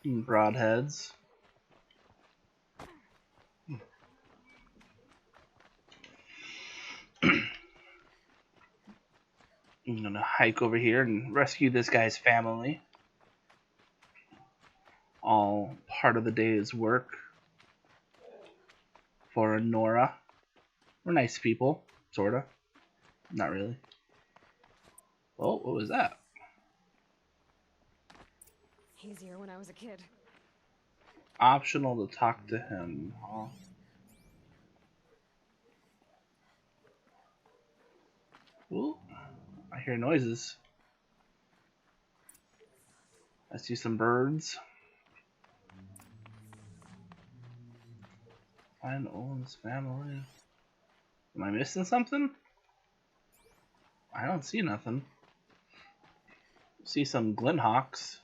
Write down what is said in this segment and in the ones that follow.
Broadheads. I'm gonna hike over here and rescue this guy's family. All part of the day's work for Nora. We're nice people, sorta. Not really. Oh, what was that? Easier when I was a kid. Optional to talk to him. Huh? Ooh, I hear noises. I see some birds. Find Owen's family. Am I missing something? I don't see nothing. See some Glenhawks.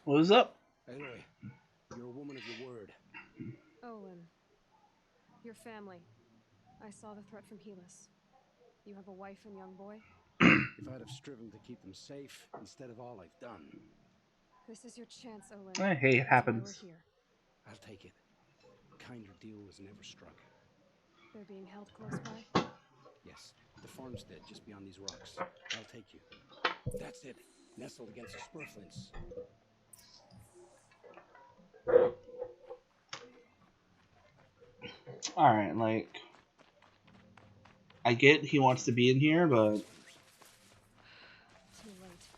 What's up? Aloy, you're a woman of your word. Olin. Your family. I saw the threat from Helis. You have a wife and young boy? If I'd have striven to keep them safe instead of all I've done. This is your chance, Olin. Hey, it That's happens. why we're here. I'll take it. A kinder deal was never struck. They're being held close by? Yes, the farmstead just beyond these rocks. I'll take you. That's it. Nestled against the spurflints. Alright, like... I get he wants to be in here, but... Too late.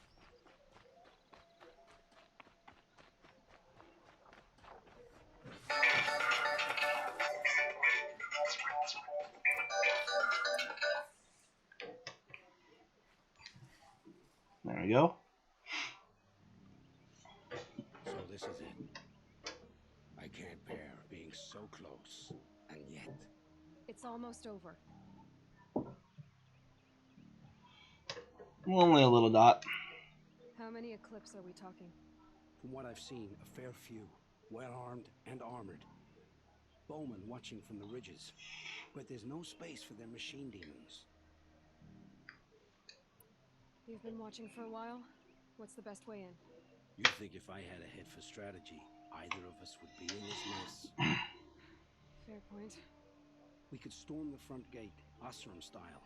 There we go. So this is it. I can't bear being so close, and yet... It's almost over. Only a little dot. How many Eclipse are we talking? From what I've seen, a fair few. Well-armed and armored. Bowmen watching from the ridges. But there's no space for their machine demons. You've been watching for a while? What's the best way in? You'd think if I had a head for strategy, either of us would be in this mess. Fair point. We could storm the front gate, Osram style,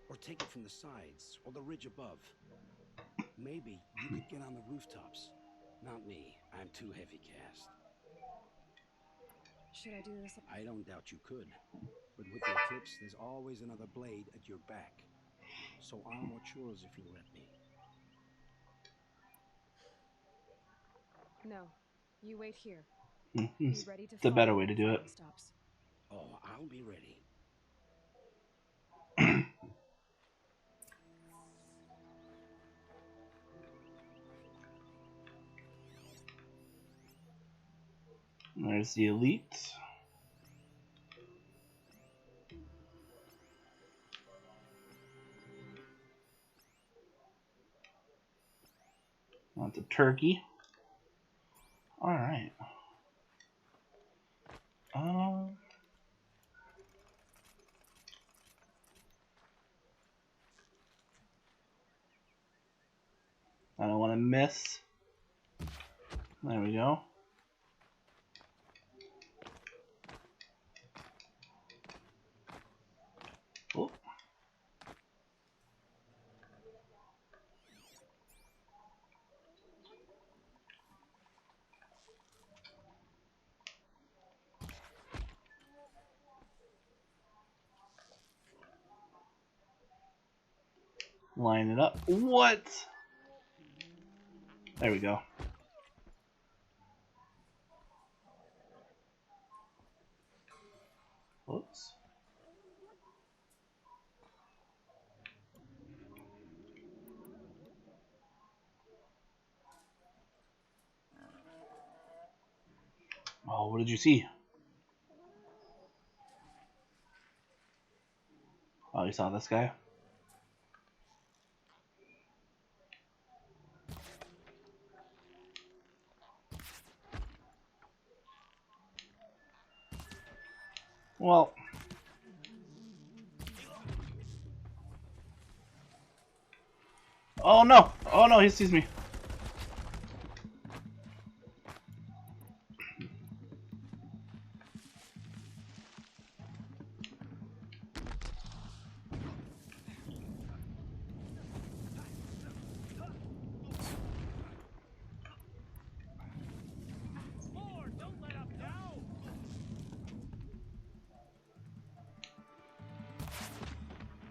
or take it from the sides, or the ridge above. Maybe you could get on the rooftops. Not me, I'm too heavy cast. Should I do this? I don't doubt you could, but with the Eclipse, there's always another blade at your back. So arm what's yours if you'll let me. No. You wait here. It's Be ready to the better fire way to when the do it. fighting stops. Oh, I'll be ready. There's the elite. Want the turkey. Alright. I don't want to miss. There we go. Oh. Line it up. What? There we go. Whoops. Oh, what did you see? Oh, you saw this guy? Well. Oh no! Oh no, he sees me.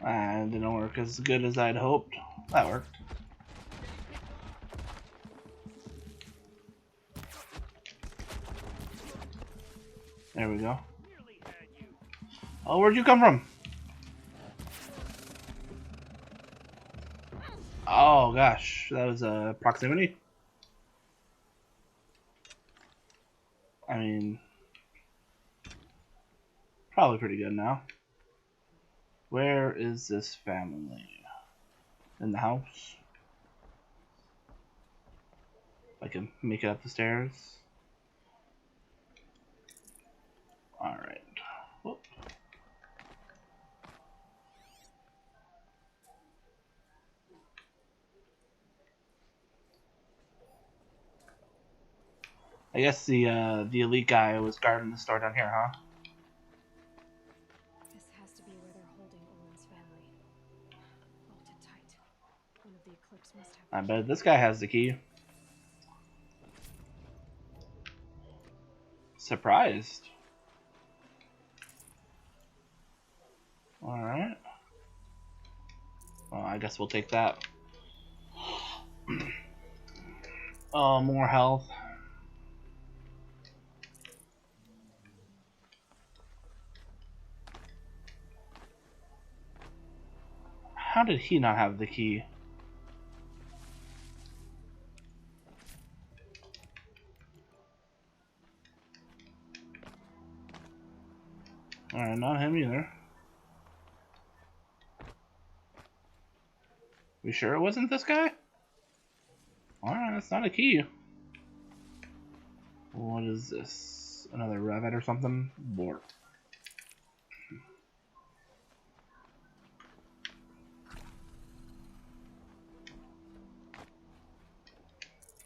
Ah, it didn't work as good as I'd hoped. That worked. There we go. Oh, where'd you come from? Oh gosh, that was proximity. I mean, probably pretty good now. Where is this family? In the house? I can make it up the stairs. Alright. Whoop. I guess the elite guy was guarding the store down here, huh? This has to be where they're holding Owen's family. Bolted tight. One of the Eclipse must have. I bet this guy has the key. Surprised. Alright. Well, I guess we'll take that. Oh, more health. How did he not have the key? Alright, not him either. We sure it wasn't this guy? Alright, that's not a key. What is this? Another rabbit or something? Bork.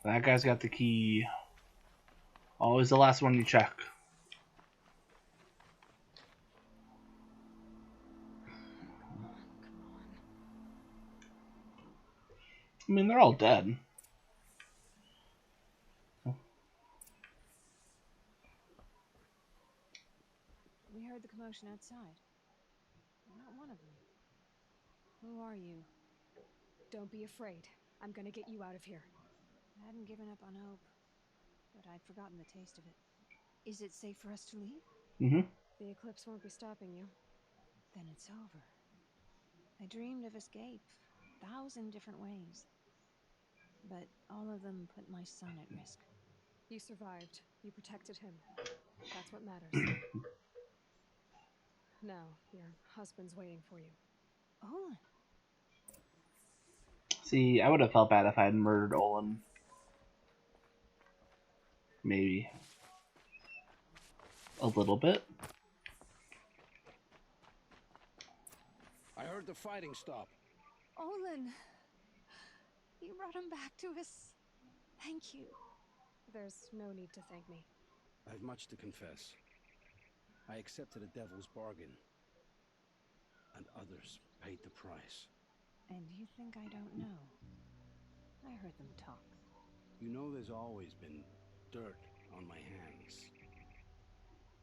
That guy's got the key. Always the last one you check. I mean, they're all dead. We heard the commotion outside. You're not one of them. Who are you? Don't be afraid. I'm gonna get you out of here. I hadn't given up on hope, but I'd forgotten the taste of it. Is it safe for us to leave? Mm-hmm. The Eclipse won't be stopping you. Then it's over. I dreamed of escape, 1,000 different ways. But all of them put my son at risk. You survived. You protected him. That's what matters. Now, your husband's waiting for you. Oh. See, I would have felt bad if I had murdered Olin. Maybe. A little bit. I heard the fighting stop. Olin! You brought him back to us. Thank you. There's no need to thank me. I have much to confess. I accepted a devil's bargain. And others paid the price. And you think I don't know? I heard them talk. You know there's always been dirt on my hands.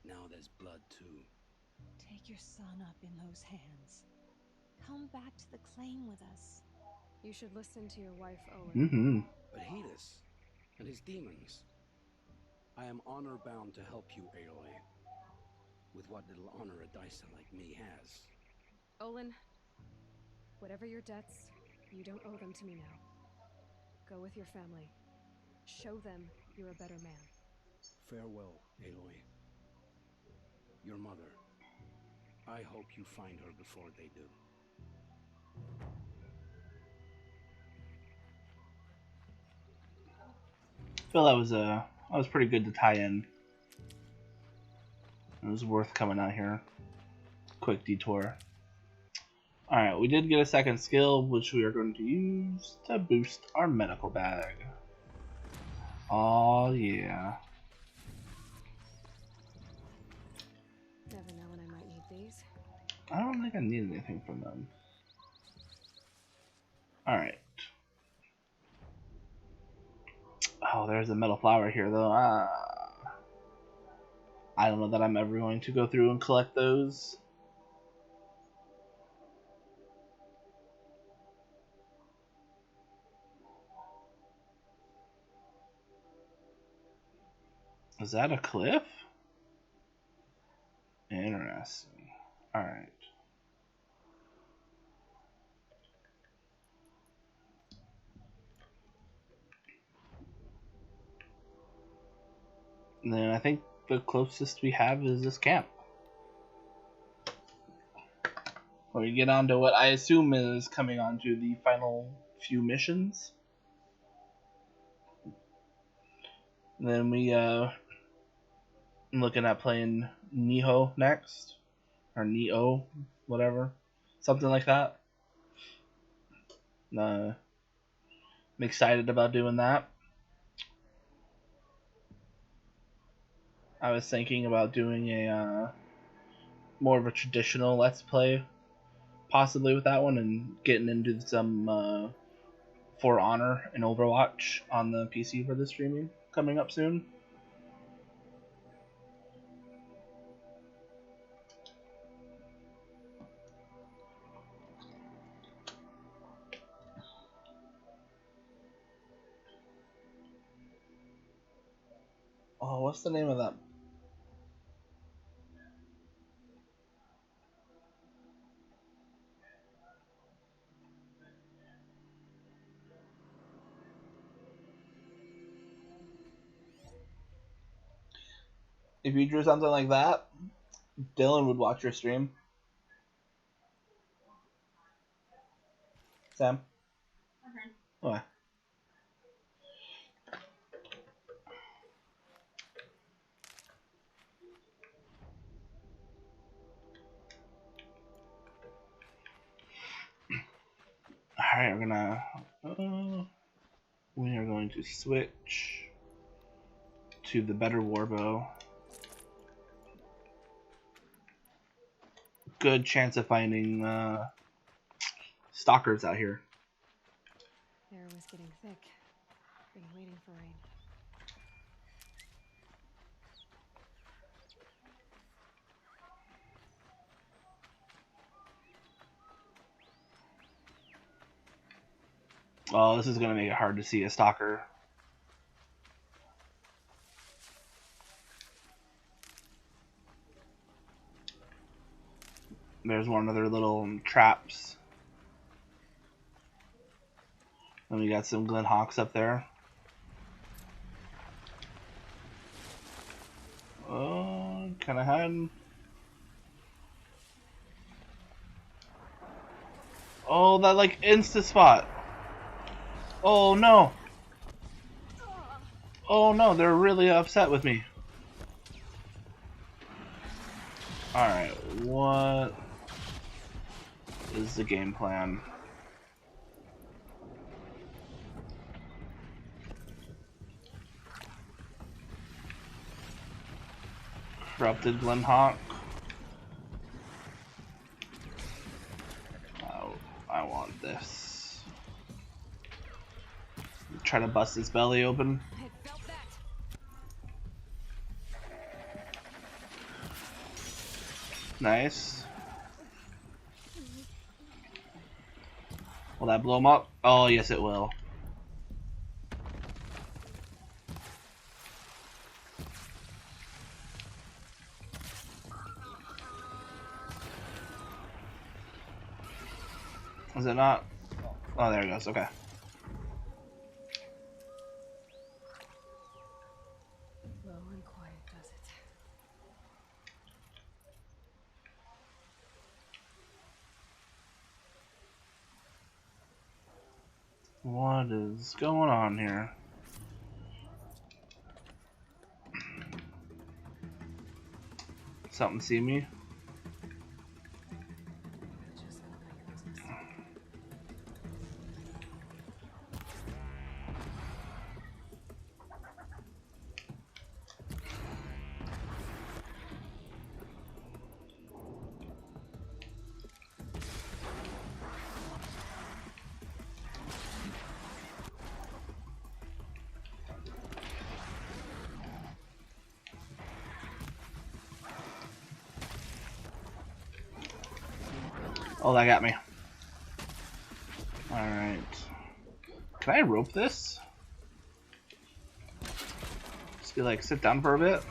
Now there's blood too. Take your son up in those hands. Come back to the claim with us. You should listen to your wife, Owen. Mm-hmm. But Helios and his demons. I am honor-bound to help you, Aloy. With what little honor a Dysa like me has. Olin, whatever your debts, you don't owe them to me now. Go with your family. Show them you're a better man. Farewell, Aloy. Your mother. I hope you find her before they do. I feel that was pretty good to tie in. It was worth coming out here. quick detour. Alright, we did get a second skill, which we are going to use to boost our medical bag. Oh yeah. Never know when I might need these. I don't think I need anything from them. Alright. Oh, there's a metal flower here though. I don't know that I'm ever going to go through and collect those. Is that a cliff? Interesting. Alright. And then I think the closest we have is this camp. When we get on to what I assume is coming on to the final few missions. And then we I'm looking at playing Neo next. Or Neo, whatever. Something like that. I'm excited about doing that. I was thinking about doing a more of a traditional Let's Play, possibly with that one, and getting into some For Honor and Overwatch on the PC for the streaming coming up soon. Oh, what's the name of that? If you drew something like that, Dylan would watch your stream. Sam? Okay. Okay. Alright, we are going to switch to the better warbow. Good chance of finding stalkers out here. Air was getting thick. Been waiting for rain. Oh, this is going to make it hard to see a stalker. There's one of their little traps. And we got some Glenhawks up there. Oh, can I hide? Oh, that like insta spot. Oh no. Oh no, they're really upset with me. Alright, what is the game plan? Corrupted Glenhawk. Oh, I want this. Try to bust his belly open. I felt that. Nice. Will that blow him up? Oh, yes it will. Is it not? Oh, there it goes. Okay. Low and quiet does it. What is going on here? Something see me? Oh, that got me. Alright. Can I rope this? Just be like, sit down for a bit.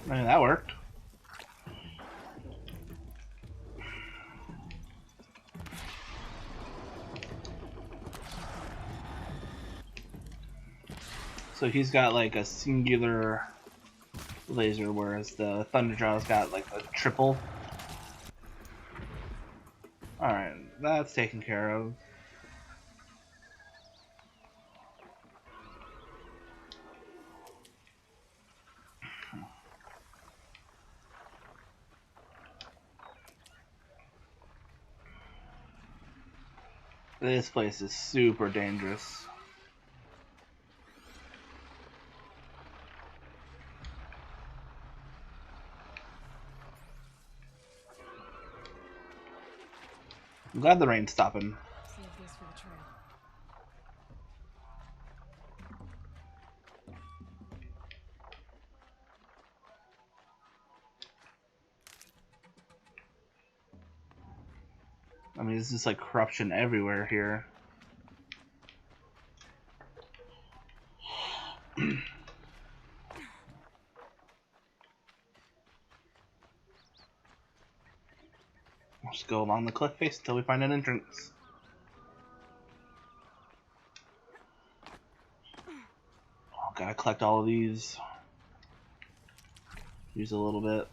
I mean, that worked. So he's got like a singular laser, whereas the Thunderjaw's got like a triple. Alright, that's taken care of. This place is super dangerous. I'm glad the rain's stopping. Save this for the trail. I mean, it's just like corruption everywhere here. We'll just go along the cliff face until we find an entrance. Oh, gotta collect all of these. Use a little bit.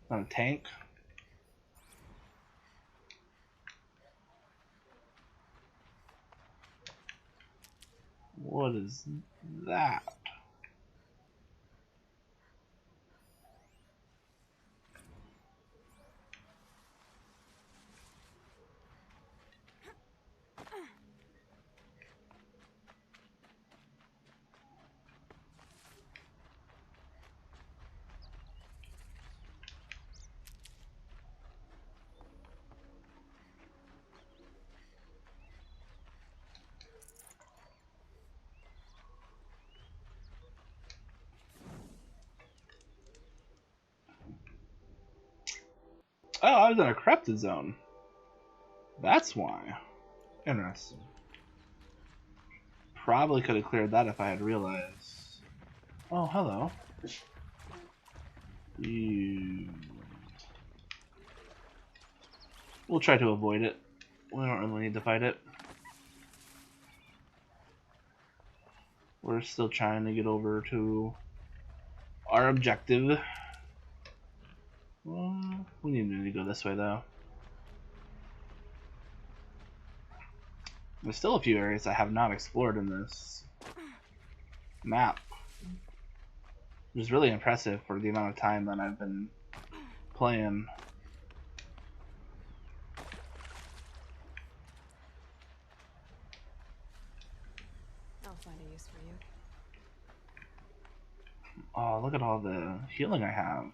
Not a tank. What is that? Oh, I was in a corrupted zone. That's why. Interesting. Probably could have cleared that if I had realized. Oh, hello. You. We'll try to avoid it. We don't really need to fight it. We're still trying to get over to our objective. Well, we need to go this way though. There's still a few areas I have not explored in this map. Which is really impressive for the amount of time that I've been playing. I'll find a use for you. Oh, look at all the healing I have.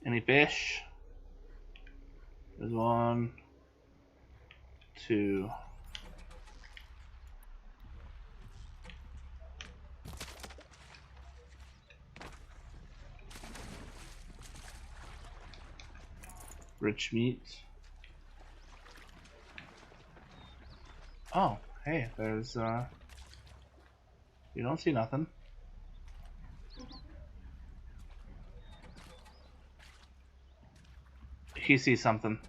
Any fish? There's one, two. Rich meat. Oh, hey, there's you don't see nothing. He sees something.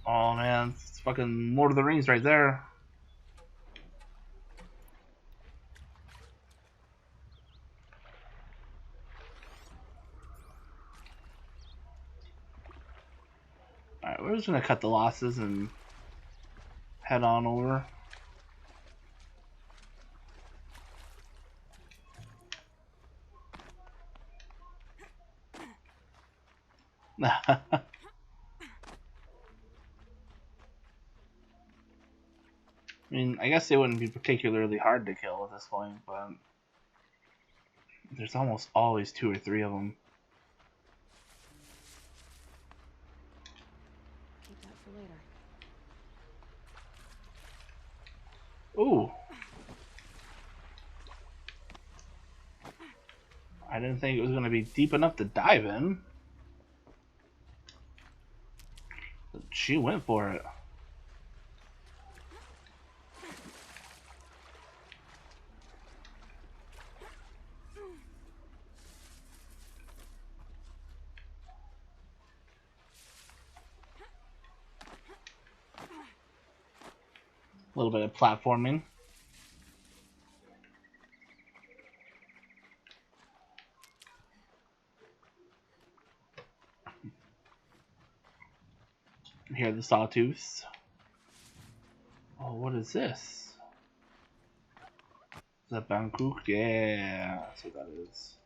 Oh man, it's fucking Lord of the Rings right there. Alright, we're just gonna cut the losses and head on over. I mean, I guess they wouldn't be particularly hard to kill at this point, but there's almost always 2 or 3 of them. Keep that for later. Ooh. I didn't think it was going to be deep enough to dive in. But she went for it. A little bit of platforming. Here are the sawtooths. Oh, what is this? Is that Bangkok? Yeah, that's what that is.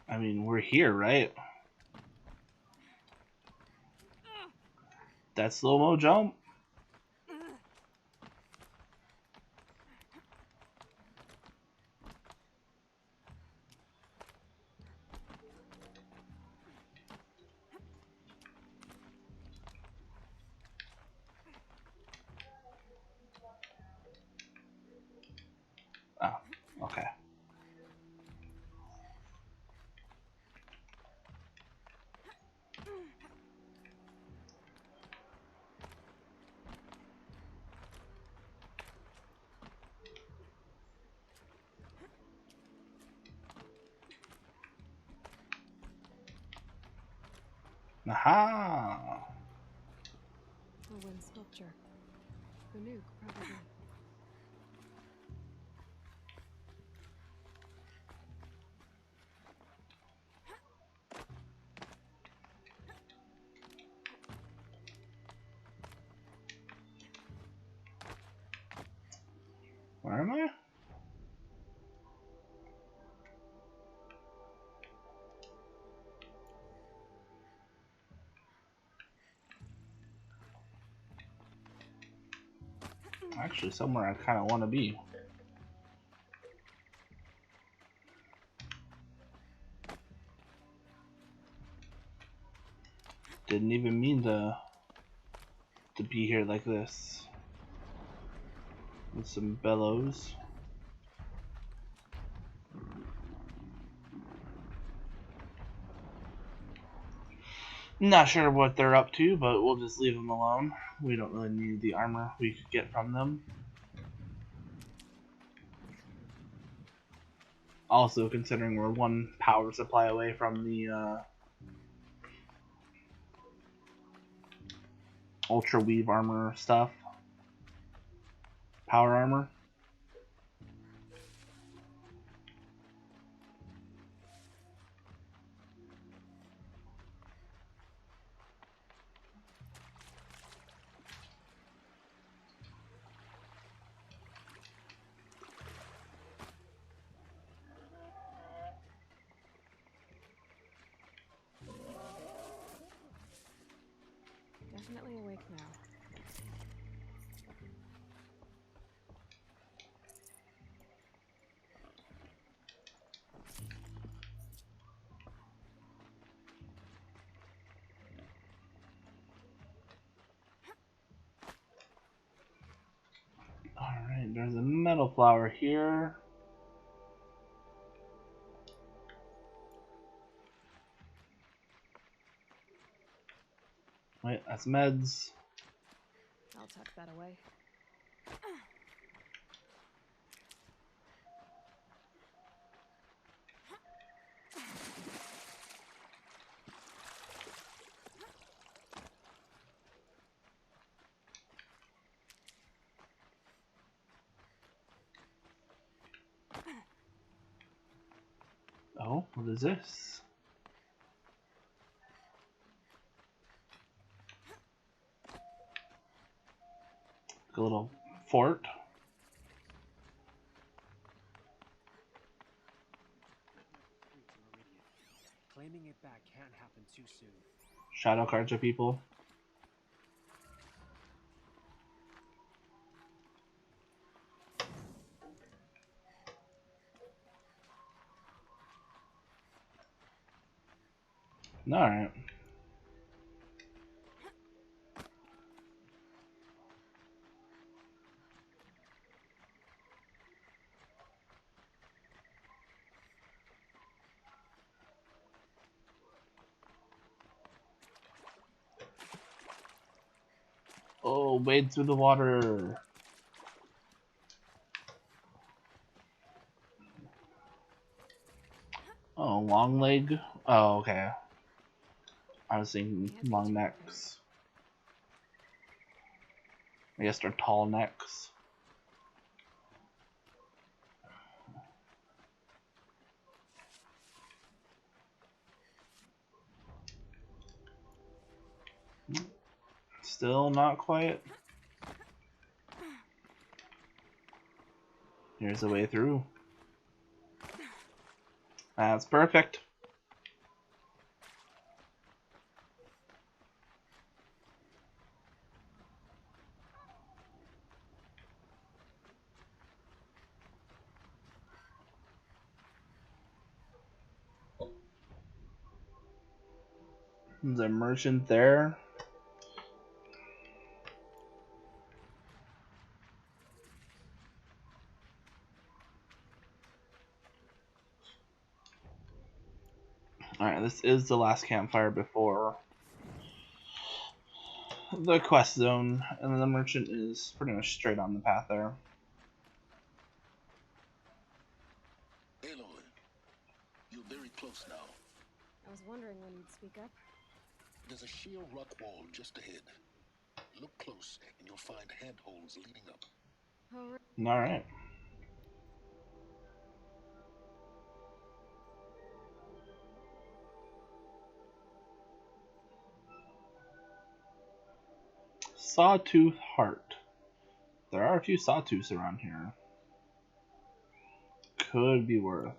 I mean, we're here, right? That slow-mo jump. Oh, okay. Aha! A wind sculpture. The nuke, probably. Where am I? Actually, somewhere I kind of want to be. Didn't even mean to be here like this. With some bellows. Not sure what they're up to, but we'll just leave them alone. We don't really need the armor we could get from them. Also, considering we're 1 power supply away from the Ultra Weave armor stuff. Power armor. Definitely awake now. Alright, there's a metal flower here. Wait, that's meds. I'll tuck that away. Oh, what is this? Like a little fort. Claiming it back can't happen too soon. Shadow cards are people. Alright. Oh, wade through the water. Oh, long leg. Oh, okay. I was thinking Can't be long too necks. I guess they're tall necks. Still not quite. Here's the way through. That's perfect. There's a merchant there. Alright, this is the last campfire before the quest zone, and then the merchant is pretty much straight on the path there. Aloy, you're very close now. I was wondering when you'd speak up. There's a sheer rock wall just ahead. Look close, and you'll find handholds leading up. Alright. Sawtooth Heart. There are a few sawtooths around here. Could be worth.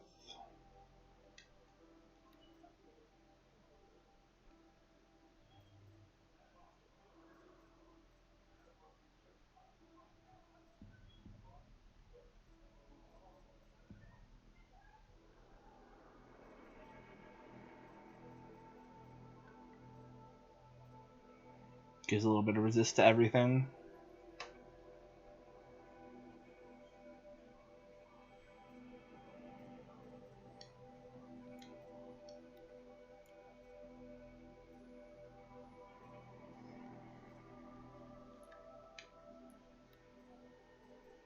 Gives a little bit of resist to everything.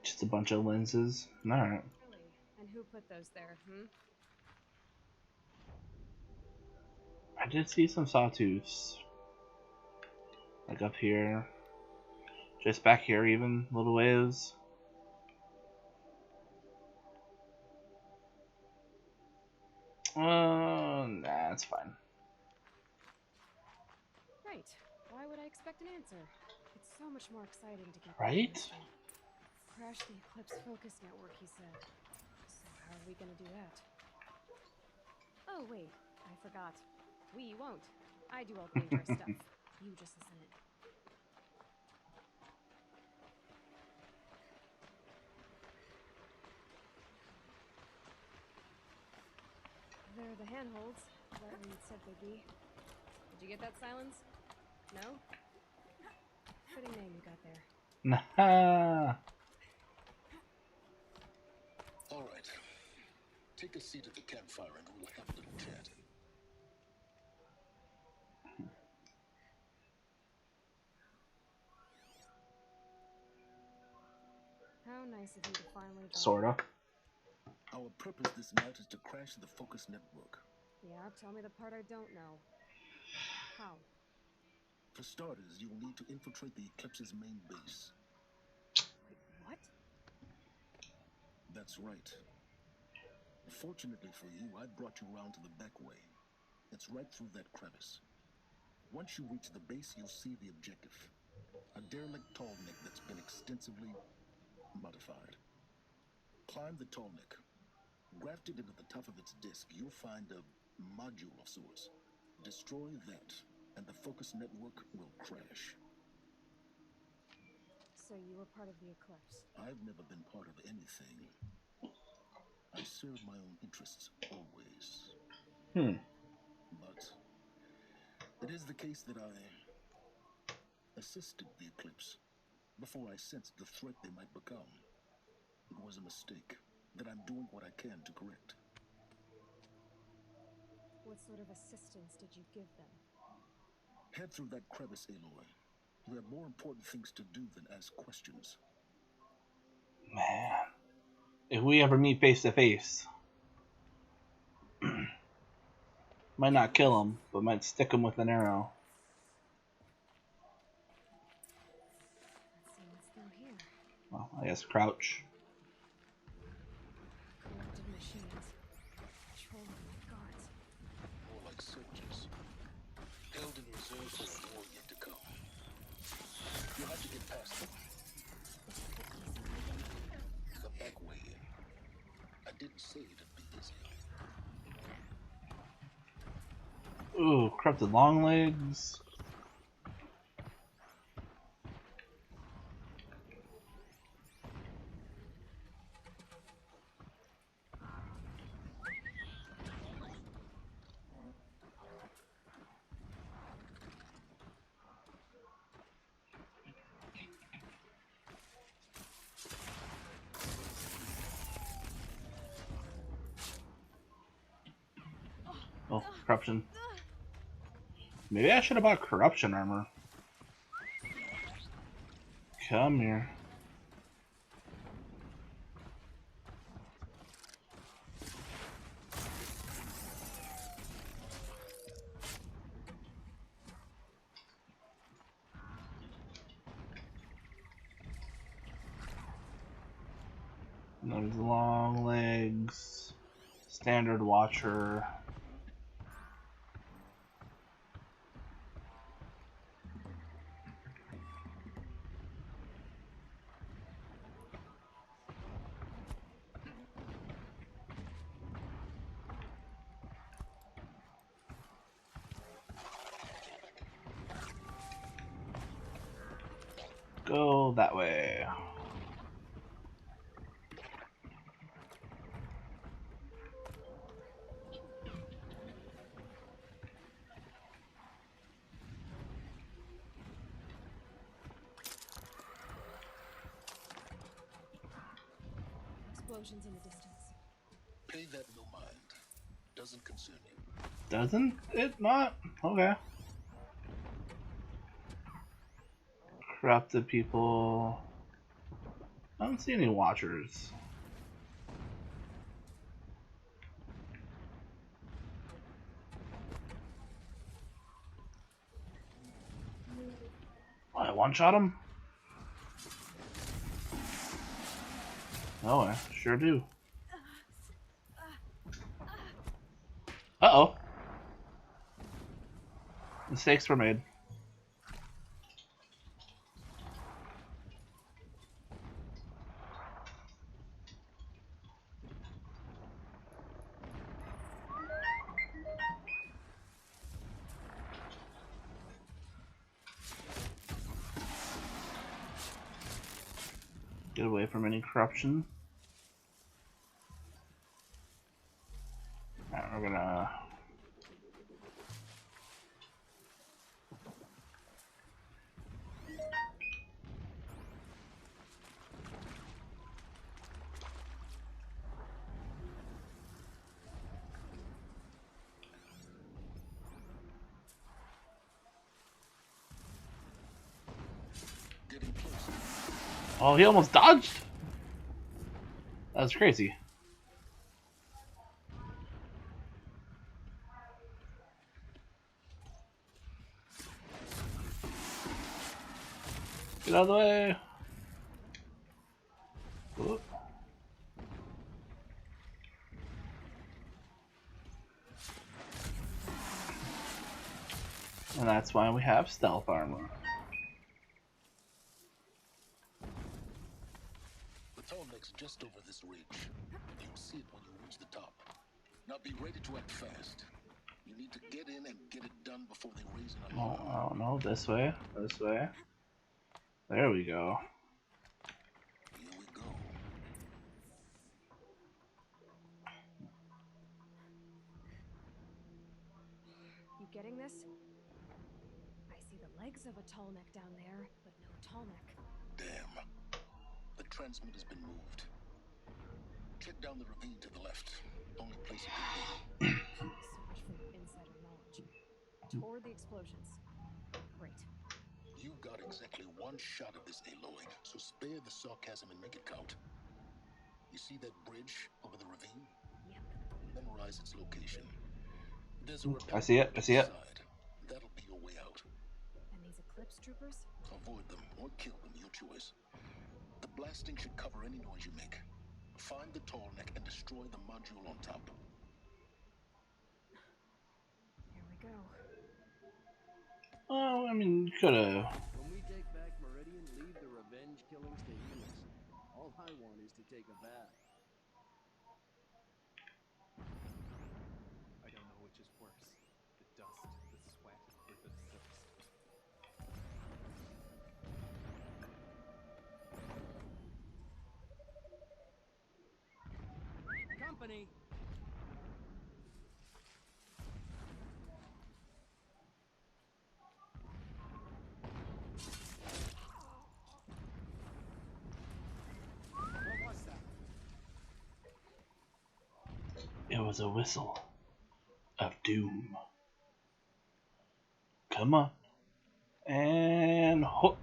Just a bunch of lenses. Alright. Really? And who put those there, I did see some sawtooths. Like up here. Just back here even, a little ways. Nah, it's fine. Right. Why would I expect an answer? It's so much more exciting to get Right? Crash the Eclipse Focus Network, he said. So how are we gonna do that? Oh, wait. I forgot. We won't. I do all the dangerous stuff. You just listen in. They're the handholds. Right where you said they'd be. Did you get that, Silence? No? Fitting name you got there. Nah. All right. Take a seat at the campfire and we'll have a little chat. How nice of you to finally drop Sorta. Our purpose this night is to crash the Focus Network. Yeah, tell me the part I don't know. How? For starters, you'll need to infiltrate the Eclipse's main base. Wait, what? That's right. Fortunately for you, I brought you around to the back way. It's right through that crevice. Once you reach the base, you'll see the objective. A derelict tall neck that's been extensively modified. Climb the tall neck. Grafted into the top of its disc, you'll find a module of sorts. Destroy that, and the focus network will crash. So you were part of the Eclipse. I've never been part of anything. I serve my own interests always. But it is the case that I assisted the Eclipse before I sensed the threat they might become. It was a mistake that I'm doing what I can to correct. What sort of assistance did you give them? Head through that crevice, Aloy. You have more important things to do than ask questions. Man, if we ever meet face to face, might not kill him, but might stick him with an arrow. Let's see what's through here. Well, I guess crouch. Corrupted machines. Patrolling like guards. More like soldiers. Held in reserve for a war yet to come. You'll have to get past them. The back way in. I didn't say it'd be easy. Ooh, corrupted long legs. Oh, corruption. Maybe I should have bought corruption armor. Come here. Those long legs. Standard watcher. Go that way. Explosions in the distance. Pay that no mind. Doesn't concern you. Doesn't it not? Okay. Corrupted people. I don't see any watchers. I one-shot him? Oh, I sure do. Uh-oh. Mistakes were made. Get away from any corruption. Alright, we're gonna... Getting closer. Oh, he almost dodged! That was crazy. Get out of the way! Whoop. And that's why we have stealth armor. The tall neck's just over this ridge. You'll see it when you reach the top. Now be ready to act fast. You need to get in and get it done before they raise an Oh, alarm. I don't know. This way. This way. There we go. Here we go. You getting this? I see the legs of a tall neck down there, but no tall neck. Damn. The transmitter's been moved. Check down the ravine to the left. Only place it could be. So much for your insider knowledge. Toward the explosions. Great. You got exactly one shot of this, Aloy, so spare the sarcasm and make it count. You see that bridge over the ravine? Yep. Memorize its location. There's a I rappel see it. point I to see the it. side. That'll be your way out. And these Eclipse troopers? Avoid them or kill them, your choice. The blasting should cover any noise you make. Find the tall neck and destroy the module on top. Here we go. Oh, I mean, you could have. When we take back Meridian, leave the revenge killings to humans. All I want is to take a bath. I don't know which is worse. The dust, the sweat, or the thirst. Company! What was that? It was a whistle of doom. Come on. And hook.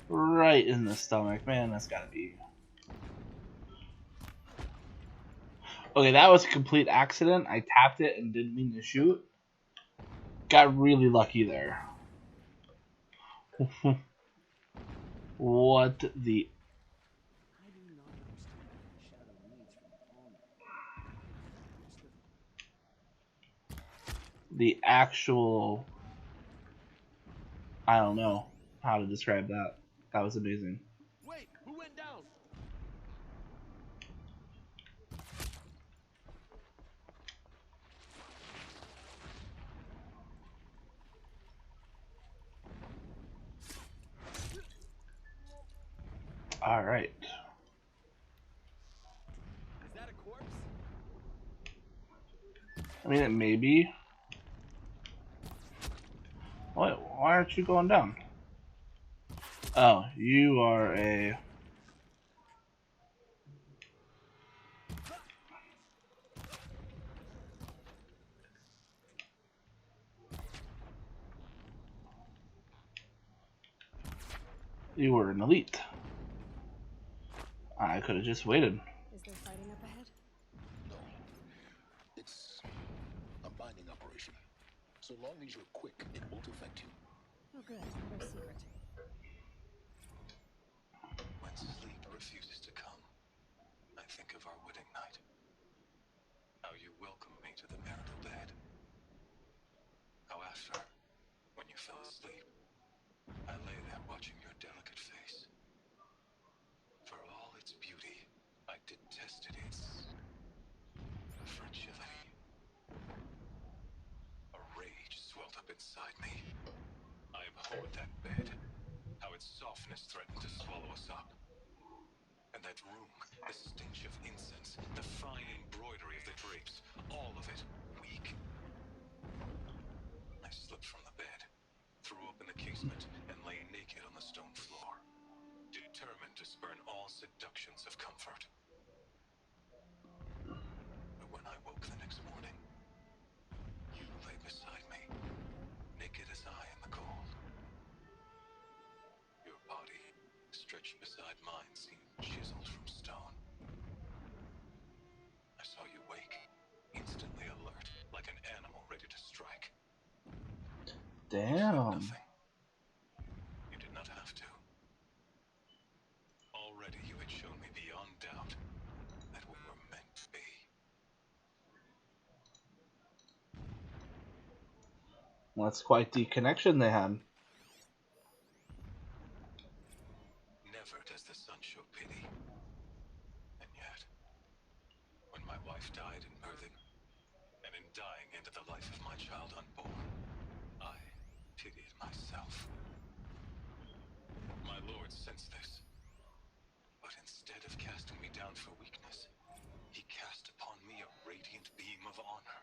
Right in the stomach. Man, that's gotta be. Okay, that was a complete accident. I tapped it and didn't mean to shoot. Got really lucky there. What the... I do not understand what the shadow needs from the tall neck. The actual... I don't know how to describe that. That was amazing. Wait, who went down? Alright. Is that a corpse? I mean, it may be. Wait, why aren't you going down? Oh, you are a... You were an elite. I could have just waited. Is there fighting up ahead? No. It's a mining operation. So long as you're quick, it won't affect you. Oh good, another secret. When sleep refuses to come, I think of our wedding night. How you welcomed me to the marital bed. How after, when you fell asleep, I lay there watching your delicate face. For all its beauty, I detested its fragility. A rage swelled up inside me. I abhorred that bed. How its softness threatened to swallow us up. And that room, the stench of incense, the fine embroidery of the drapes, all of it weak. I slipped from the bed, threw open the casement, and lay naked on the stone floor, determined to spurn all seductions of comfort. But when I woke the next morning, you lay beside me, naked as I in the cold. Your body, stretched beside mine, seemed chiseled from stone. I saw you wake, instantly alert, like an animal ready to strike. You said Damn. nothing. You did not have to. Already you had shown me beyond doubt that we were meant to be. Well, that's quite the connection they had. Never does the sun show pity. And yet, when my wife died in birthing, and in dying in end of the life of my child unborn, I pitied myself. My lord sensed this, but instead of casting me down for weakness, he cast upon me a radiant beam of honor.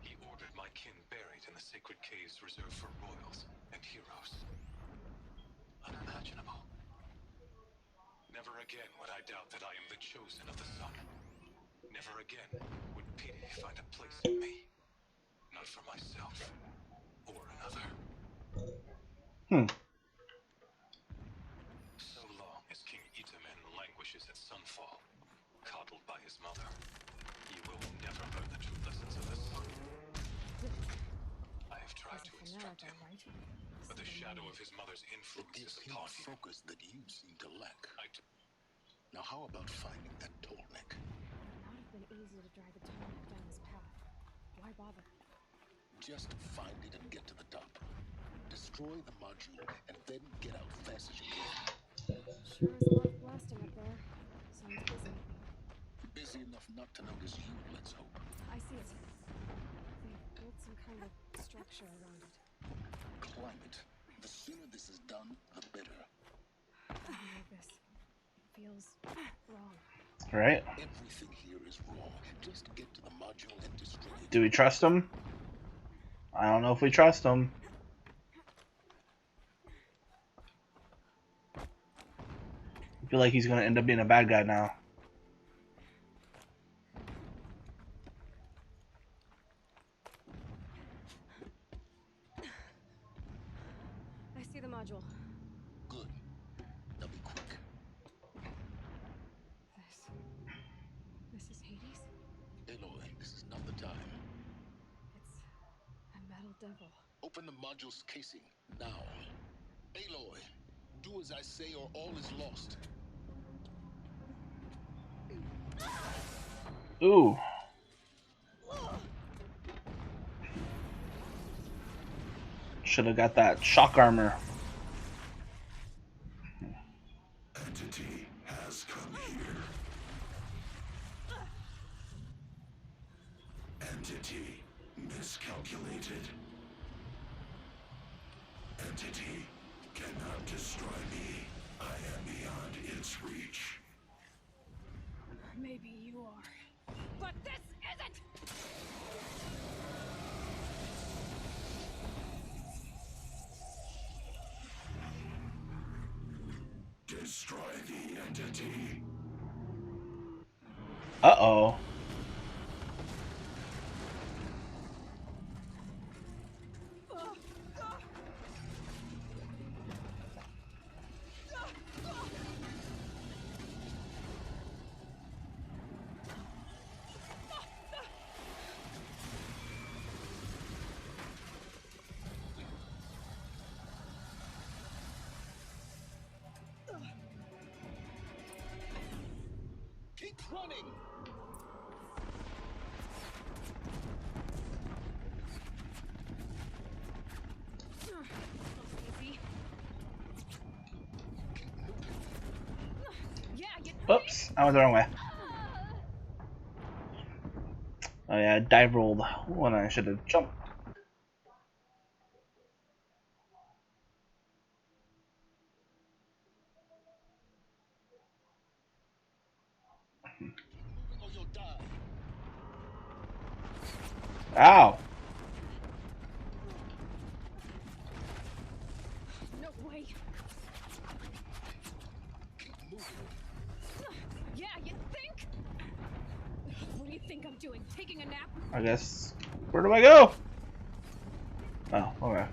He ordered my kin buried in the sacred caves reserved for royals and heroes. Unimaginable. Never again would I doubt that I am the chosen of the sun. Never again would pity find a place in me. Not for myself or another. So long as King Itamen languishes at sunfall, coddled by his mother, he will never learn the true lessons of the sun. I have tried to instruct him, but the shadow of his mother's It influence gives is him upon a him. focus that you seem to lack. Now how about finding that tall neck? It would not have been easy to drive a tonic down his path. Why bother? Just find it and get to the top. Destroy the module and then get out fast as you can. Sure is a lot of blasting up there. Sounds busy. Busy enough not to notice you, let's hope. I see it. They've built some kind of structure around it. Climb it. The sooner this is done, the better. I don't know this. Feels wrong. Right? Everything here is wrong. Just get to the module and destroy it. Do we trust him? I don't know if we trust him. I feel like he's gonna end up being a bad guy now. I see the module. Good. Now be quick. This is Hades? Aloy, this is not the time. It's a metal devil. Open the module's casing, now. Aloy, do as I say or all is lost. Ooh. Should have got that shock armor. Entity has come here. Entity miscalculated. Entity cannot destroy me. I am beyond its reach. Maybe you are. But this isn't! Destroy the entity. Uh-oh. Keep running! Easy. Yeah, you Oops, I went the wrong way. Oh yeah, I dive rolled when I should have jumped. Or you'll die. Ow! No way. Keep moving. Yeah, you think? What do you think I'm doing? Taking a nap? I guess. Where do I go? Oh, okay.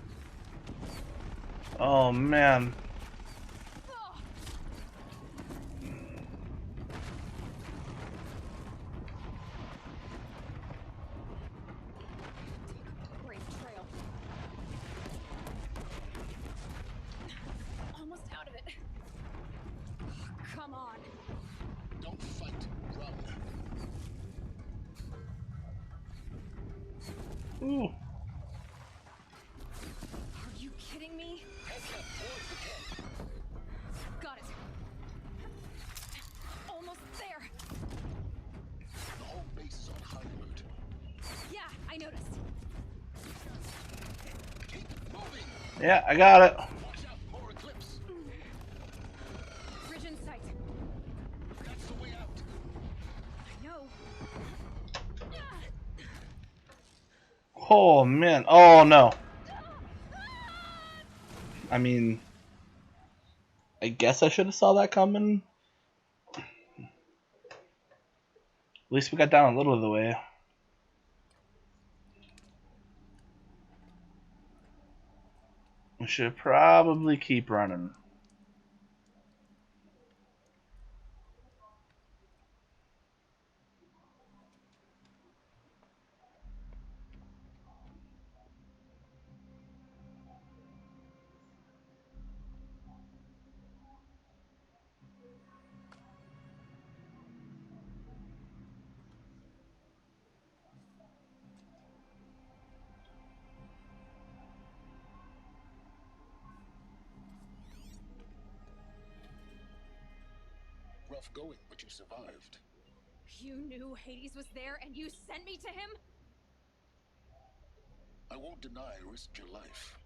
Oh man. Great trail. Almost out of it. Come on. Don't fight. Run. Ooh. Are you kidding me? Head left towards the camp. Got it. Almost there. The whole base is on high alert. Yeah, I noticed. Yeah, I got it. Watch out, more eclipse. Bridge in sight. That's the way out. I know. Oh man. Oh no. I mean, I guess I should have saw that coming. At least we got down a little of the way. We should probably keep running. Rough going, but you survived. You knew Hades was there and you sent me to him? I won't deny I risked your life,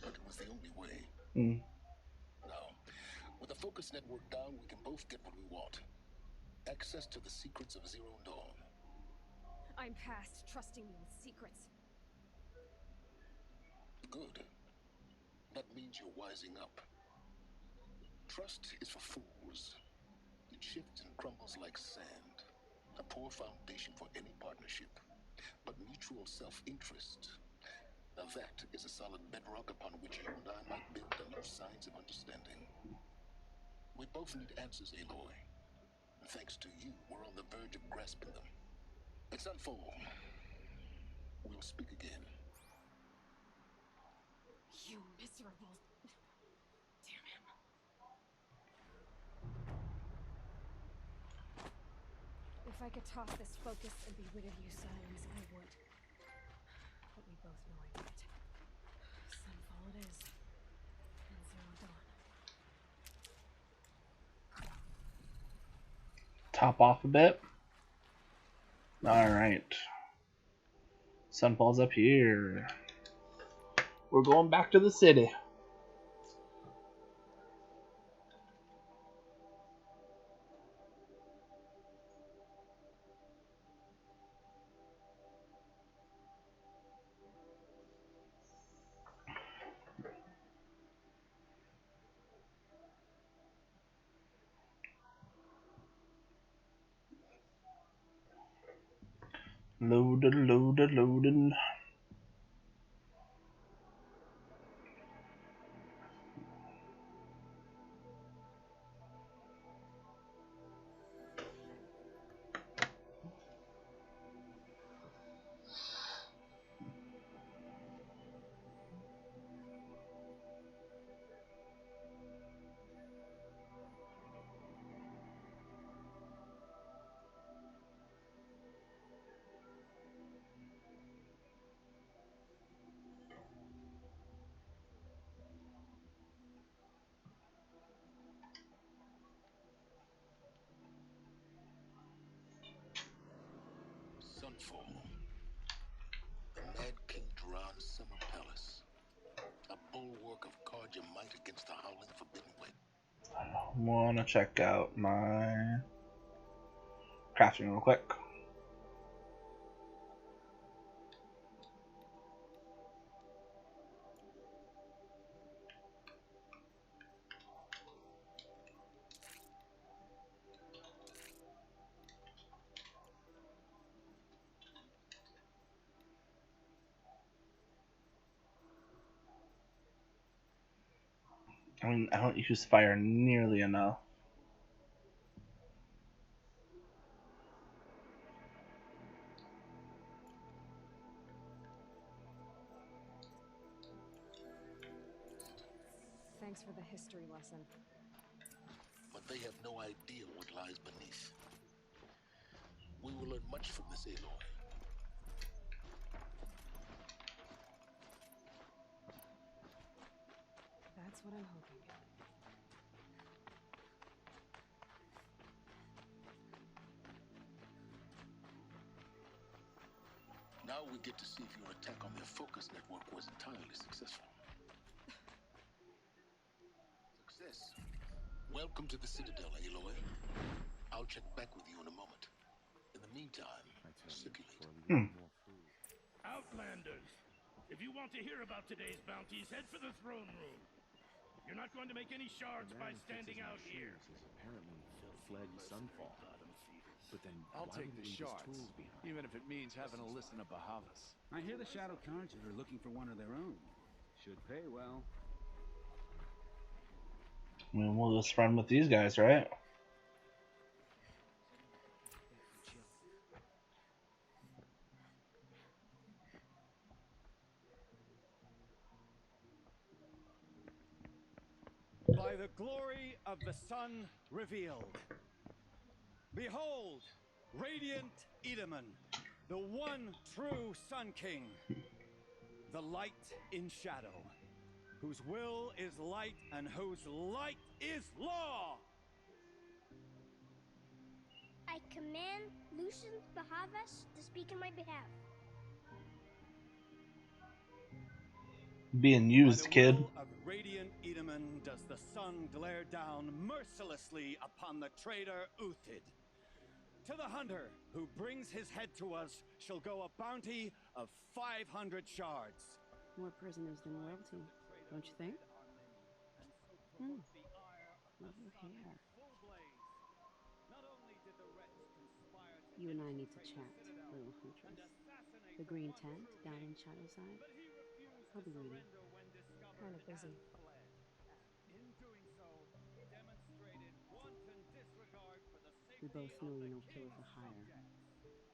but it was the only way. Mm. Now, with the focus network down, we can both get what we want. Access to the secrets of Zero Dawn. I'm past trusting you with secrets. Good. That means you're wising up. Trust is for fools. It shifts and crumbles like sand. A poor foundation for any partnership. But mutual self-interest, now that is a solid bedrock upon which you and I might build a new science of understanding. We both need answers, Aloy. And thanks to you, we're on the verge of grasping them. It's unfold. We'll speak again. You miserable... Damn him. If I could toss this focus and be rid of you, Silence, I would. But we both know I can't. Sunfall it is. And Zero Dawn. Top off a bit. Alright. Sunfall's up here. We're going back to the city. Loading. Sunfall. The Mad King Duran's summer palace. A bulwark of Carja might against the howling forbidden wind. I wanna check out my crafting real quick. I mean, I don't use fire nearly enough. Thanks for the history lesson. But they have no idea what lies beneath. We will learn much from this Aloy. That's what I'm hoping. Now Now we get to see if your attack on their focus network was entirely successful. Success. Welcome to the Citadel, Aloy. I'll check back with you in a moment. In the meantime, circulate. More food. Outlanders, if you want to hear about today's bounties, head for the throne room. You're not going to make any shards by standing out here. Apparently fled Sunfall. But then I'll why take would the he leave his shards, tools behind? even if it means having to listen to Bahavas. I hear the Shadow Carja are looking for one of their own. Should pay well. I mean, we'll just run with these guys, right? By the glory of the sun revealed. Behold, radiant Edaman, the one true Sun King, the light in shadow, whose will is light and whose light is law. I command Lucian Bahavas to speak in my behalf. Being used, kid. By the will of radiant Edaman does the sun glare down mercilessly upon the traitor Uthid. To the hunter who brings his head to us shall go a bounty of 500 shards. More prisoners than royalty, don't you think? Love your hair. You and I need to chat, little huntress. The green tent down in Shadowside. I'll be waiting. Kind of busy. We both know you're no killer for hire.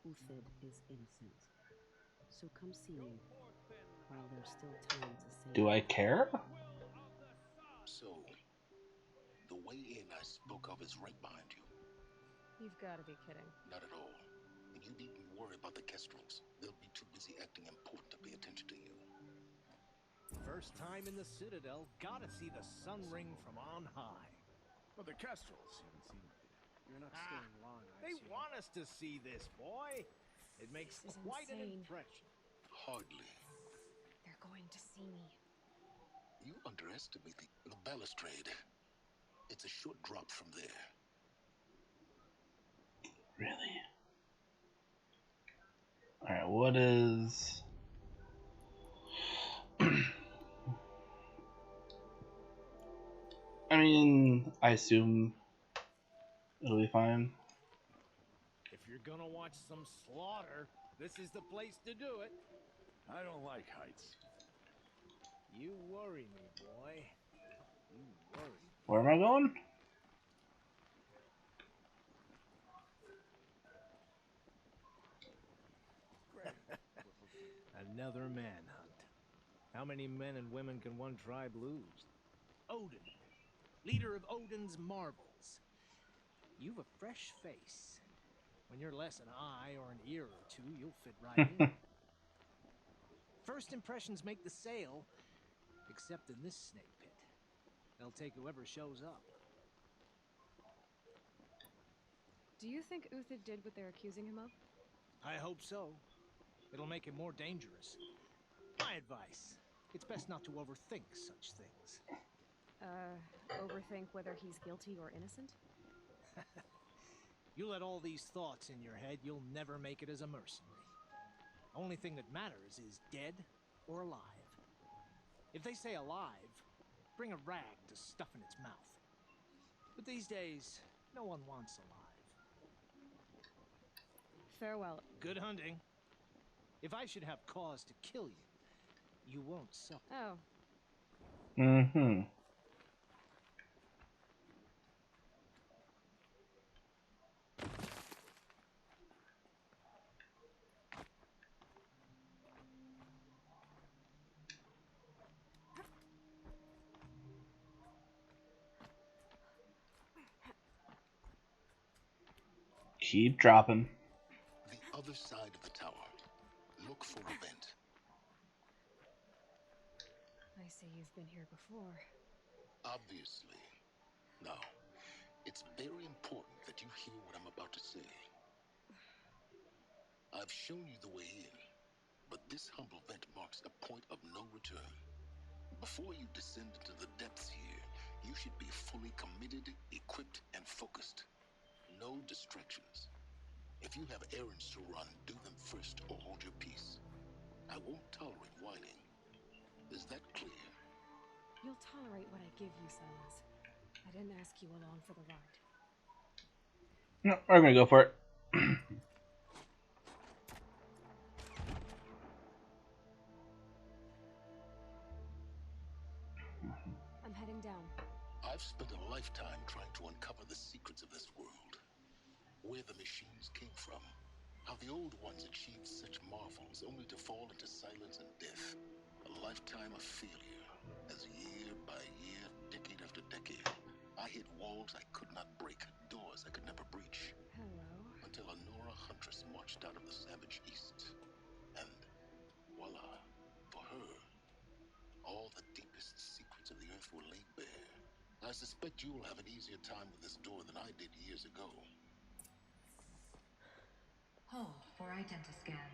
Uthid is innocent. So come see me while there's still time to save. Do I care? So, the way in I spoke of is right behind you. You've got to be kidding. Not at all. And you needn't worry about the Kestrels. They'll be too busy acting important to pay attention to you. First time in the Citadel, gotta see the sun ring from on high. Well, the Kestrels. You're not staying long, I They assume. want us to see this, boy. It makes This is quite an insane. impression. Hardly. They're going to see me. You underestimate the balustrade. It's a short drop from there. Really? Alright, what is... I mean, I assume it'll be fine. If you're gonna watch some slaughter, this is the place to do it. I don't like heights. You worry me, boy. You worry. Where am I going? Another manhunt. How many men and women can one tribe lose? Odin, leader of Odin's marvels. You've a fresh face. When you're less an eye or an ear or two, you'll fit right in. First impressions make the sale, except in this snake pit. They'll take whoever shows up. Do you think Uthid did what they're accusing him of? I hope so. It'll make him more dangerous. My advice, it's best not to overthink such things. Overthink whether he's guilty or innocent? You let all these thoughts in your head, you'll never make it as a mercenary. Only thing that matters is dead or alive. If they say alive, bring a rag to stuff in its mouth. But these days, no one wants alive. Farewell. Good hunting. If I should have cause to kill you, you won't suffer. Oh. Mm-hmm. Keep dropping. The other side of the tower. Look for a vent. I see you've been here before. Obviously. Now, it's very important that you hear what I'm about to say. I've shown you the way in. But this humble vent marks a point of no return. Before you descend into the depths here, you should be fully committed, equipped, and focused. No distractions. If you have errands to run, do them first or hold your peace. I won't tolerate whining. Is that clear? You'll tolerate what I give you, Silas. I didn't ask you along for the ride. No, we're gonna go for it. I'm heading down. I've spent a lifetime trying to uncover the secrets of this world. Where the machines came from. How the old ones achieved such marvels only to fall into silence and death. A lifetime of failure. As year by year, decade after decade, I hit walls I could not break, doors I could never breach. Hello. Until a Nora huntress marched out of the savage east. And voila, for her, all the deepest secrets of the earth were laid bare. I suspect you'll have an easier time with this door than I did years ago. Hold for identiscan.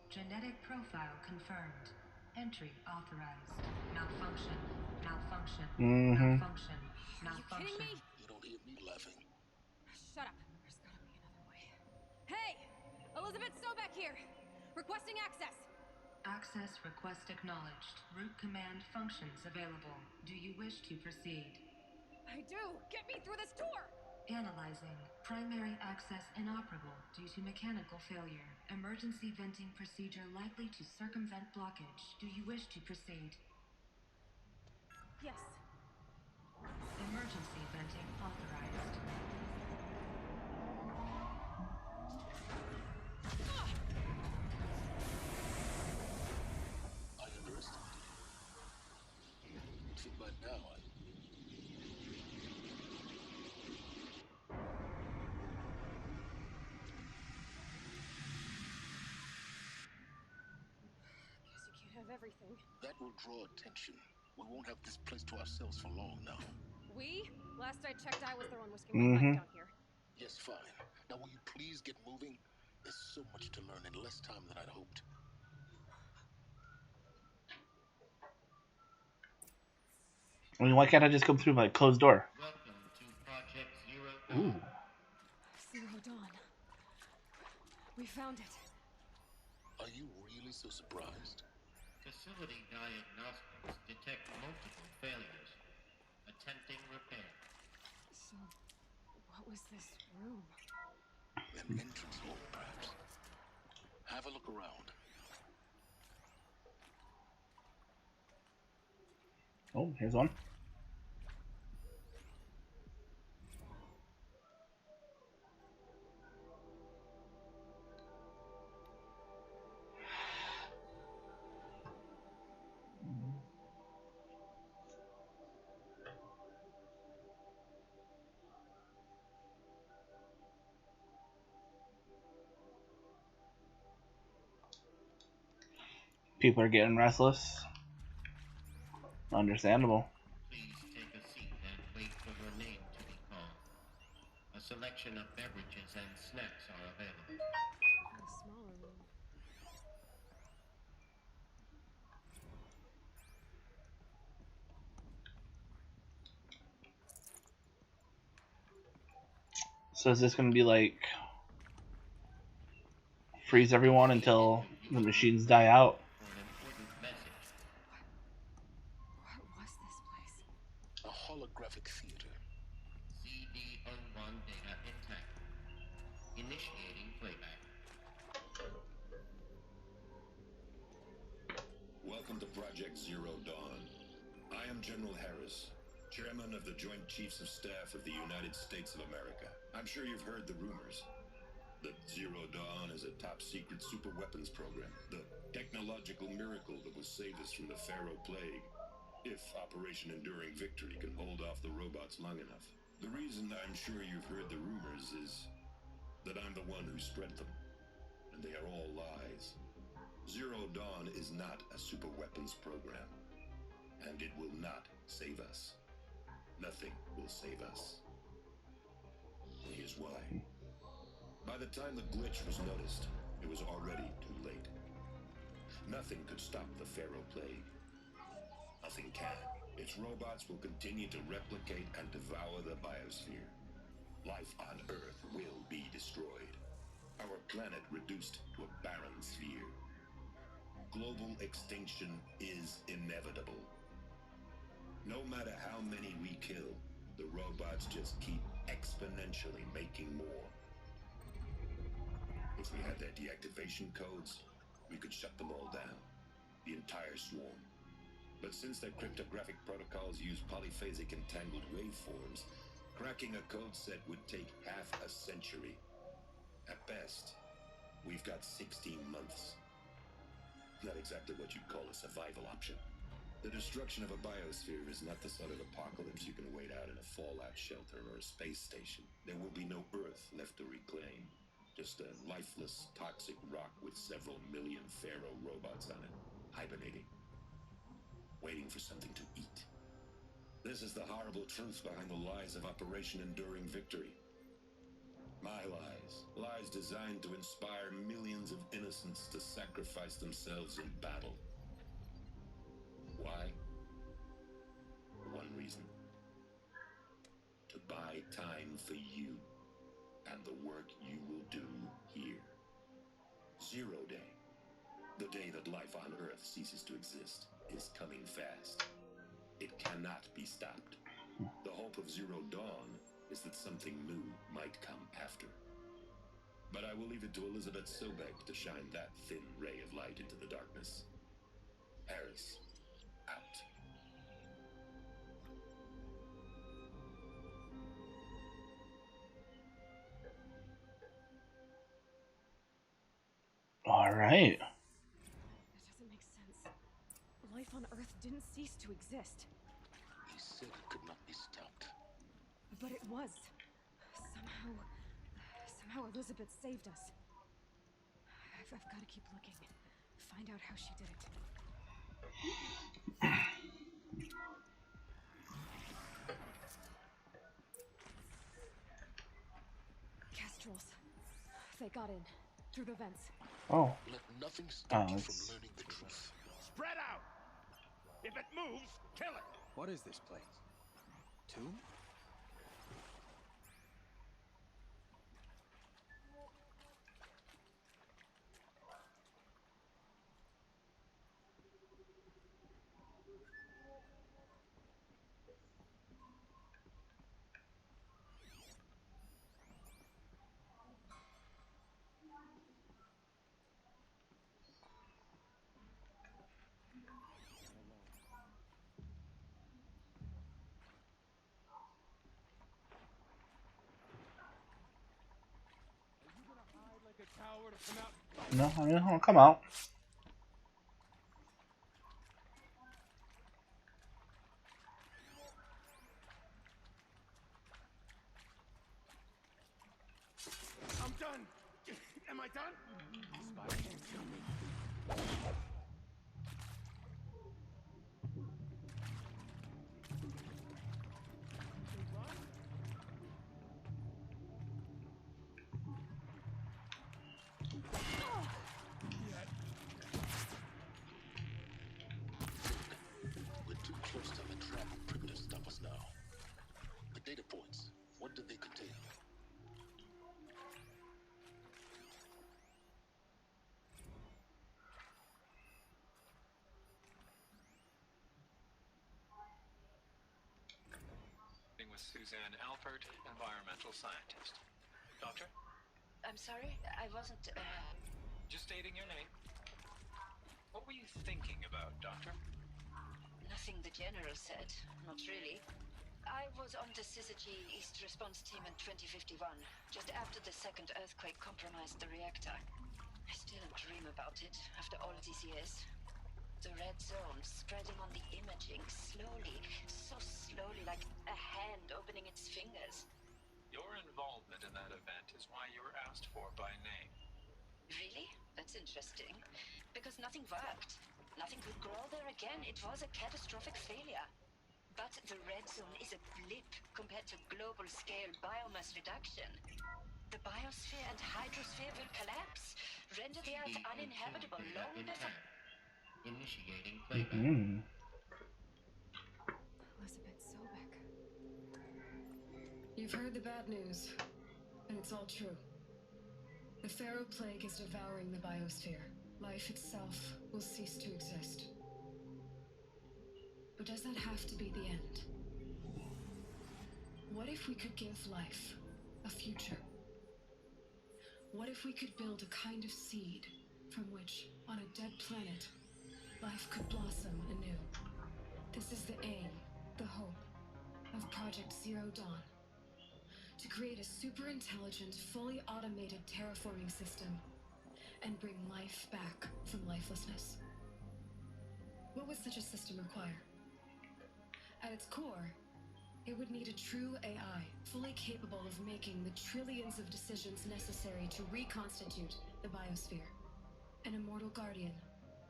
Genetic profile confirmed. Entry authorized. Malfunction. Malfunction. Malfunction. Are you kidding me? You don't hear me laughing. Shut up. There's gotta be another way. Hey! Elizabeth Sobeck here! Requesting access! Access request acknowledged. Root command functions available. Do you wish to proceed? I do! Get me through this door! Analyzing. Primary access inoperable due to mechanical failure. Emergency venting procedure likely to circumvent blockage. Do you wish to proceed? Yes. Emergency venting authorized. I underestimated you. So by now, Guess you can't have everything. that will draw attention. We won't have this place to ourselves for long now. We? Last I checked, I was the one risking my life down here. Yes, fine. Now will you please get moving? There's so much to learn in less time than I'd hoped. I mean, why can't I just come through my closed door? Welcome to Project Zero Ooh. Zero Dawn. We found it. Are you really so surprised? Facility diagnostics detect multiple failures. Attempting repair. So, what was this room? An entrance hall, perhaps. Have a look around. Oh, here's one. People are getting restless. Understandable. Please take a seat and wait for your name to be called. A selection of beverages and snacks are available. A smaller room. So is this going to be like freeze everyone until the machines die out? For an important message. What was this place? A holographic theater. CD01 data intact. Initiating playback. Welcome to Project Zero Dawn. I am General Harris, Chairman of the Joint Chiefs of Staff of the United States of America. I'm sure you've heard the rumors that Zero Dawn is a top-secret super-weapons program, the technological miracle that will save us from the Pharaoh Plague, if Operation Enduring Victory can hold off the robots long enough. The reason I'm sure you've heard the rumors is that I'm the one who spread them, and they are all lies. Zero Dawn is not a super-weapons program, and it will not save us. Nothing will save us. Here's why. By the time the glitch was noticed, it was already too late. Nothing could stop the Pharaoh Plague. Nothing can. Its robots will continue to replicate and devour the biosphere. Life on Earth will be destroyed. Our planet reduced to a barren sphere. Global extinction is inevitable. No matter how many we kill, the robots just keep exponentially making more. If we had their deactivation codes, we could shut them all down. The entire swarm. But since their cryptographic protocols use polyphasic entangled waveforms, cracking a code set would take half a century. At best, we've got 16 months. Not exactly what you'd call a survival option. The destruction of a biosphere is not the sort of apocalypse you can wait out in a fallout shelter or a space station. There will be no Earth left to reclaim. Just a lifeless, toxic rock with several million Pharaoh robots on it, hibernating, waiting for something to eat. This is the horrible truth behind the lies of Operation Enduring Victory. My lies. Lies designed to inspire millions of innocents to sacrifice themselves in battle. Why? One reason. To buy time for you and the work you will do here. 0 Day, the day that life on Earth ceases to exist, is coming fast. It cannot be stopped. The hope of Zero Dawn is that something new might come after. But I will leave it to Elizabeth Sobek to shine that thin ray of light into the darkness. Harris, out. All right. That doesn't make sense. Life on Earth didn't cease to exist. He said it could not be stopped. But it was. Somehow Elizabeth saved us. I've got to keep looking. Find out how she did it. Kestrels. They got in. Through the vents. Oh. Let nothing stop you from learning the truth. Spread out! If it moves, kill it! What is this place? Tomb? No, I mean, I'll come out. I'm done! Am I done? Spy can't kill me. We're too close to the travel perimeter to stop us now. The data points, what did they contain? With Suzanne Alpert, environmental scientist. Doctor? I'm sorry, I wasn't, Just stating your name. What were you thinking about, Doctor? Nothing the General said. Not really. I was on the Syzygy East Response Team in 2051, just after the second earthquake compromised the reactor. I still dream about it, after all these years. The red zone spreading on the imaging, slowly, so slowly, like a hand opening its fingers. Your involvement in that event is why you were asked for by name. Really? That's interesting. Because nothing worked. Nothing could grow there again. It was a catastrophic failure. But the red zone is a blip compared to global-scale biomass reduction. The biosphere and hydrosphere will collapse, render the Earth uninhabitable long before. Initiating playback. Elizabeth Sobek. You've heard the bad news, and it's all true. The Pharaoh Plague is devouring the biosphere. Life itself will cease to exist. But does that have to be the end? What if we could give life a future? What if we could build a kind of seed from which, on a dead planet, life could blossom anew? This is the aim, the hope, of Project Zero Dawn. To create a super-intelligent, fully automated terraforming system and bring life back from lifelessness. What would such a system require? At its core, it would need a true AI, fully capable of making the trillions of decisions necessary to reconstitute the biosphere. An immortal guardian,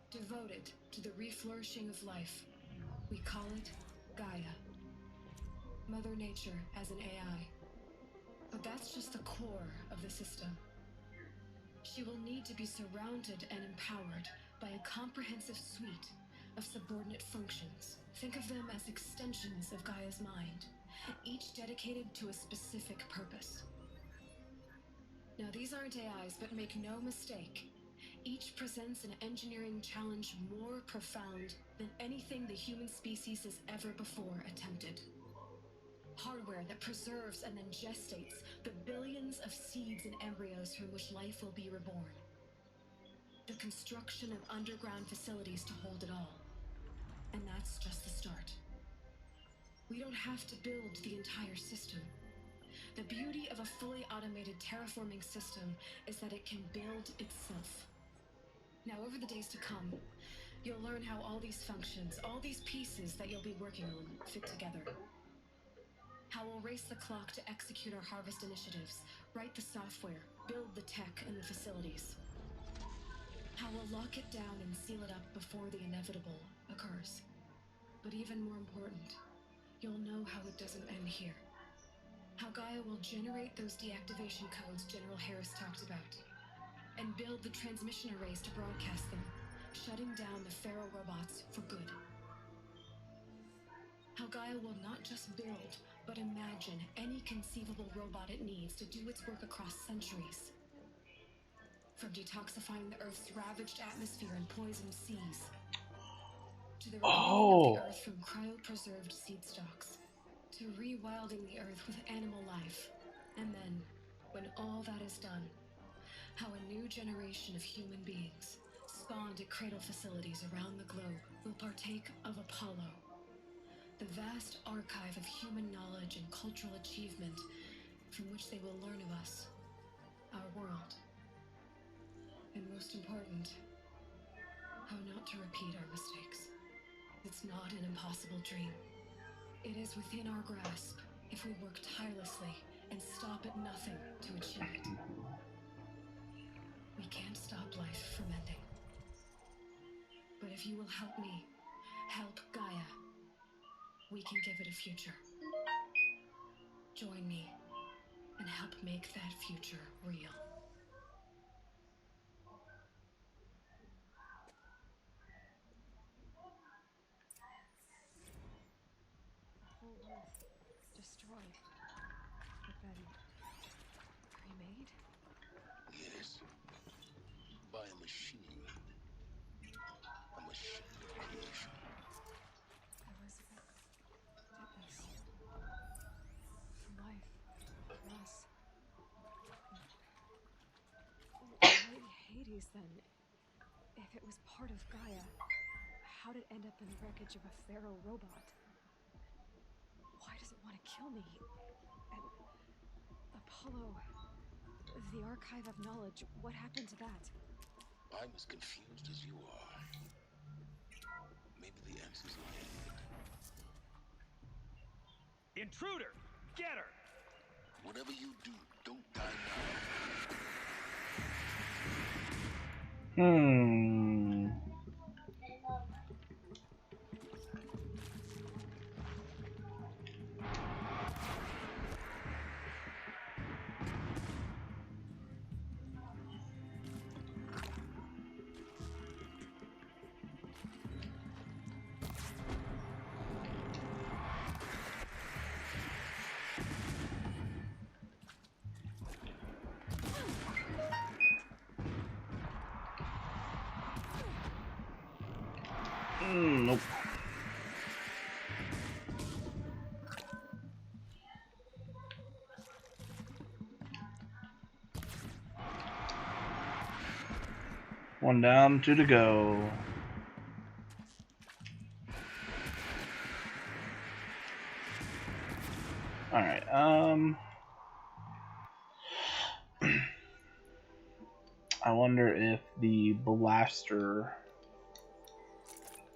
devoted to the reflourishing of life. We call it Gaia. Mother Nature as an AI. But that's just the core of the system. She will need to be surrounded and empowered by a comprehensive suite of subordinate functions. Think of them as extensions of Gaia's mind, each dedicated to a specific purpose. Now, these aren't AIs, but make no mistake, each presents an engineering challenge more profound than anything the human species has ever before attempted. Hardware that preserves and then gestates the billions of seeds and embryos from which life will be reborn. The construction of underground facilities to hold it all. And that's just the start. We don't have to build the entire system. The beauty of a fully automated terraforming system is that it can build itself. Now, over the days to come, you'll learn how all these functions, all these pieces that you'll be working on, fit together. How we'll race the clock to execute our harvest initiatives, write the software, build the tech and the facilities. How we'll lock it down and seal it up before the inevitable occurs. But even more important, you'll know how it doesn't end here. How Gaia will generate those deactivation codes General Harris talked about, and build the transmission arrays to broadcast them, shutting down the Pharaoh robots for good. How Gaia will not just build, but imagine any conceivable robot it needs to do its work across centuries. From detoxifying the Earth's ravaged atmosphere and poisoned seas, to the renewing of the Earth from cryopreserved seed stocks, to rewilding the Earth with animal life. And then, when all that is done, how a new generation of human beings, spawned at cradle facilities around the globe, will partake of Apollo, the vast archive of human knowledge and cultural achievement from which they will learn of us, our world. And most important, how not to repeat our mistakes. It's not an impossible dream. It is within our grasp if we work tirelessly and stop at nothing to achieve it. We can't stop life from ending. But if you will help me, help Gaia, we can give it a future. Join me and help make that future real. The whole Earth destroyed, but then remade? Yes. By a machine. A machine of creation. Elizabeth did this. For life. For us. Why Hades then? If it was part of Gaia, how'd it end up in the wreckage of a Pharaoh robot? Why does it want to kill me? And Apollo, the archive of knowledge, what happened to that? I'm as confused as you are. Maybe the answers lie ahead. Intruder! Get her! Whatever you do, don't die now. One down, two to go. Alright, I wonder if the blaster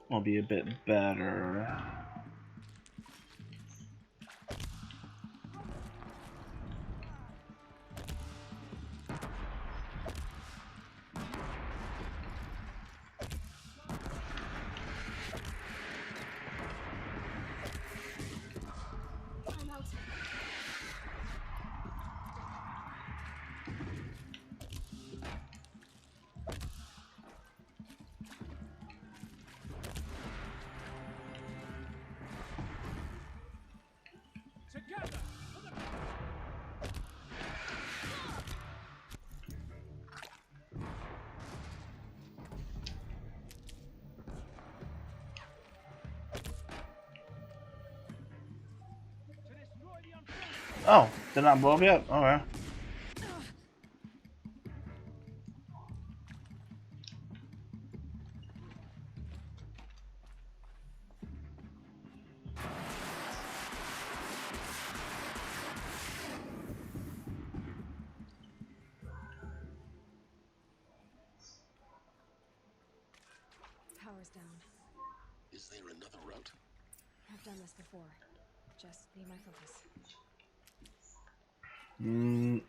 will be a bit better. I'm out. Together! Oh, did not blow up yet? Okay. Power's down. Is there another route? I've done this before. Just be my focus. Now,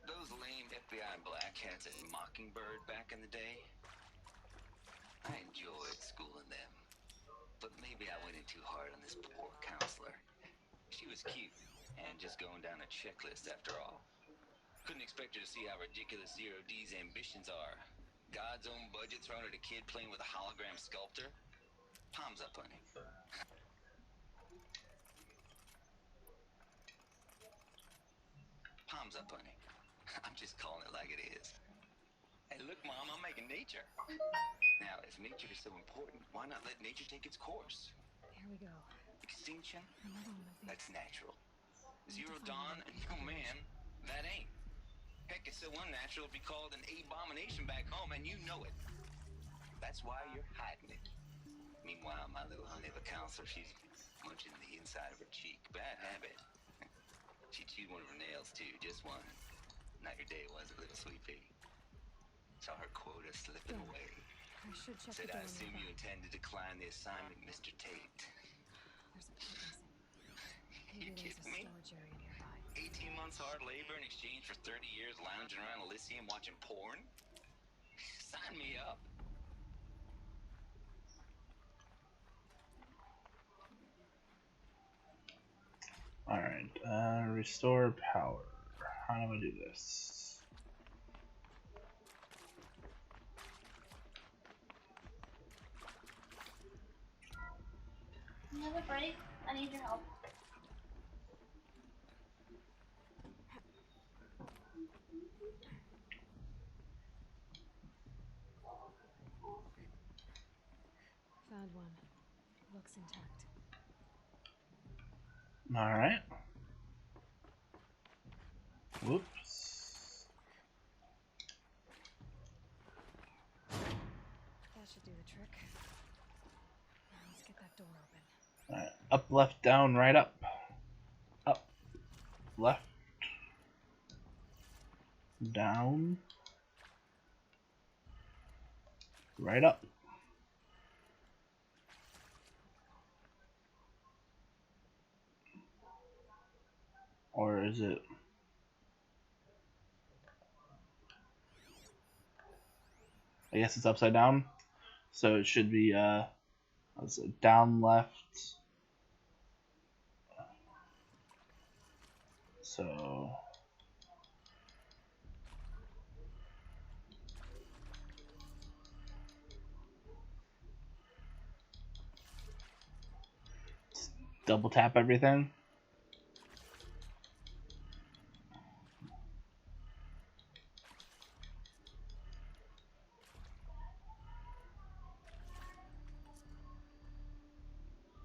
those lame FBI blackheads at Mockingbird back in the day, I enjoyed schooling them. But maybe I went in too hard on this poor counselor. She was cute, and just going down a checklist after all. Couldn't expect her to see how ridiculous Zero D's ambitions are. God's own budget thrown at a kid playing with a hologram sculptor? Palms up, honey. Palms up, honey. I'm just calling it like it is. Hey, look, Mom, I'm making nature. Now, if nature is so important, why not let nature take its course? Here we go. Extinction? Another one of these. That's natural. Zero Dawn? Oh, man, that ain't. Heck, it's so unnatural it'd be called an abomination back home, and you know it. That's why you're hiding it. Meanwhile, my little honey, the counselor, she's munching the inside of her cheek. Bad habit. She chewed one of her nails, too, just one. Not your day, was it, little sweet pea? Saw her quota slipping away. I should check Said, the door I assume you intend to decline the assignment, Mr. Tate. There's a part missing. You Maybe there's a kidding me? storage area nearby. 18 months hard labor in exchange for 30 years lounging around Elysium watching porn? Sign me up. Alright, restore power. How do I do this? Another break? I need your help. Found one. Looks intact. Alright. Whoops. That should do the trick. Now let's get that door open. Alright. Up, left, down, right, up. Up, left, down, right, up. Or is it? I guess it's upside down. So it should be what's it, down, left. So double tap everything.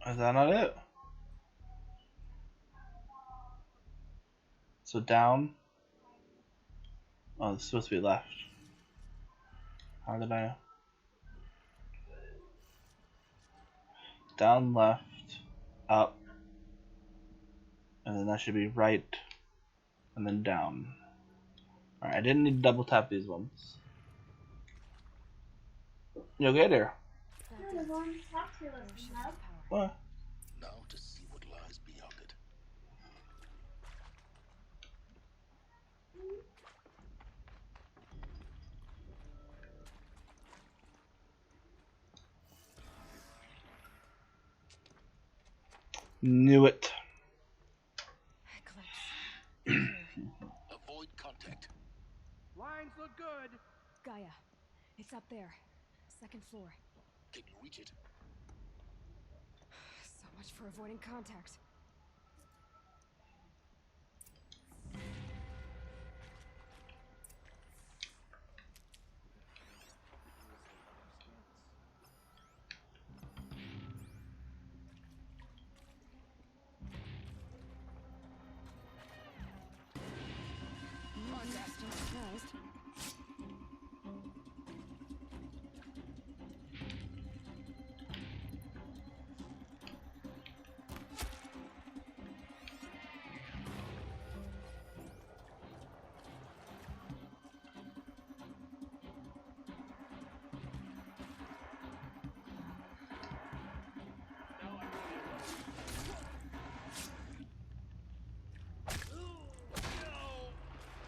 Is that not it? So down. Oh, it's supposed to be left. How did I? Down, left, up, and then that should be right, and then down. Alright, I didn't need to double tap these ones. You'll get there. No, the one talk to us, love. What? Now to see what lies beyond it. Knew it. Avoid contact. Lines look good. Gaia, it's up there. Second floor. Can you reach it? So much for avoiding contact.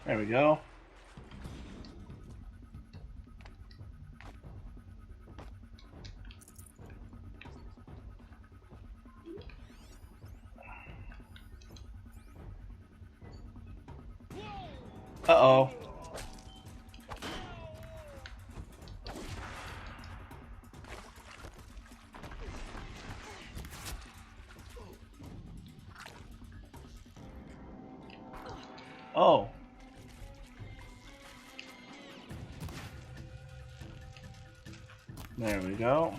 There we go. Uh-oh. Oh. There we go.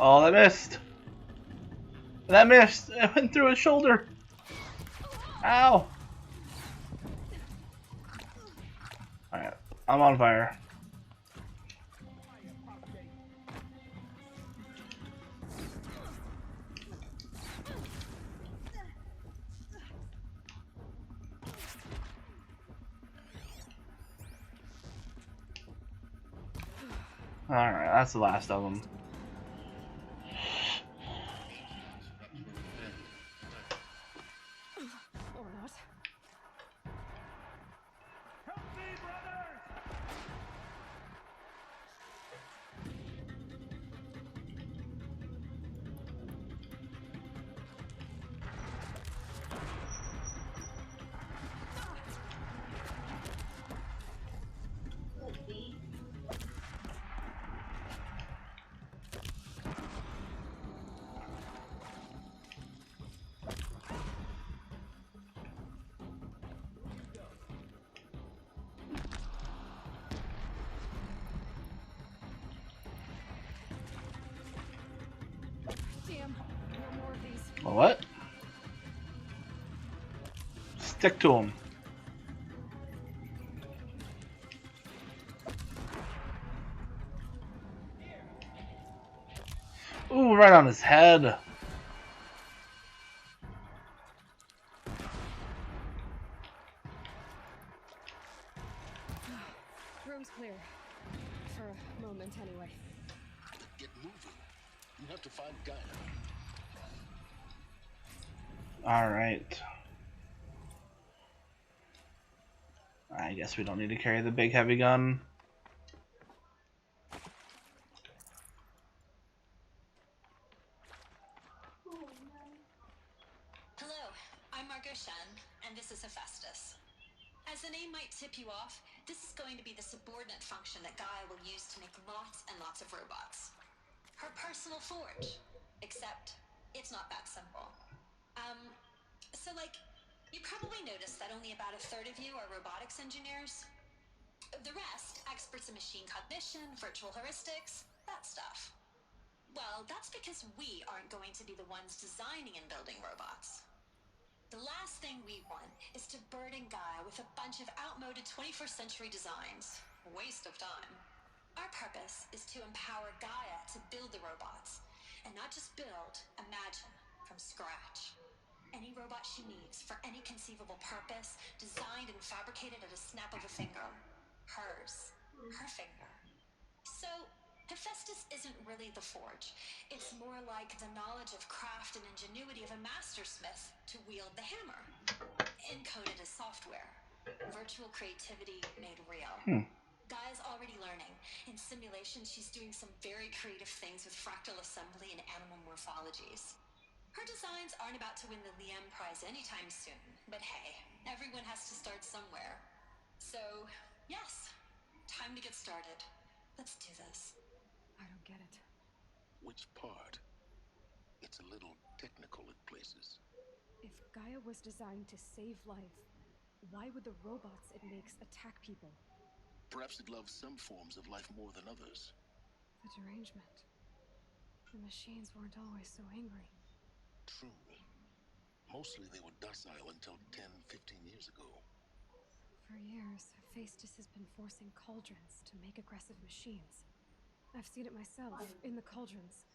Oh, that missed. That missed. It went through his shoulder. Ow. Alright, I'm on fire. Alright, that's the last of them. Or not. Damn, no more of these. What? Stick to him. Ooh, right on his head. Room's clear. For a moment, anyway. Get moving. You have to find Gaia. Alright. I guess we don't need to carry the big heavy gun. Hello, I'm Margot Shen, and this is Hephaestus. As the name might tip you off, this is going to be the subordinate function that Gaia will use to make lots and lots of robots. Her personal forge. Except, it's not that simple. So like, you probably noticed that only about a third of you are robotics engineers. The rest, experts in machine cognition, virtual heuristics, that stuff. Well, that's because we aren't going to be the ones designing and building robots. The last thing we want is to burden Gaia with a bunch of outmoded 21st century designs. Waste of time. Our purpose is to empower Gaia to build the robots, and not just build, imagine, from scratch. Any robot she needs for any conceivable purpose, designed and fabricated at a snap of a finger. Hers. Her finger. So, Hephaestus isn't really the forge. It's more like the knowledge of craft and ingenuity of a mastersmith to wield the hammer. Encoded as software. Virtual creativity made real. Gaia's already learning. In simulation, she's doing some very creative things with fractal assembly and animal morphologies. Her designs aren't about to win the Liam Prize anytime soon, but hey, everyone has to start somewhere. So, yes, time to get started. Let's do this. I don't get it. Which part? It's a little technical at places. If Gaia was designed to save life, why would the robots it makes attack people? Perhaps it loves some forms of life more than others. The derangement. The machines weren't always so angry. True. Mostly they were docile until 10, 15 years ago. For years, Hephaestus has been forcing cauldrons to make aggressive machines. I've seen it myself, in the cauldrons.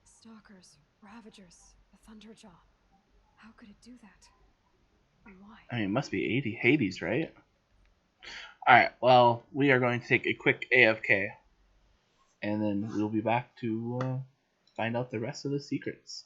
Stalkers, Ravagers, the Thunderjaw. How could it do that? And why? I mean, it must be Hades, right? Alright, well, we are going to take a quick AFK. And then we'll be back to find out the rest of the secrets.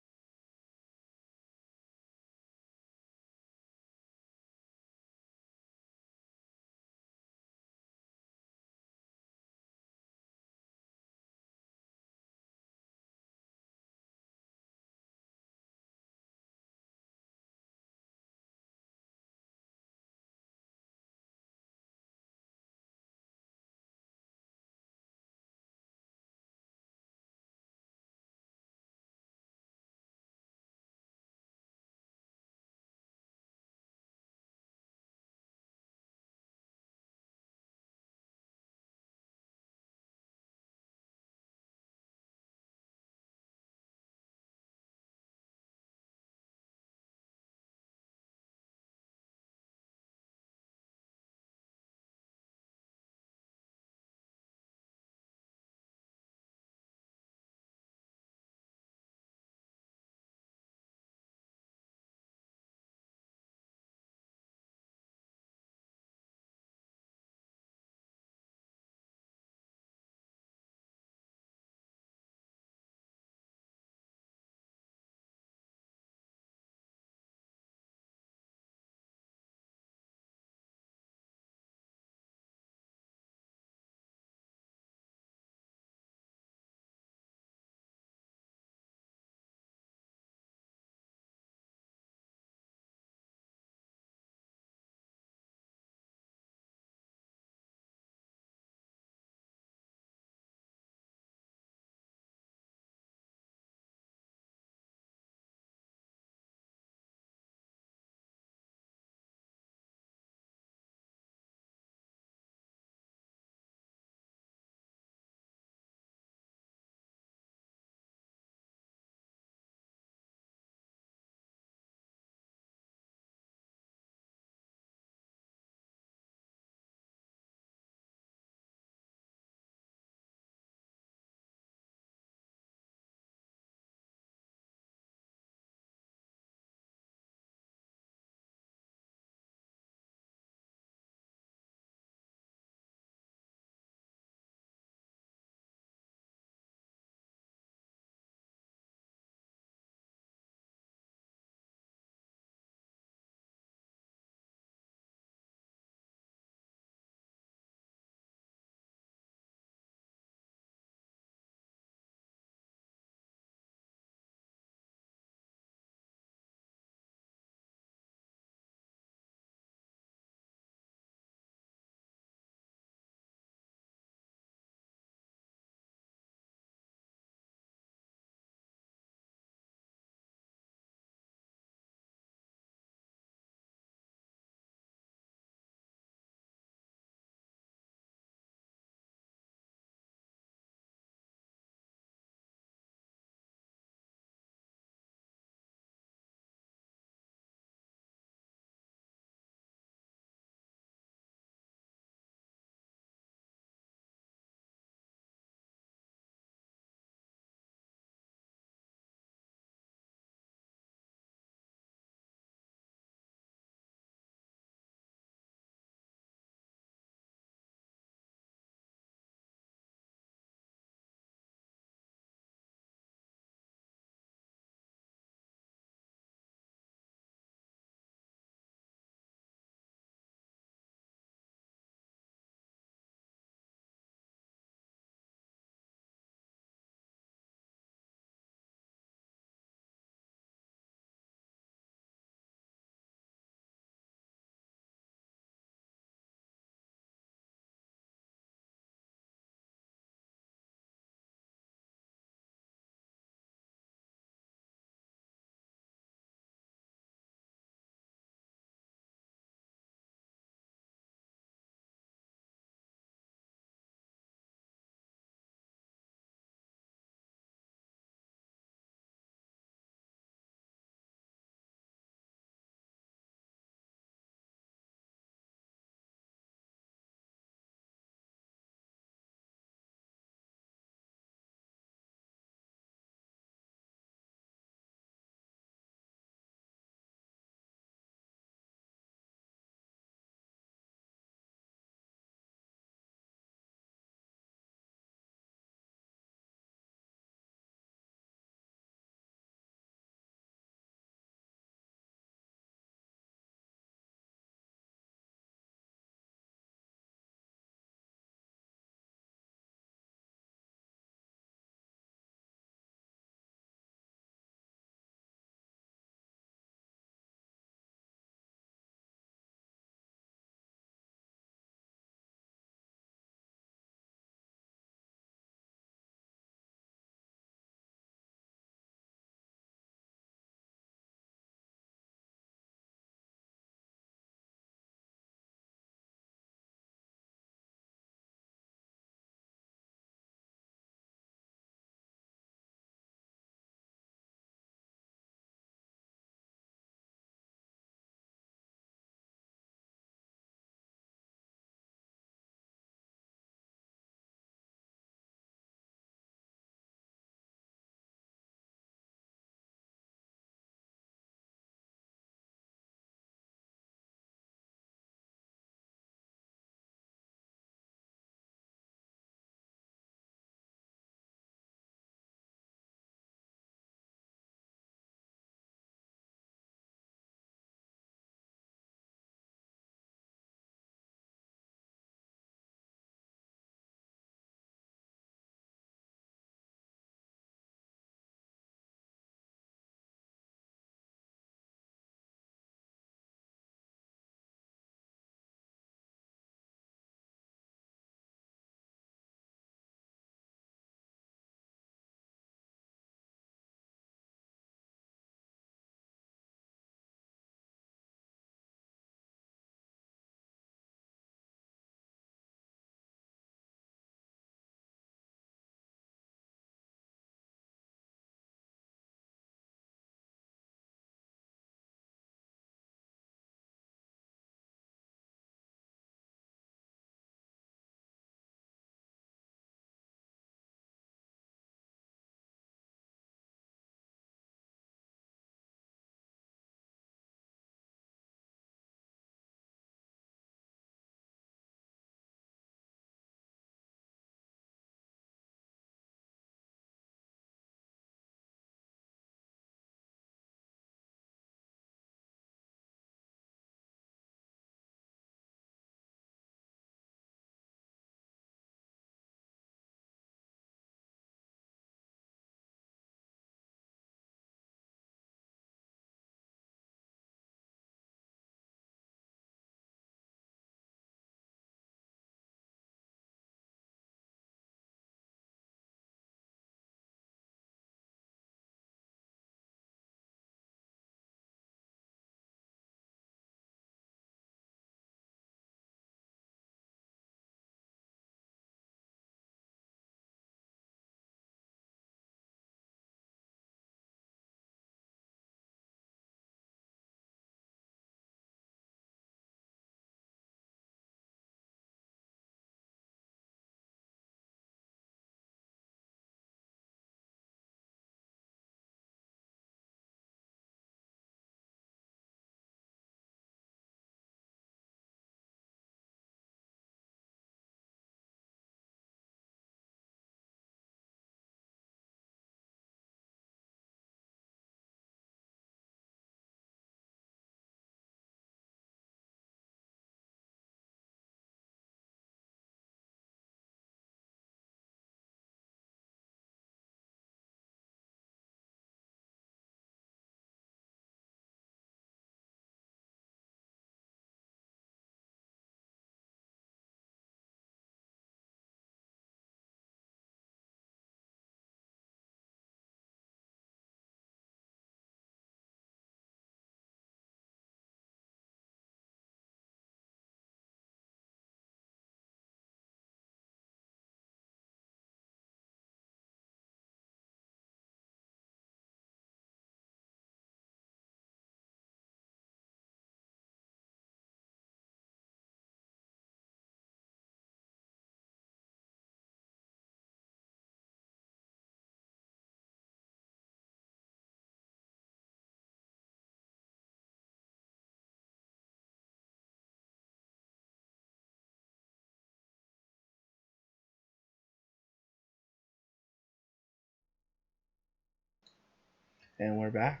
And we're back.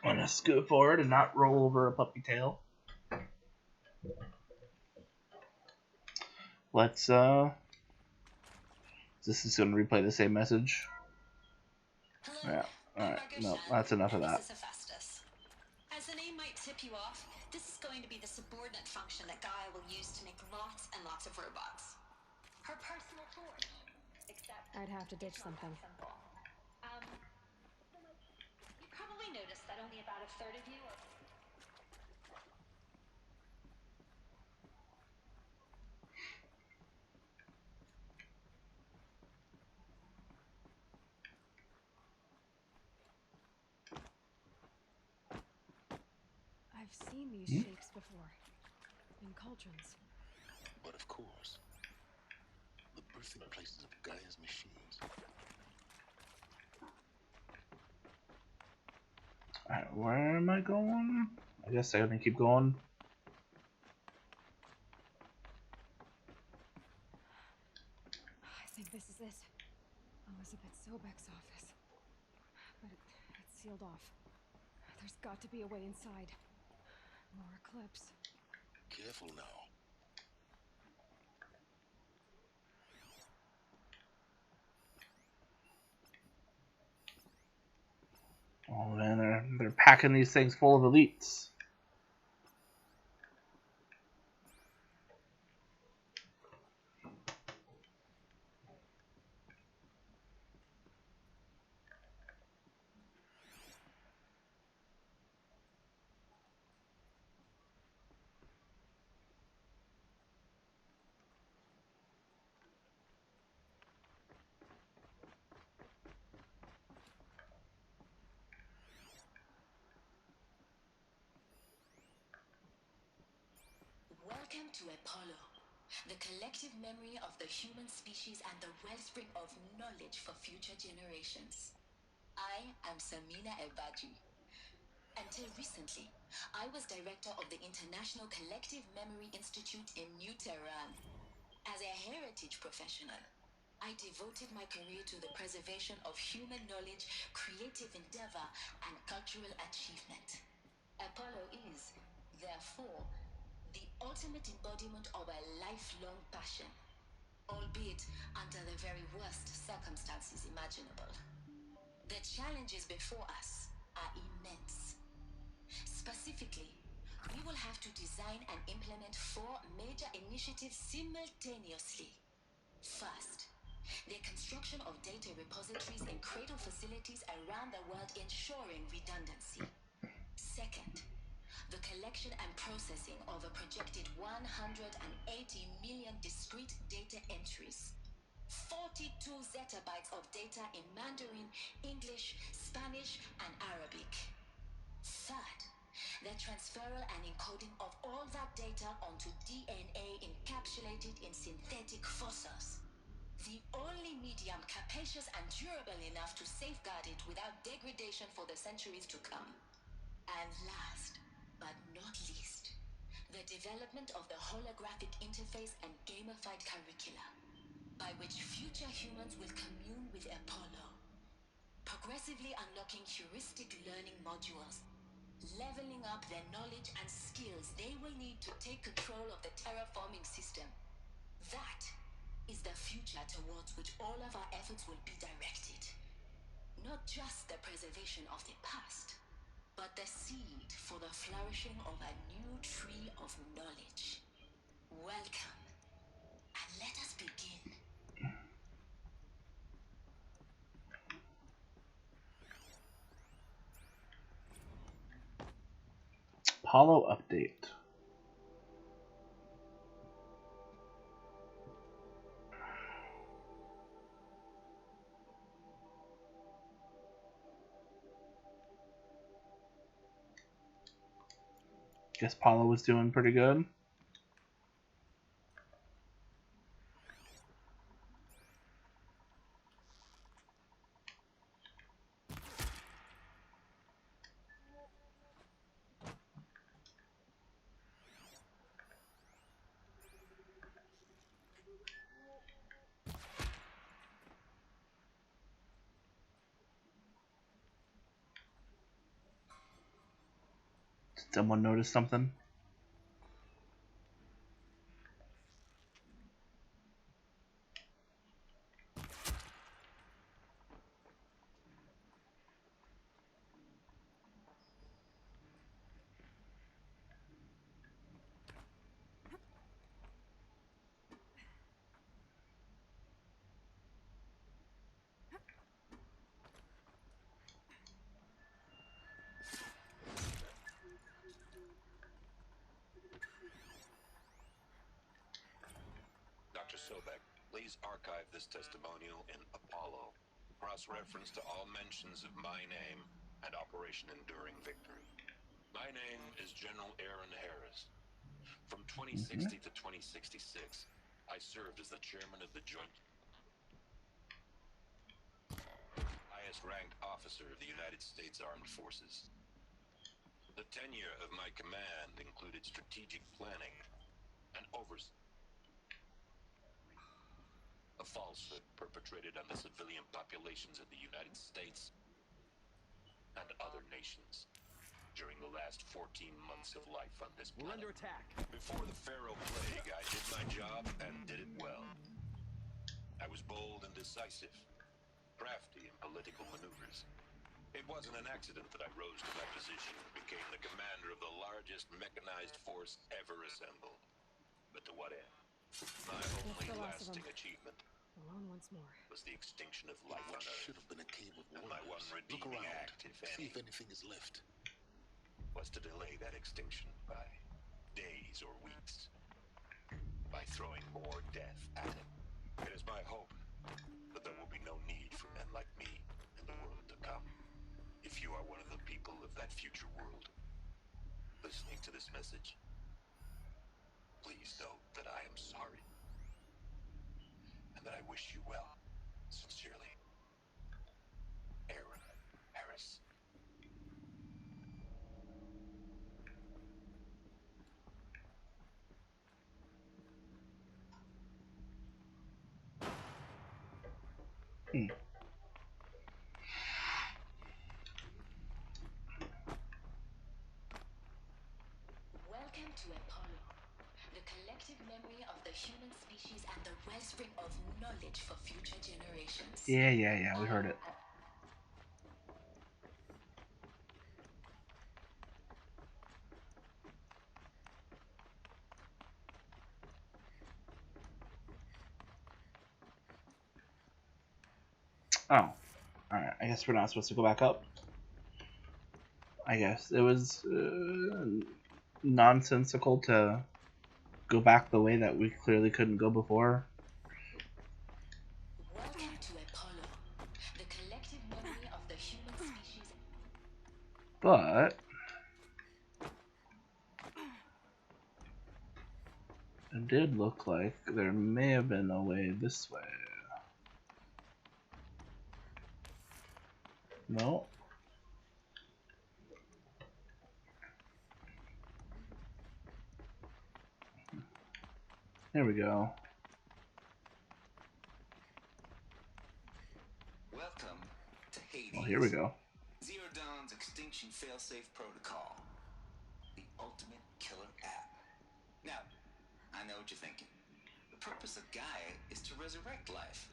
I'm gonna scoot forward and not roll over a puppy tail. Let's this is gonna replay the same message. Yeah. Alright, no, that's enough of that. As the name might tip you off, this is going to be the subordinate function that Gaia will use to make lots and lots of robots. Her personal forge. Except I'd have to ditch something. You probably noticed that only about a third of you are... I've seen these shapes before. In cauldrons. But of course, the birthing places of Gaia's machines. Alright, where am I going? I guess I can keep going. I think this is it. Elizabeth Sobek's office. But it's sealed off. There's got to be a way inside. More eclipse. Careful now. Oh man, they're packing these things full of elites. Welcome to Apollo, the collective memory of the human species and the wellspring of knowledge for future generations. I am Samina Elbaji. Until recently, I was director of the International Collective Memory Institute in New Tehran. As a heritage professional, I devoted my career to the preservation of human knowledge, creative endeavor, and cultural achievement. Apollo is, therefore, the ultimate embodiment of a lifelong passion, albeit under the very worst circumstances imaginable. The challenges before us are immense. Specifically, we will have to design and implement 4 major initiatives simultaneously. First, the construction of data repositories and cradle facilities around the world ensuring redundancy. Second, the collection and processing of a projected 180 million discrete data entries. 42 zettabytes of data in Mandarin, English, Spanish, and Arabic. Third, the transferal and encoding of all that data onto DNA encapsulated in synthetic fossils. The only medium capacious and durable enough to safeguard it without degradation for the centuries to come. And last, but not least, the development of the holographic interface and gamified curricula, by which future humans will commune with Apollo, progressively unlocking heuristic learning modules, leveling up their knowledge and skills they will need to take control of the terraforming system. That is the future towards which all of our efforts will be directed. Not just the preservation of the past, but the seed for the flourishing of a new tree of knowledge. Welcome, and let us begin. Apollo update. Guess Apollo was doing pretty good. Someone noticed something? Dr. Sobek, please archive this testimonial in Apollo. Cross-reference to all mentions of my name and Operation Enduring Victory. My name is General Aaron Harris. From 2060 to 2066, I served as the chairman of the Joint highest-ranked officer of the United States Armed Forces. The tenure of my command included strategic planning and oversight. A falsehood perpetrated on the civilian populations of the United States and other nations during the last 14 months of life on this planet. We're under attack. Before the Pharaoh Plague, I did my job and did it well. I was bold and decisive, crafty in political maneuvers. It wasn't an accident that I rose to my position and became the commander of the largest mechanized force ever assembled. But to what end? My only lasting achievement Alone once more. was the extinction of life on Earth. Should have been a cave of And wonders. my one redeeming act, if See any, if anything is left. was to delay that extinction by days or weeks, by throwing more death at it. It is my hope that there will be no need for men like me in the world to come. If you are one of the people of that future world listening to this message, please know that I am sorry and that I wish you well. Sincerely, Aaron Harris. Welcome to Apollo, the collective memory of the human species and the wellspring of knowledge for future generations. Yeah, we heard it. Oh. Alright, I guess we're not supposed to go back up. I guess it was nonsensical to go back the way that we clearly couldn't go before. Welcome to Apollo, the collective memory of the human species. But it did look like there may have been a way this way. No. Here we go. Welcome to Hades. Well, here we go. Zero Dawn's extinction failsafe protocol. The ultimate killer app. Now, I know what you're thinking. The purpose of Gaia is to resurrect life.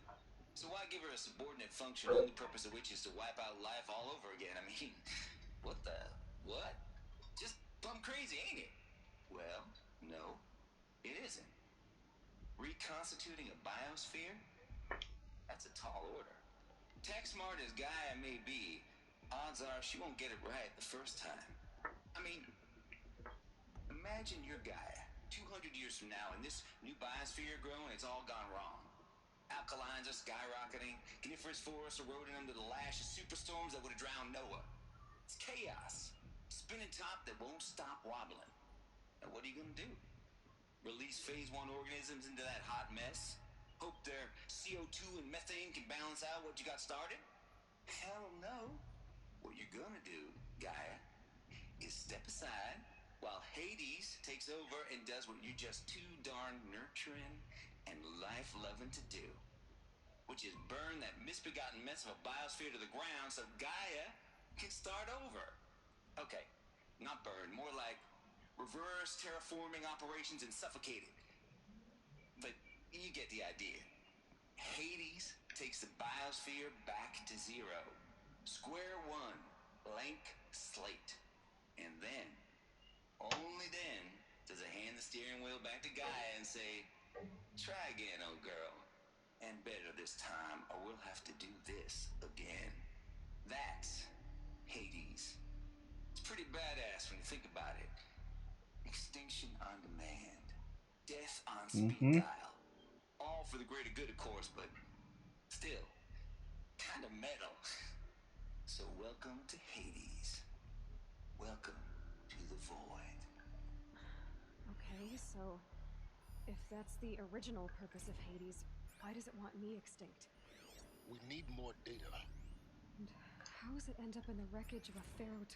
So why give her a subordinate function, only purpose of which is to wipe out life all over again? I mean, what? Just plumb crazy, ain't it? Well, no, it isn't. Reconstituting a biosphere? That's a tall order. Tech smart as Gaia may be, odds are she won't get it right the first time. I mean, imagine your Gaia 200 years from now and this new biosphere growing, it's all gone wrong. Alkalines are skyrocketing, coniferous forests eroding under the lash of superstorms that would have drowned Noah. It's chaos. Spinning top that won't stop wobbling. Now what are you gonna do? Release phase 1 organisms into that hot mess? Hope their CO2 and methane can balance out what you got started? Hell no. What you're gonna do, Gaia, is step aside while Hades takes over and does what you're just too darn nurturing and life-loving to do, which is burn that misbegotten mess of a biosphere to the ground so Gaia can start over. Okay, Not burned, more like reverse terraforming operations and suffocated. But you get the idea. Hades takes the biosphere back to zero. Square one, blank slate. And then, only then, does it hand the steering wheel back to Gaia and say, try again, old girl. And better this time, or we'll have to do this again. That's Hades. It's pretty badass when you think about it. Extinction on demand. Death on speed dial. All for the greater good, of course, but still, kind of metal. So welcome to Hades. Welcome to the void. Okay, so if that's the original purpose of Hades, why does it want me extinct? We need more data. And how does it end up in the wreckage of a pharaoh?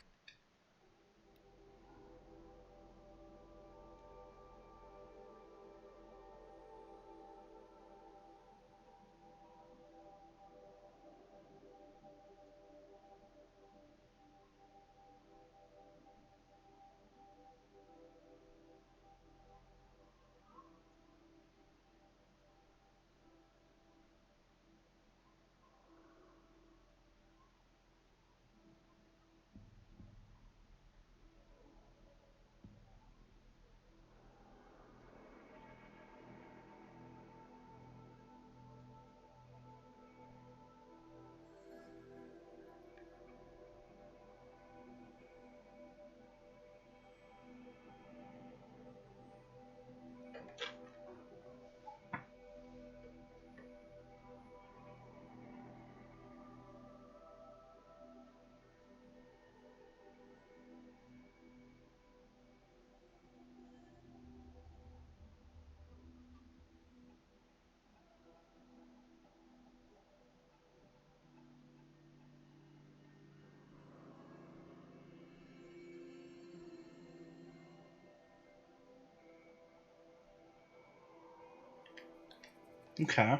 Okay.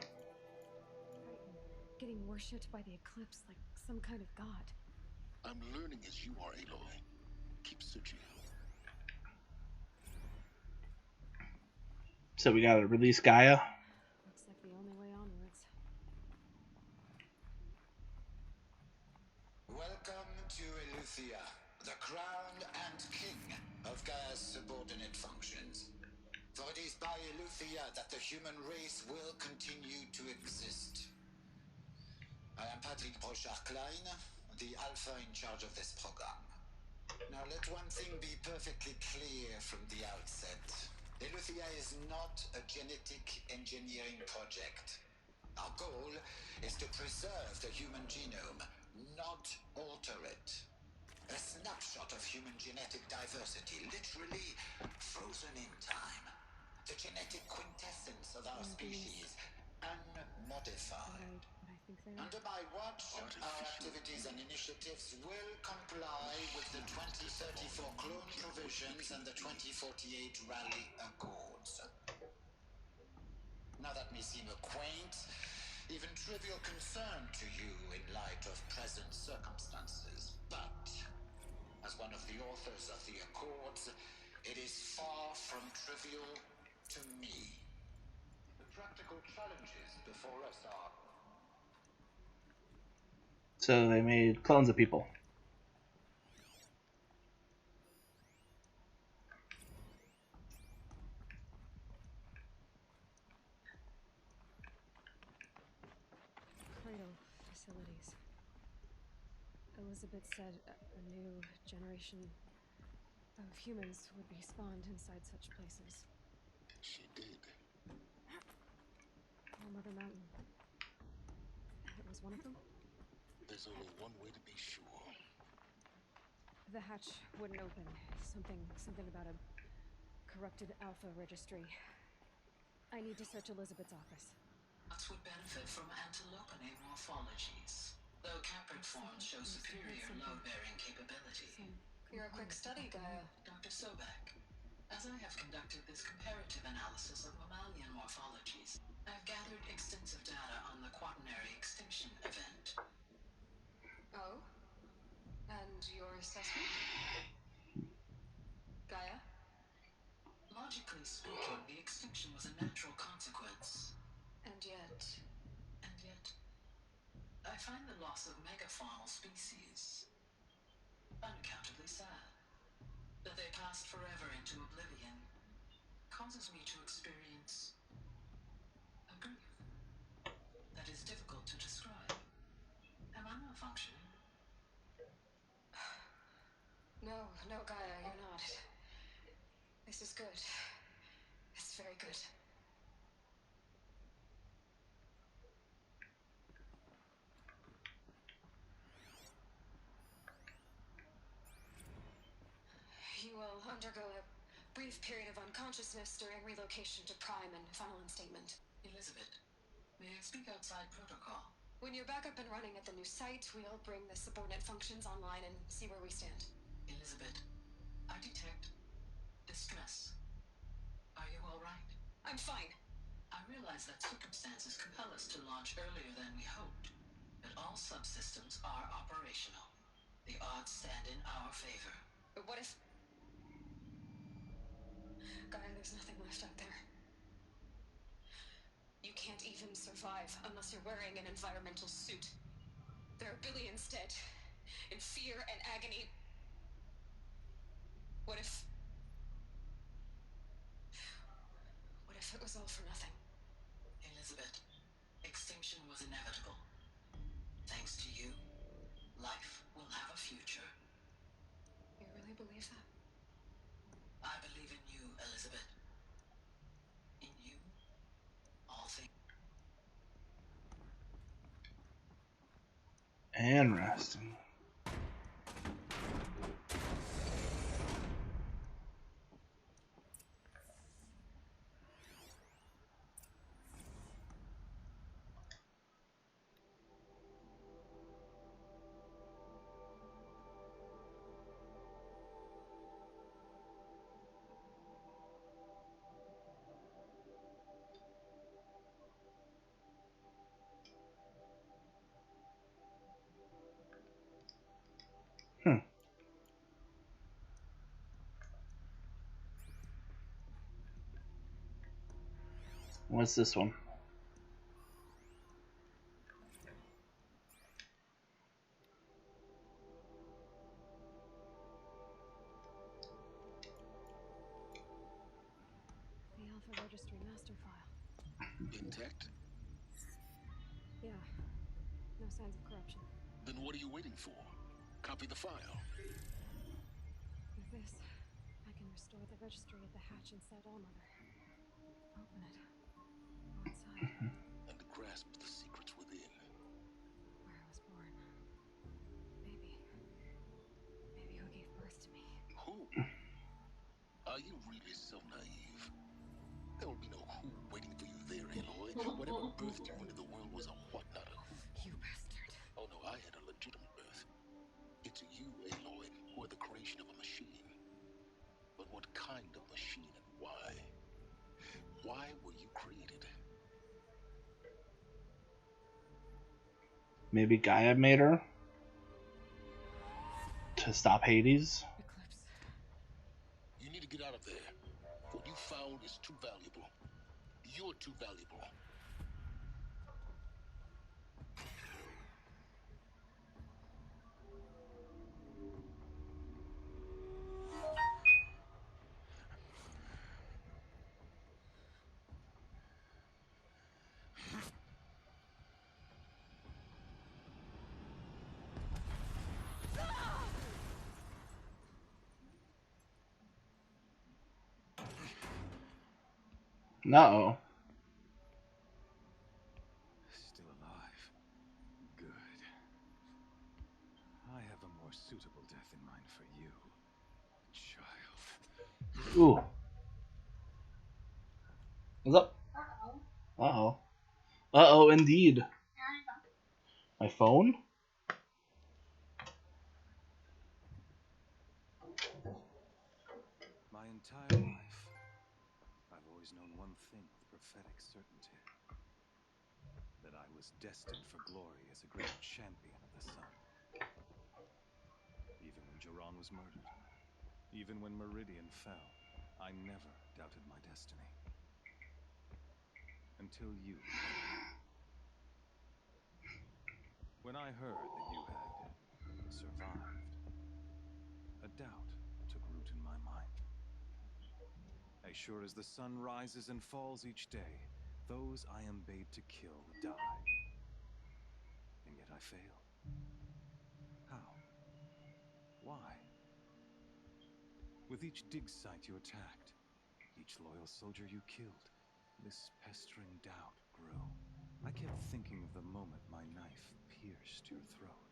Getting worshipped by the eclipse like some kind of god. I'm learning as you are, Aloy. Keep searching. So we gotta release Gaia. Looks like the only way onwards. Welcome to Eleuthia, the crown and king of Gaia's subordinate functions. For it is by Eleuthia that the human race will continue to exist. I am Patrick Brochard-Klein, the Alpha in charge of this program. Now let one thing be perfectly clear from the outset. Eleuthia is not a genetic engineering project. Our goal is to preserve the human genome, not alter it. A snapshot of human genetic diversity, literally frozen in time. The genetic quintessence of our species, unmodified. Under my watch, our activities and initiatives will comply with the 2034 clone provisions and the 2048 Rally Accords. Now that may seem a quaint, even trivial concern to you in light of present circumstances, but as one of the authors of the Accords, it is far from trivial to me. The practical challenges before us are... So they made clones of people. Cradle facilities. Elizabeth said a new generation of humans would be spawned inside such places. She did. Oh, Mother Mountain. It was one of them? There's only one way to be sure. The hatch wouldn't open. Something about a corrupted alpha registry. I need to search Elizabeth's office. Bots would benefit from antiloconate morphologies, though Capricorns show superior load-bearing capability. You're a quick study, Gaia, Dr. Sobek. As I have conducted this comparative analysis of mammalian morphologies, I've gathered extensive data on the quaternary extinction event. Oh? And your assessment? speaking, the extinction was a natural consequence. And yet, I find the loss of megafaunal species unaccountably sad. That they passed forever into oblivion causes me to experience a grief that is difficult to describe. Am I malfunctioning? No, Gaia, you're not. This is good. It's very good. You will undergo a brief period of unconsciousness during relocation to Prime and final instatement. Elizabeth, may I speak outside protocol? When you're back up and running at the new site, we'll bring the subordinate functions online and see where we stand. Elizabeth, I detect distress. Are you all right? I'm fine. I realize that circumstances compel us to launch earlier than we hoped, but all subsystems are operational. The odds stand in our favor. But what if... Gaia, there's nothing left out there. You can't even survive unless you're wearing an environmental suit. There are billions dead, in fear and agony. What if it was all for nothing? Elizabeth, extinction was inevitable. Thanks to you, life will have a future. You really believe that? I believe in you, Elizabeth. In you, all things. Interesting. What's this one? The Alpha Registry master file. Intact? Yeah. No signs of corruption. Then what are you waiting for? Copy the file. With this, I can restore the registry at the hatch inside Allmother. Open it. Go inside. And grasp the secrets within. Where I was born. Baby who gave birth to me. Who? Are you really so naive? There will be no who waiting for you there, Aloy. Whatever birthed you into the world was a what, not a who. You bastard. Oh no, I had a legitimate birth. It's you, Aloy, who are the creation of a machine. But what kind of machine and why? Why were you created? Maybe Gaia made her to stop Hades. Eclipse. You need to get out of there. What you found is too valuable. You're too valuable. No. Still alive. Good. I have a more suitable death in mind for you, child. Ooh. What's up? Uh-oh. Uh-oh, indeed. My phone? My entire life, I've always known one thing with prophetic certainty. That I was destined for glory as a great champion of the sun. Even when Jiran was murdered, even when Meridian fell, I never doubted my destiny. Until you. When I heard that you had survived, a doubt took root in my mind. As sure as the sun rises and falls each day, those I am bade to kill die. And yet I failed. How? Why? With each dig site you attacked, each loyal soldier you killed, this pestering doubt grew. I kept thinking of the moment my knife pierced your throat.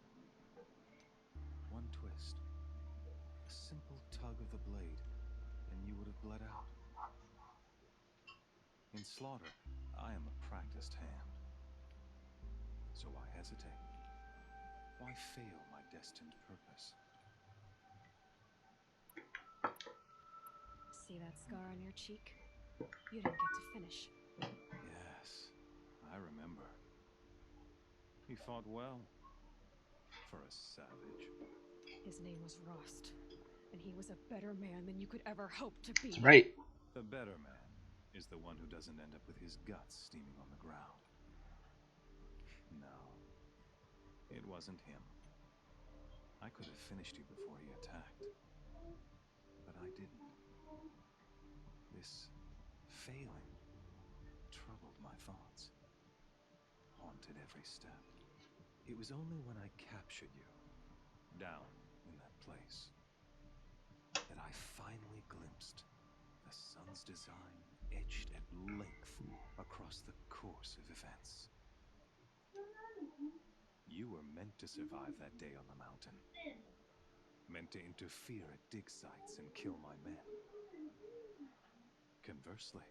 One twist, a simple tug of the blade, and you would have bled out. In slaughter, I am a practiced hand. So why hesitate? Why fail my destined purpose? See that scar on your cheek? You didn't get to finish. Yes, I remember. He fought well. For a savage. His name was Rost, and he was a better man than you could ever hope to be. That's right. The better man is the one who doesn't end up with his guts steaming on the ground. No, it wasn't him. I could have finished you before he attacked, but I didn't. This failing troubled my thoughts, haunted every step. It was only when I captured you, down in that place, that I finally glimpsed the sun's design etched at length across the course of events. You were meant to survive that day on the mountain. Meant to interfere at dig sites and kill my men. Conversely,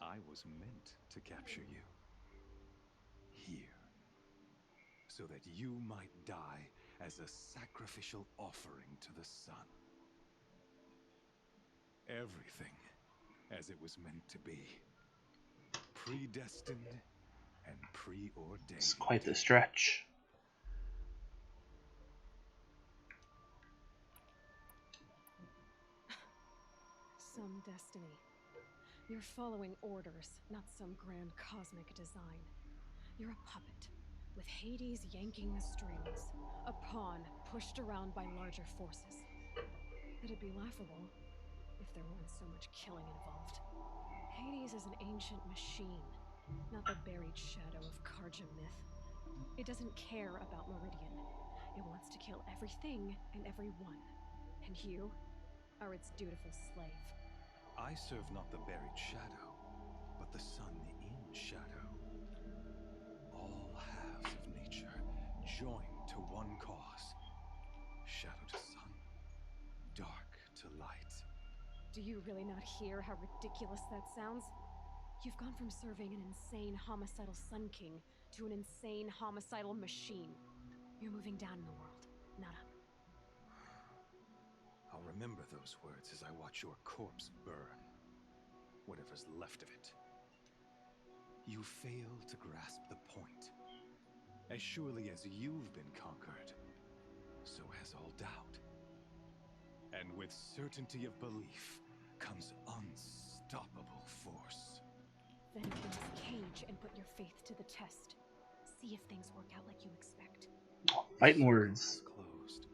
I was meant to capture you. Here. So that you might die as a sacrificial offering to the sun. Everything as it was meant to be. Predestined and preordained. It's quite the stretch. Some destiny. You're following orders, not some grand cosmic design. You're a puppet, with Hades yanking the strings, a pawn pushed around by larger forces. It'd be laughable if there weren't so much killing involved. Hades is an ancient machine, not the buried shadow of Karja myth. It doesn't care about Meridian. It wants to kill everything and everyone. And you are its dutiful slave. I serve not the buried shadow, but the sun in shadow. All halves of nature joined to one cause. Shadow to sun, dark to light. Do you really not hear how ridiculous that sounds? You've gone from serving an insane homicidal Sun King to an insane homicidal machine. You're moving down in the world, not up. I'll remember those words as I watch your corpse burn. Whatever's left of it. You fail to grasp the point. As surely as you've been conquered, so has all doubt. And with certainty of belief comes unstoppable force. Then open this cage and put your faith to the test. See if things work out like you expect. Fighting words. Closed.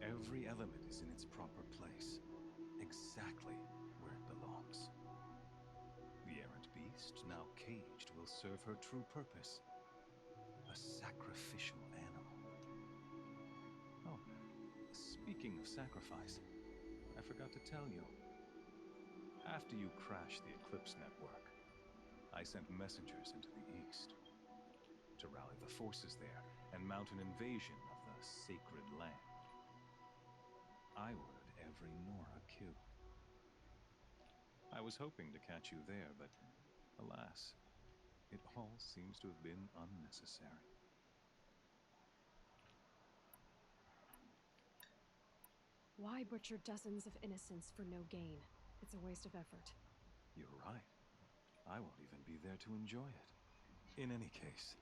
Every element is in its proper place, exactly where it belongs. The errant beast, now caged, will serve her true purpose. A sacrificial animal. Oh, speaking of sacrifice, I forgot to tell you. After you crashed the Eclipse network, I sent messengers into the east to rally the forces there and mount an invasion of the sacred land. I ordered every Nora killed. I was hoping to catch you there, but alas, it all seems to have been unnecessary. Why butcher dozens of innocents for no gain? It's a waste of effort. You're right. I won't even be there to enjoy it. In any case,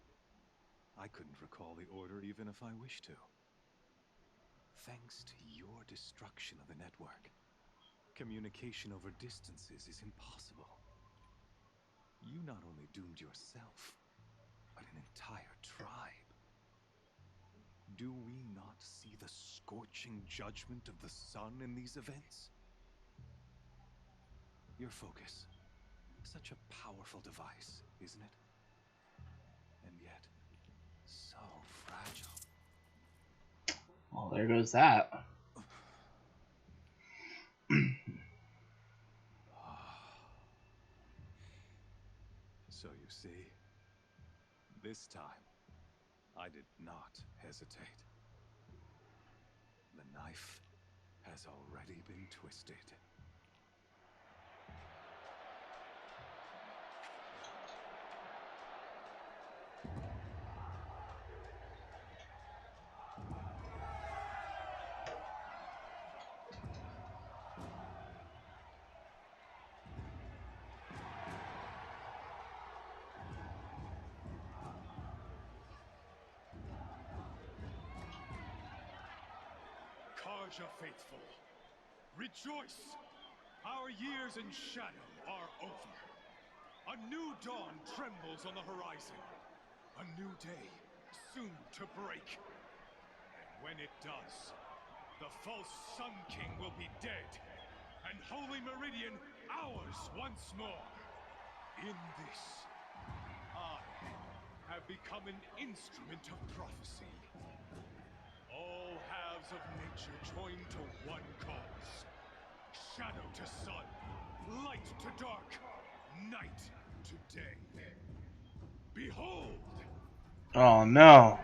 I couldn't recall the order even if I wished to. Thanks to your destruction of the network, Communication over distances is impossible. You not only doomed yourself, but an entire tribe. Do we not see the scorching judgment of the sun in these events? Your focus, such a powerful device, isn't it? And yet, so fragile. Well, there goes that. So you see, this time, I did not hesitate. The knife has already been twisted. Karja faithful, rejoice! Our years in shadow are over. A new dawn trembles on the horizon. A new day soon to break. And when it does, the false Sun King will be dead, and Holy Meridian ours once more. In this, I have become an instrument of prophecy. All halves of nature join to one cause. Shadow to sun, light to dark, night to day. Behold! Oh no.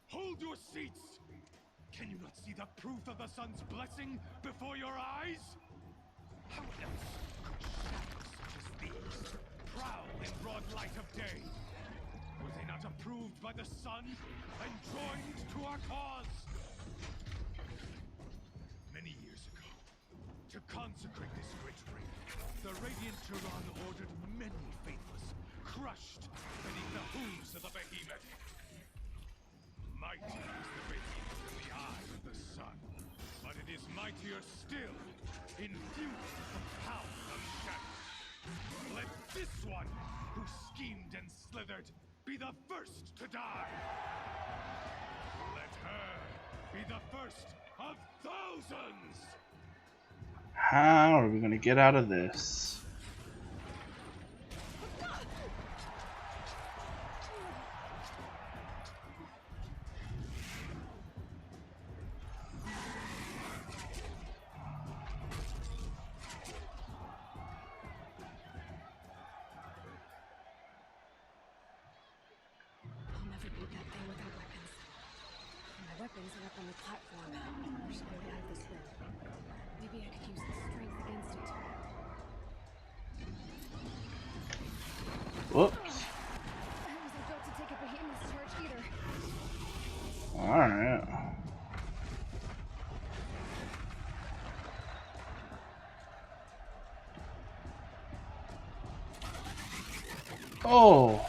Hold your seats! Can you not see the proof of the sun's blessing before your eyes? How else could shadows such as these prowl in broad light of day? Were they not approved by the sun and joined to our cause? Many years ago, to consecrate this great ring, the Radiant Turan ordered many faithless, crushed beneath the hooves of the behemoth. Mighty is the behemoth in the eye of the sun, but it is mightier still, infused with the power of shadow. Let this one, who schemed and slithered, be the first to die. Let her be the first of thousands. How are we gonna get out of this? I'll never beat that thing without weapons. My weapons are up on the platform. There's no way out of this room. Maybe I could use the strength against it. Whoops. I wasn't built to take a behemoth's charge either. Alright. Oh.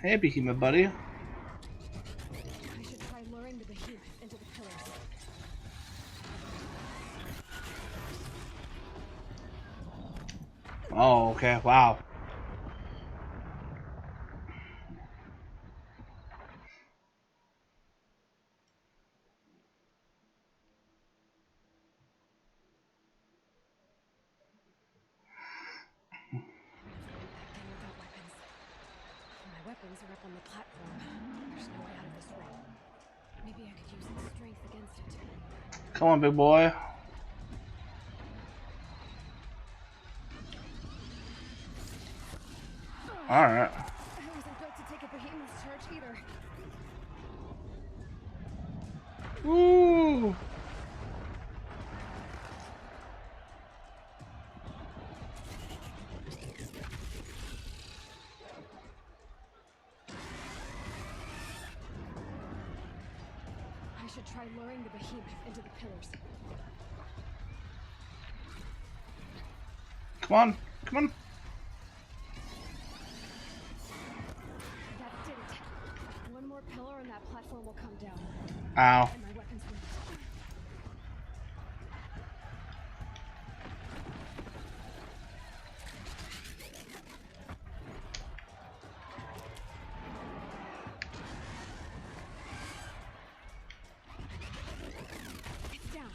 Hey, behemoth buddy. I should try luring the behemoth into the pillars. Oh, okay, wow. My weapons are up on the platform. There's no way out of this room. Maybe I could use the strength against it. Come on, big boy. Alright. I wasn't built to take a behemoth's charge either. Woo! I should try luring the behemoth into the pillars. Come on. Come on. That did it. One more pillar and that platform will come down. Ow. And my weapons won't. It's down.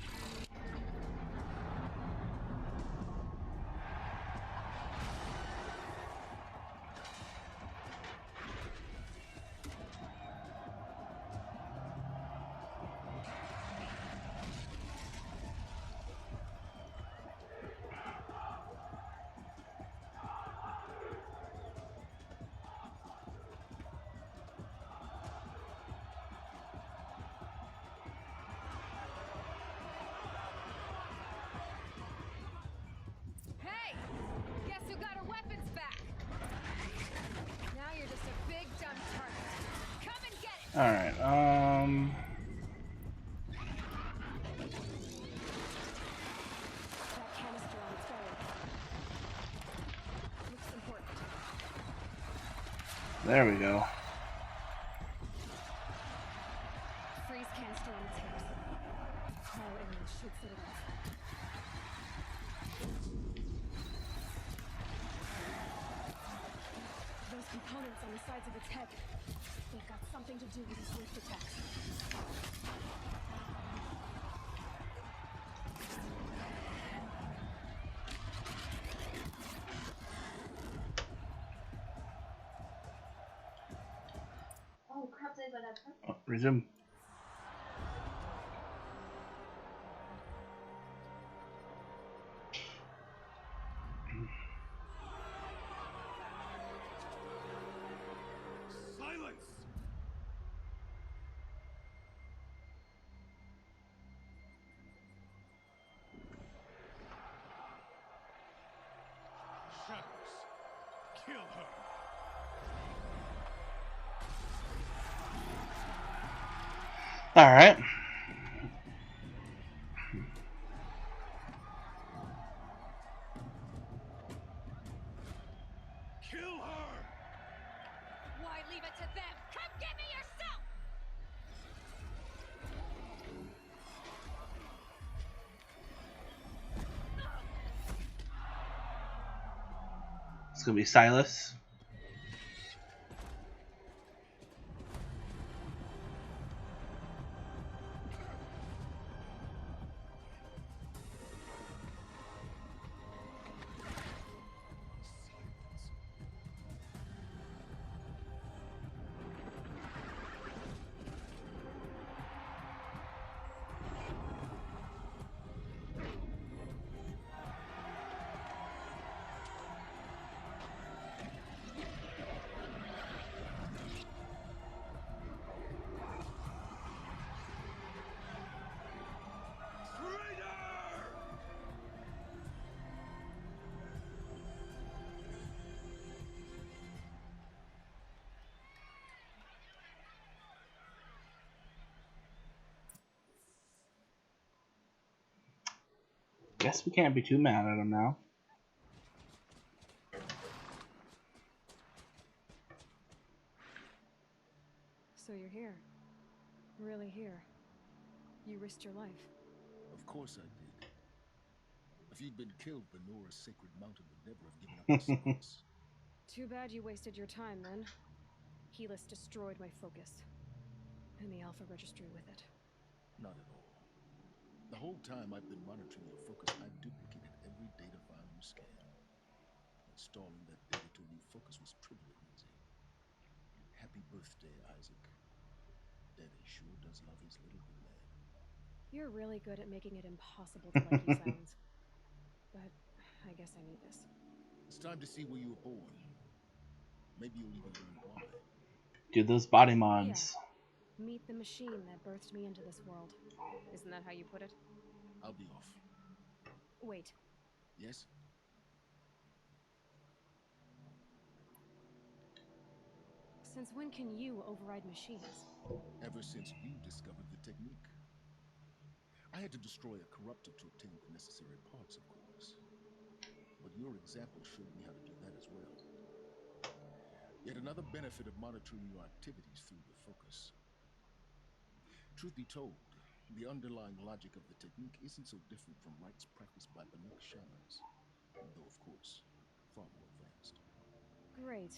Hey! Guess who got her weapons back? Now you're just a big dumb target. Come and get it! Alright, That canister on its way. Looks important. there we go. Freeze canister on its head. All areas should set it off. Those components on the sides of its head. They've got something to do with his rift attacks. Oh crap, did I go that far? Oh, resume. Silence! Shadows, kill her! Alright. Kill her! Why leave it to them? Come get me yourself! It's gonna be Silas. Guess we can't be too mad at him now. So you're here. Really here. You risked your life. Of course I did. If you'd been killed, Benora's sacred mountain would never have given up its solace. Too bad you wasted your time then. Helis destroyed my focus. And the Alpha Registry with it. Not at all. The whole time I've been monitoring your focus, I've duplicated every data file you scan. Installing that data to a new focus was trivial, Lindsay. Happy birthday, Isaac. Daddy sure does love his little good man. You're really good at making it impossible to like you, Silence. But I guess I need this. It's time to see where you were born. Maybe you'll even learn why. Dude, those body mods. Yeah. Meet the machine that birthed me into this world. Isn't that how you put it? I'll be off. Wait. Yes? Since when can you override machines? Ever since you discovered the technique. I had to destroy a corruptor to obtain the necessary parts, of course. but your example showed me how to do that as well. Yet another benefit of monitoring your activities through your focus. Truth be told, the underlying logic of the technique isn't so different from rites practiced by Banuk shamans, though of course, far more advanced. Great.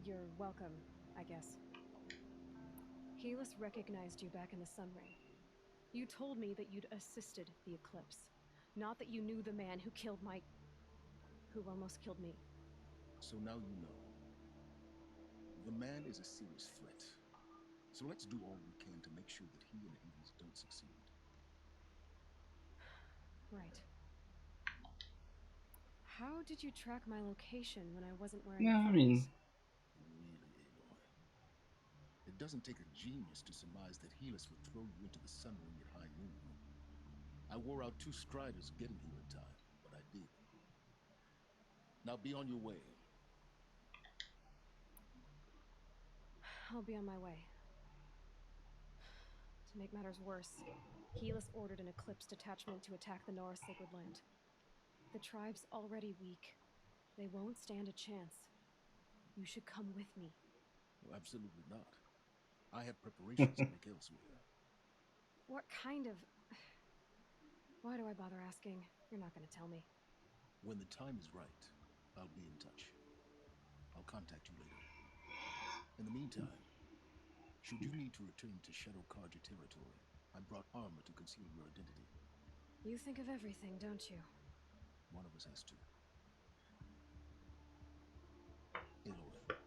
You're welcome, I guess. Helis recognized you back in the Sun Ring. You told me that you'd assisted the eclipse, not that you knew the man who killed who almost killed me. So now you know. The man is a serious threat. So let's do all we can to make sure that he and Hades don't succeed. Right. How did you track my location when I wasn't wearing Yeah, I clothes? mean, Really, Aloy. It doesn't take a genius to surmise that Helis would throw you into the Sun Ring at high noon. I wore out 2 striders getting here in time, but I did. Now be on your way. I'll be on my way. To make matters worse, Helis ordered an Eclipse detachment to attack the North Sacred Land. The tribe's already weak. They won't stand a chance. You should come with me. Well, absolutely not. I have preparations to make elsewhere. What kind of... Why do I bother asking? You're not going to tell me. When the time is right, I'll be in touch. I'll contact you later. In the meantime, should you need to return to Shadow Karja territory, I brought armor to conceal your identity. You think of everything, don't you? One of us has to. Aloy,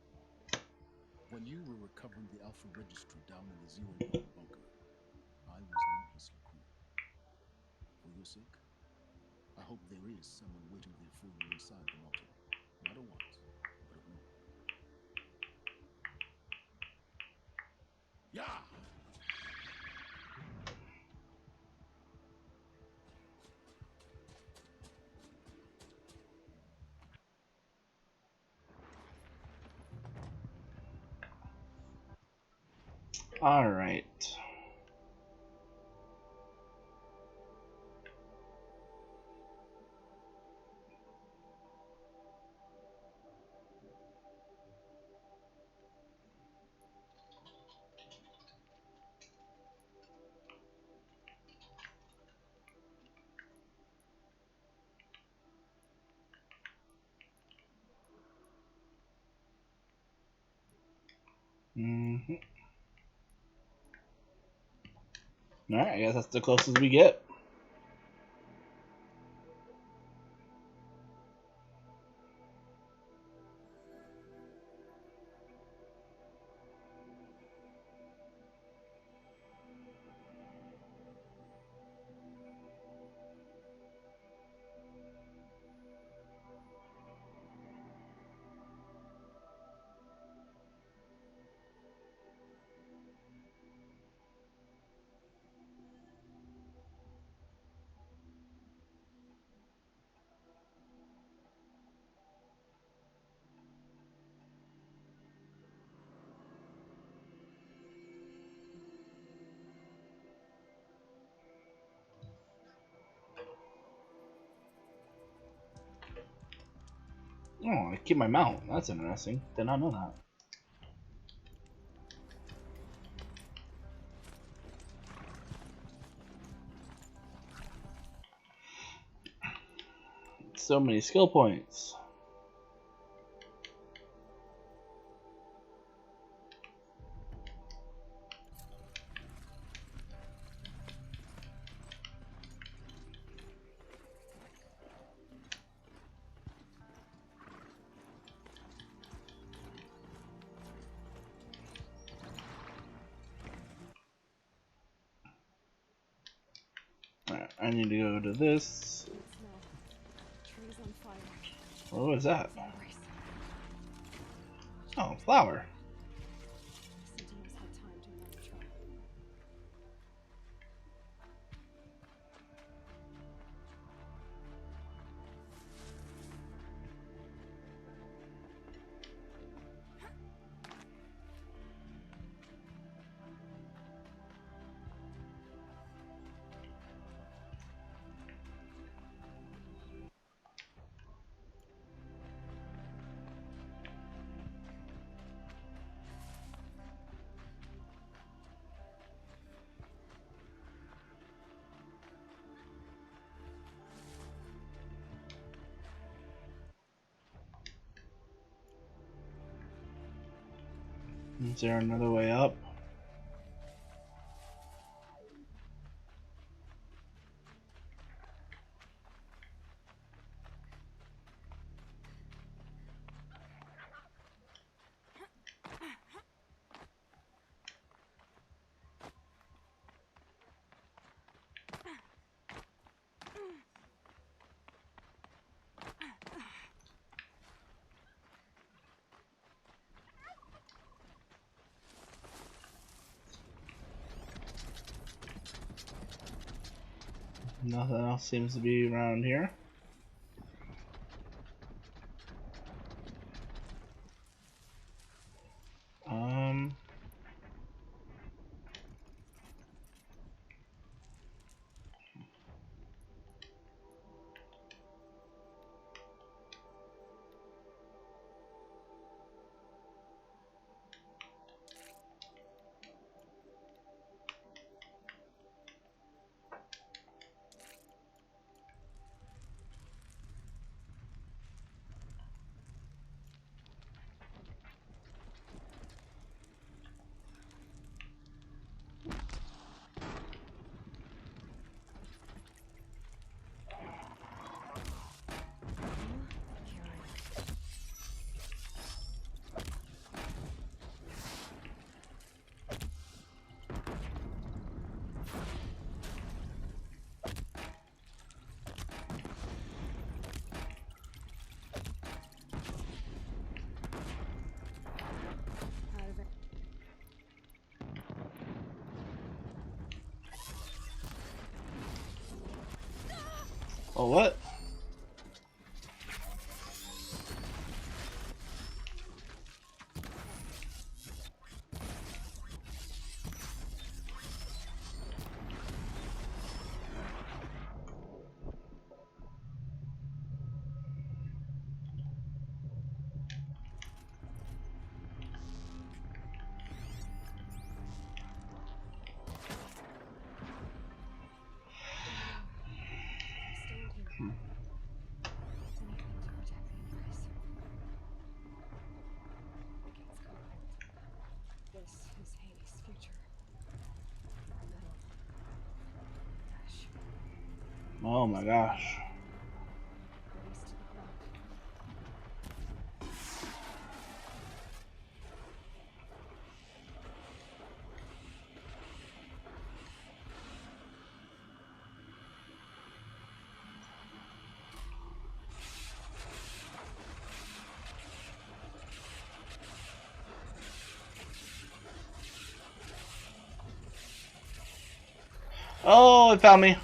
when you were recovering the Alpha Registry down in the Zero Dawn bunker, I was needlessly cruel. For your sake, I hope there is someone waiting there for you inside the mountain. Not a what, but a who. Yeah! all right. Mm-hmm. All right, I guess that's the closest we get. Oh, I keep my mount. That's interesting. Did not know that. So many skill points. Alright, I need to go to this. Trees on fire. What was that? Oh, flower. Sentinels had time to another trial. Is there another way up? Nothing else seems to be around here. Oh, what? This is Hades' future. Metal. Ash. Oh my gosh. Race to the front. Oh, it found me.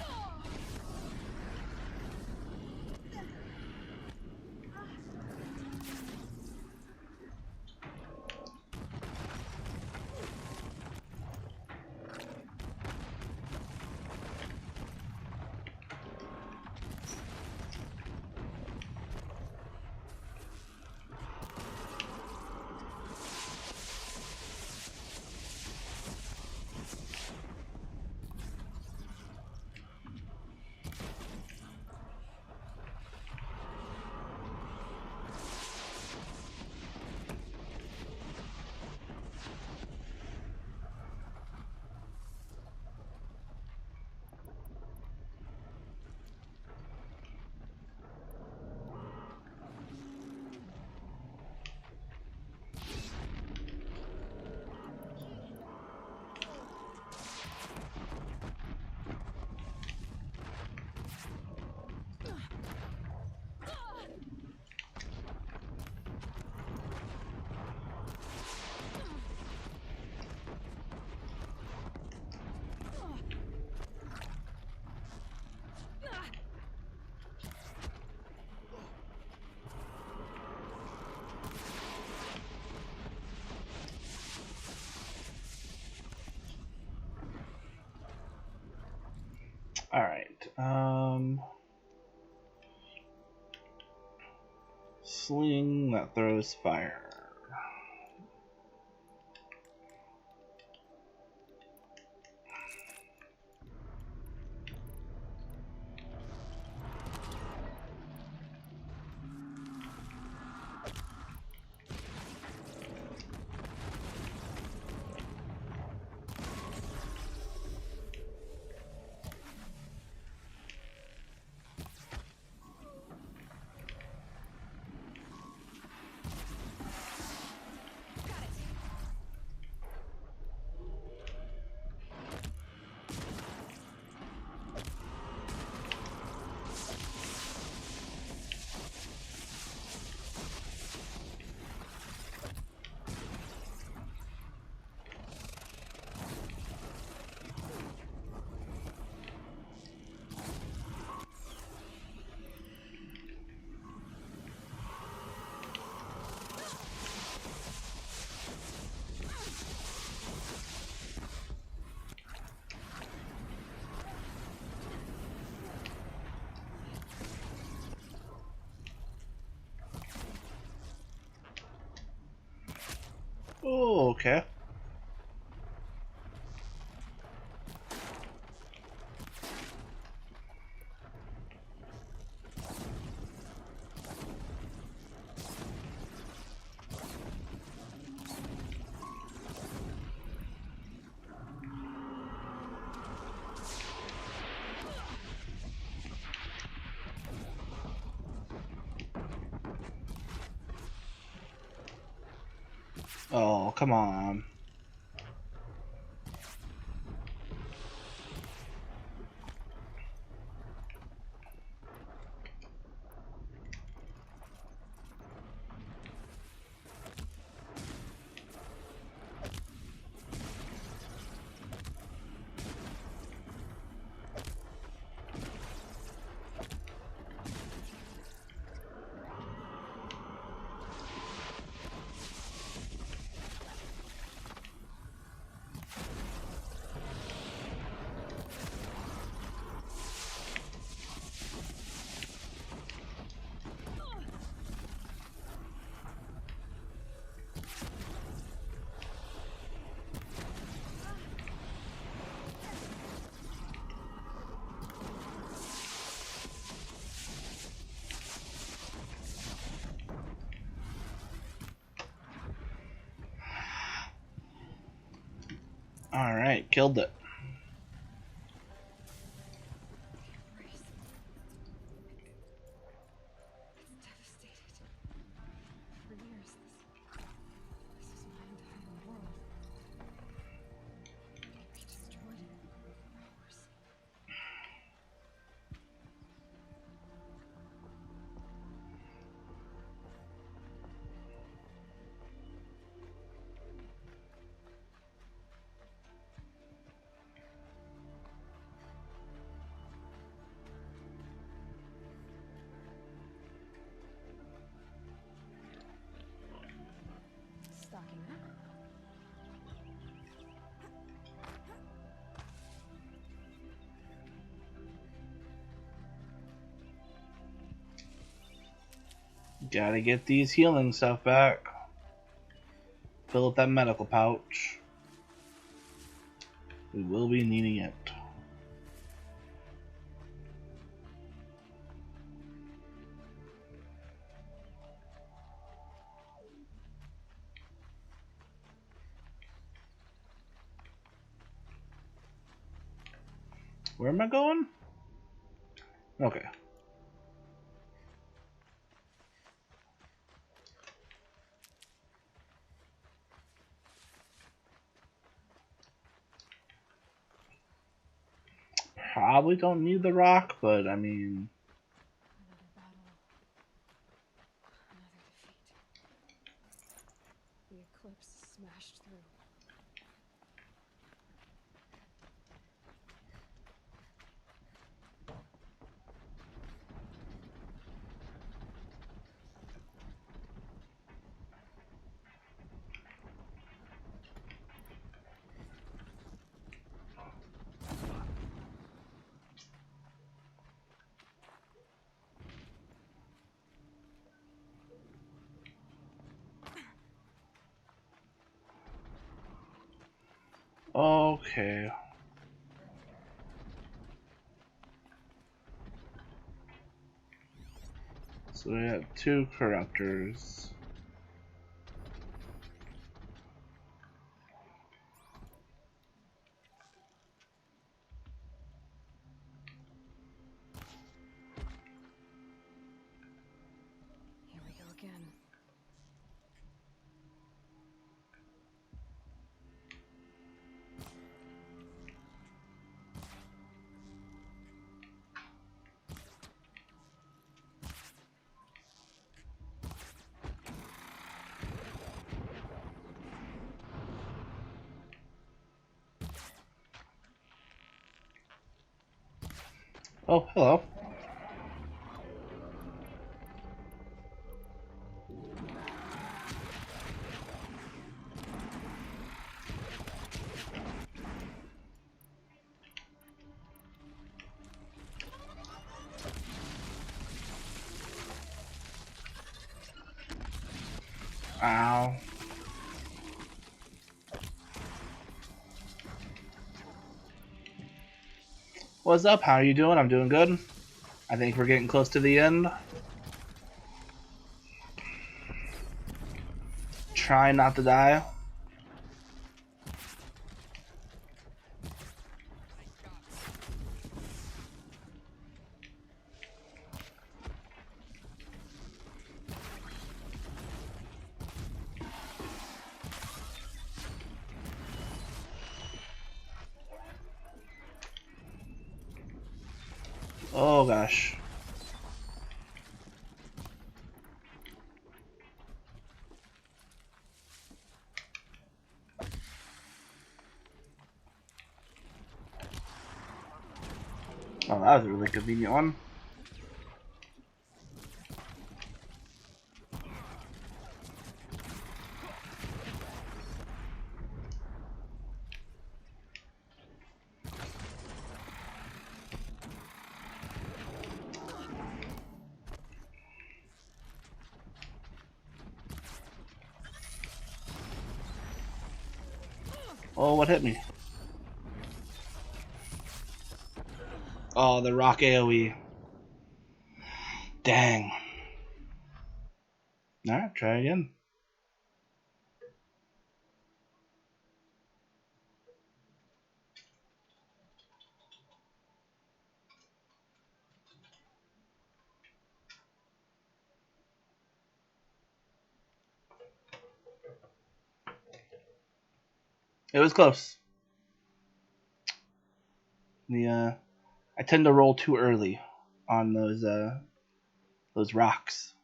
Alright, sling that throws fire. Okay. Oh, come on. Alright, killed it. Stocking up. Gotta get these healing stuff back. Fill up that medical pouch. We will be needing it. Where am I going? Okay. Probably don't need the rock, but I mean... Another battle. Another defeat. The eclipse smashed through. Okay. So we have 2 corruptors. Here we go again. Oh, hello. Ow. What's up? How are you doing? I'm doing good. I think we're getting close to the end. Try not to die. Oh gosh. Oh, that was a really convenient one. Oh, what hit me? Oh, the rock AoE. Dang. Alright, try again. It was close. I tend to roll too early on those rocks.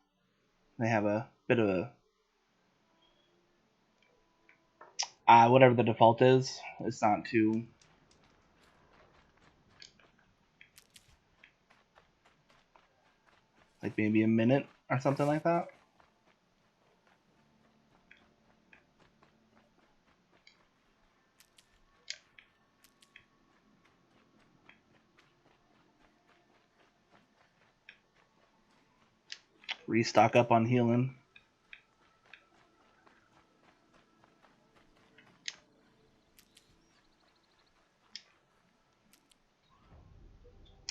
They have a bit of a whatever the default is. It's not too like maybe a minute or something like that. Restock up on healing.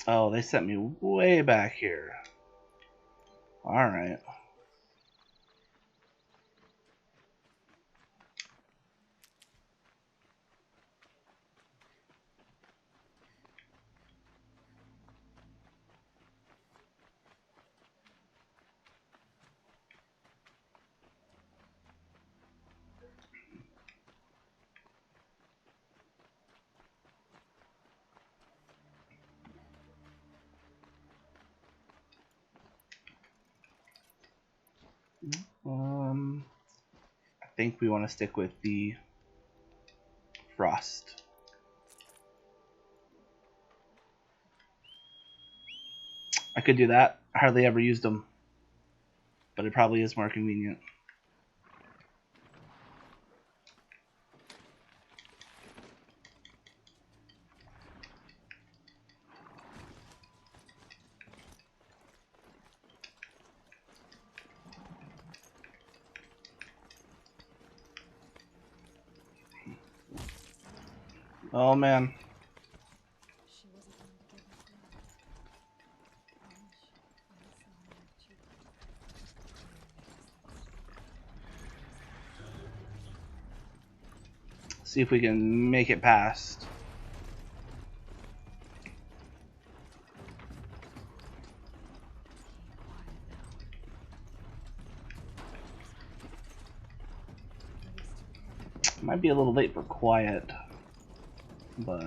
Oh, they sent me way back here. Alright. I think we want to stick with the frost. I could do that. I hardly ever used them, but it probably is more convenient. Oh man. She wasn't going to give up now. See if we can make it past. Might be a little late for quiet, but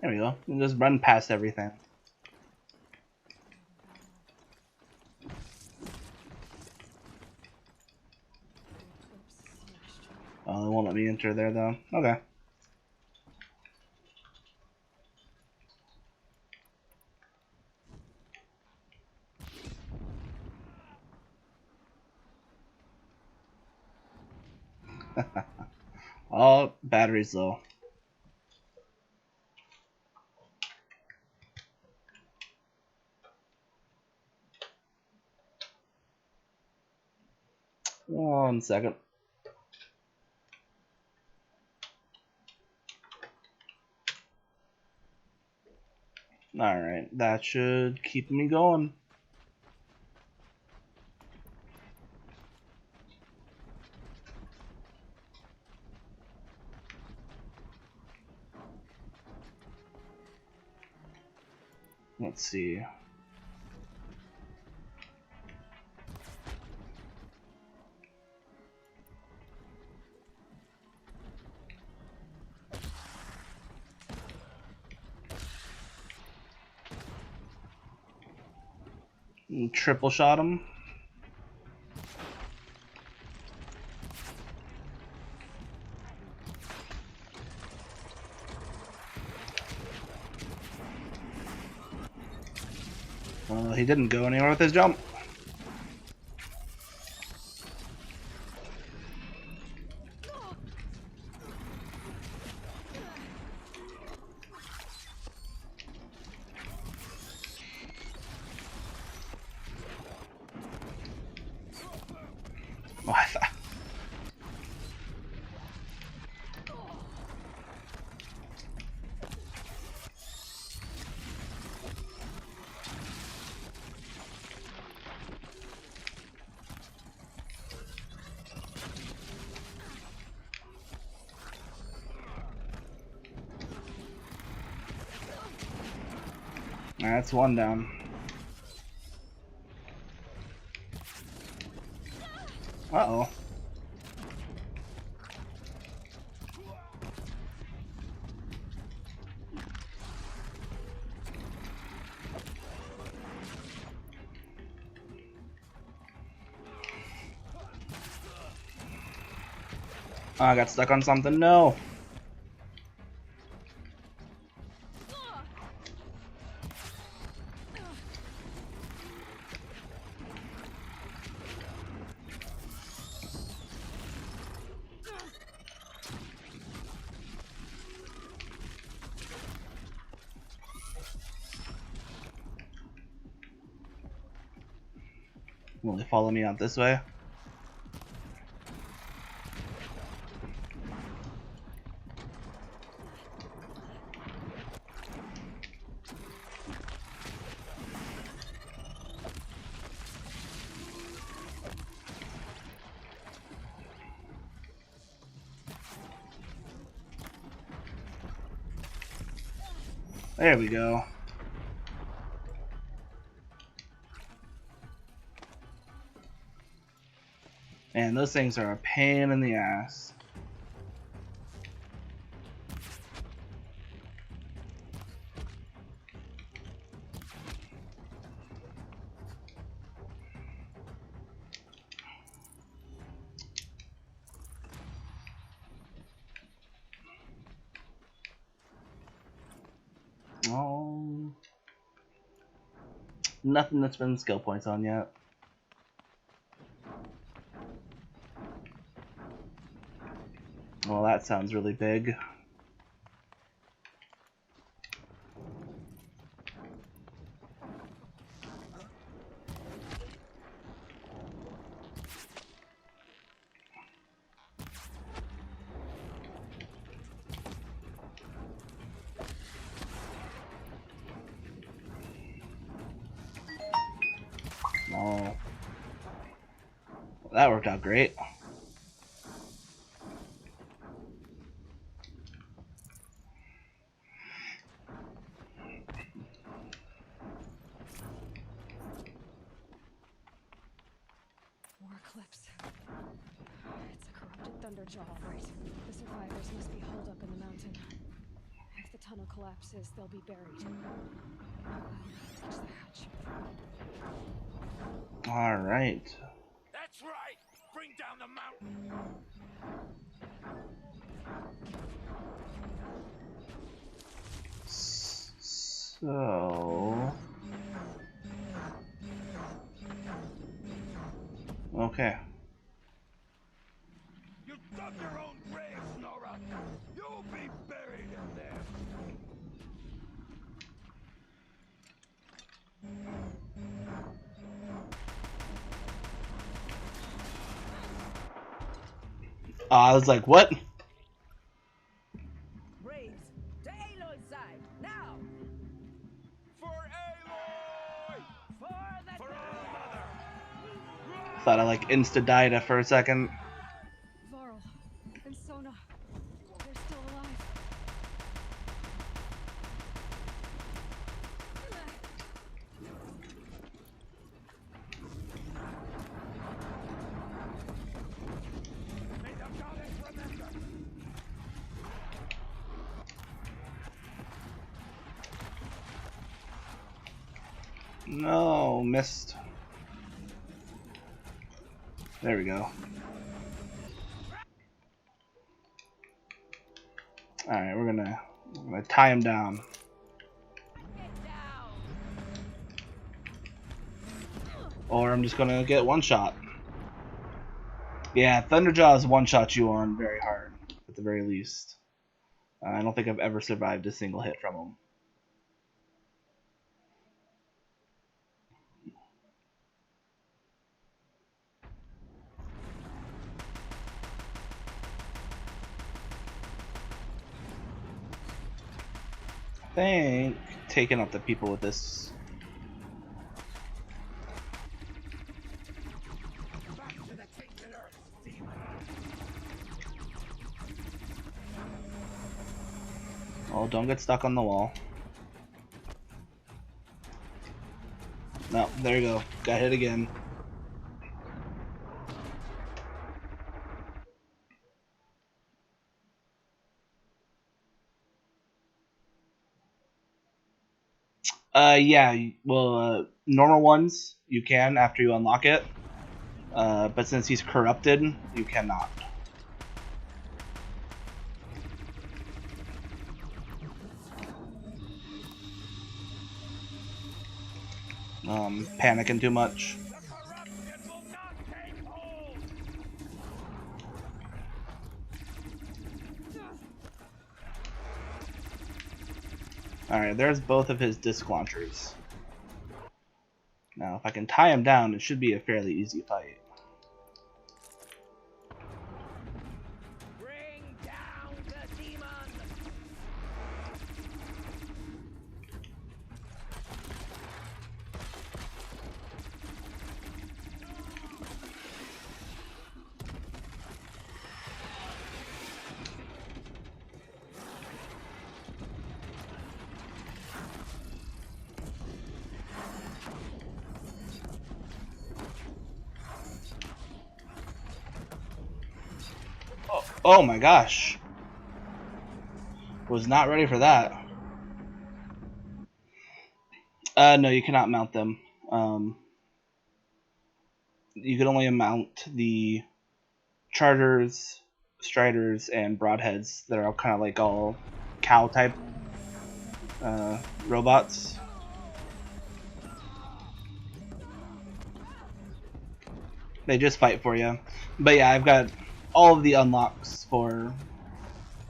there we go. You just run past everything. Oh, they won't let me enter there though. Okay. Oh, battery's low. One second. Alright, that should keep me going. Let's see. Triple shot him. He didn't go anywhere with his jump. Oh, I thought. That's one down. Uh-oh. Oh, I got stuck on something. No. Will they follow me out this way? There we go. Man, those things are a pain in the ass. Oh, nothing to spend skill points on yet. Well, that sounds really big. Oh, that worked out great. War eclipse. It's a corrupted thunderjaw, all right. The survivors must be holed up in the mountain. If the tunnel collapses, they'll be buried. Touch the hatch. All right. That's right! Bring down the mountain! So... Okay. You dug your own grave, Nora! be buried in them. I was like, what? Braves, to Aloy's side, now! For Aloy! For our mother! Thought I like insta-died for a second. Varl and Sona, they're still alive. May the goddess remember! No, missed. There we go. Alright, we're gonna tie him down. Or I'm just gonna get one shot. Yeah, Thunderjaws one-shot you on very hard, at the very least. I don't think I've ever survived a single hit from him. I think taking out the people with this. Oh, don't get stuck on the wall. No, there you go. Got hit again. Yeah, well, normal ones you can after you unlock it. But since he's corrupted, you cannot. Panicking too much. Alright, there's both of his disc launchers. Now, if I can tie him down, it should be a fairly easy fight. Bring down the demon! Oh my gosh. Was not ready for that. No, you cannot mount them. You can only mount the chargers, striders, and broadheads that are all kind of like all cow type robots. They just fight for you. But yeah, I've got all of the unlocks for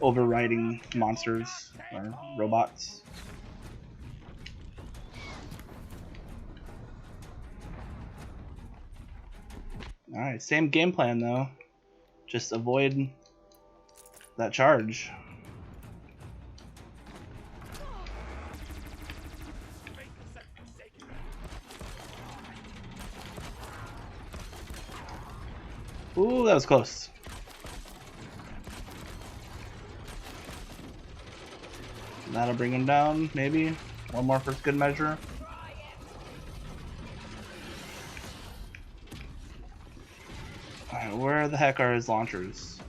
overriding monsters or robots. Alright, same game plan though. Just avoid that charge. Ooh, that was close. That'll bring him down, maybe. One more for good measure. Alright, where the heck are his launchers?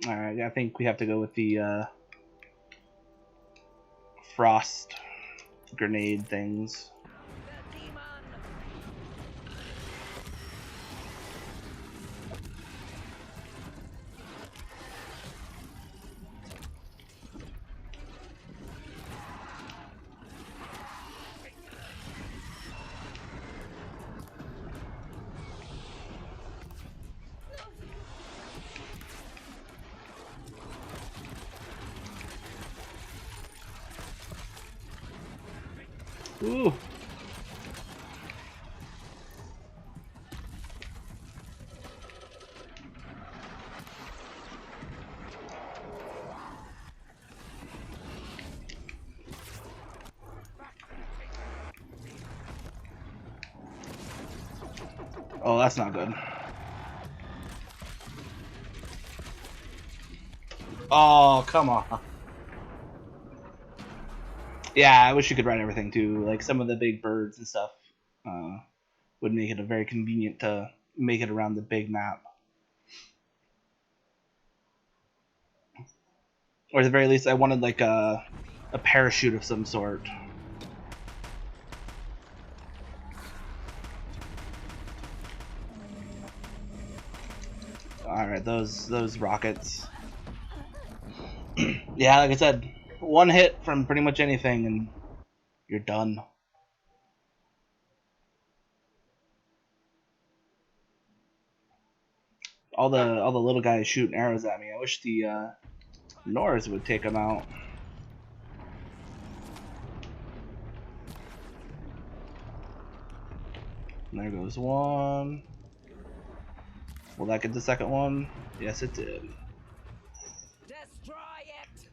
Alright, I think we have to go with the frost grenade things. Ooh. Oh, that's not good. Oh, come on. Yeah, I wish you could ride everything too. Like some of the big birds and stuff would make it a very convenient to make it around the big map. Or at the very least, I wanted like a parachute of some sort. Alright, those rockets. Yeah, like I said, one hit from pretty much anything and you're done. All the little guys shooting arrows at me. I wish the Norse would take them out. And there goes one. Will that get the second one? Yes, it did. Destroy it!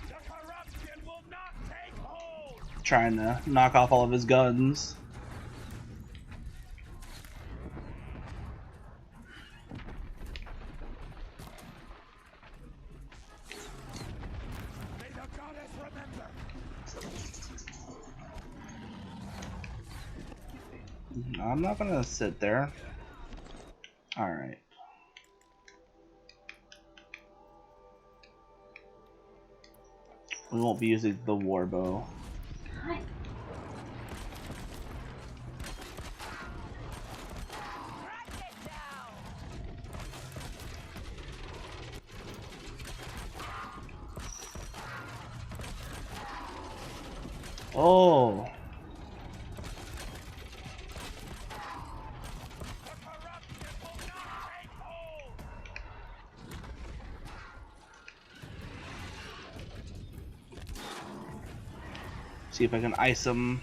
The corruption will not take hold! Trying to knock off all of his guns. May the goddess remember! I'm not gonna sit there. Alright. We won't be using the war bow. Oh. See if I can ice him.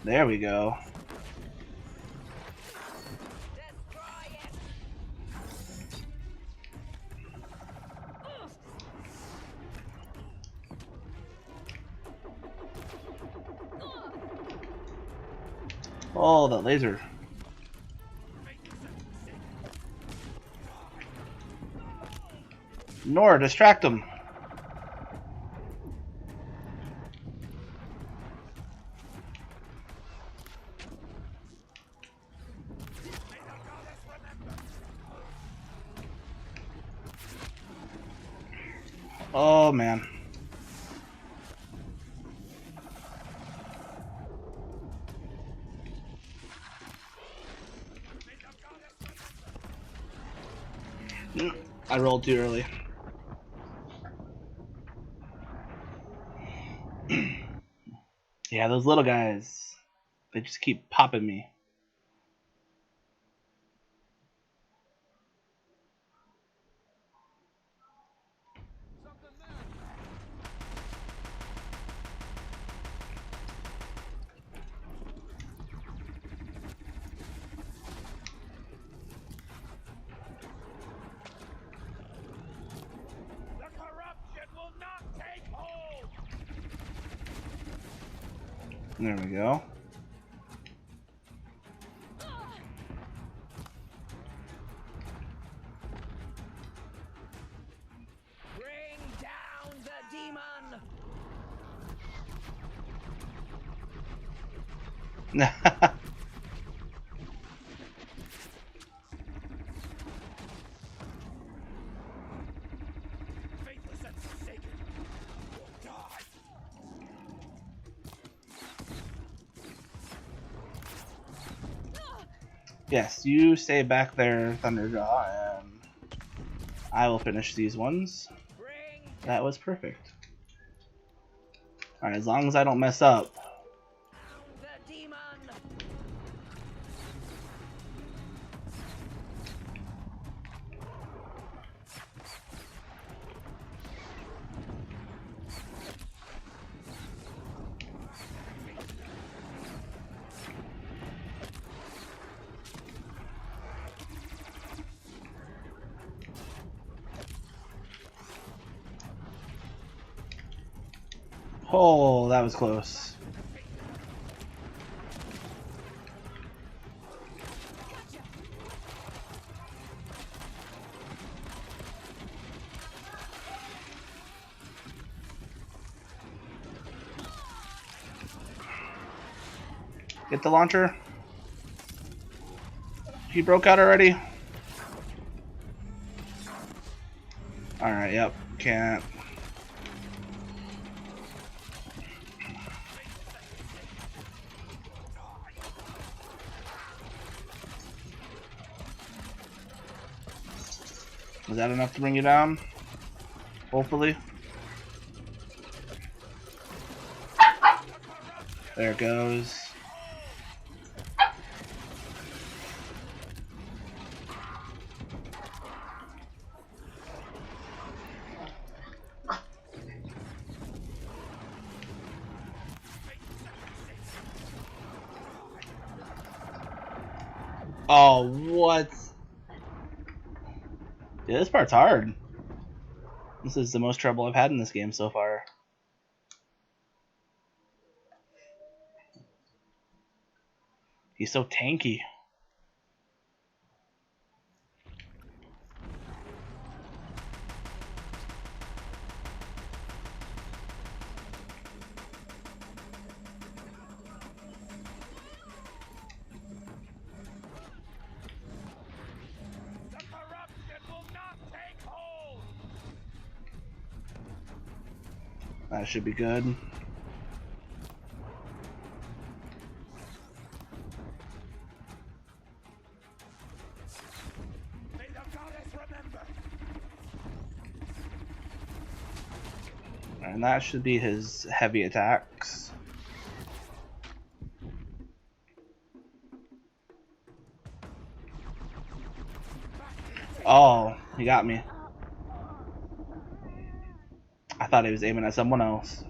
There we go. Oh, that laser. Nor distract him. Oh man. I rolled too early. Yeah, those little guys, they just keep popping me. The corruption will not There we go. Bring down the demon! Faithless and forsaken, will die. Yes, you stay back there, Thunderjaw, and I will finish these ones. That was perfect. Alright, as long as I don't mess up. The demon! Oh, that was close. Get the launcher. He broke out already. Alright, yep. Can't. Was that enough to bring you down? Hopefully. There it goes. Oh, what? Yeah, this part's hard. This is the most trouble I've had in this game so far. He's so tanky. That should be good. May the goddess remember. And that should be his heavy attacks. Oh, he got me. I thought he was aiming at someone else.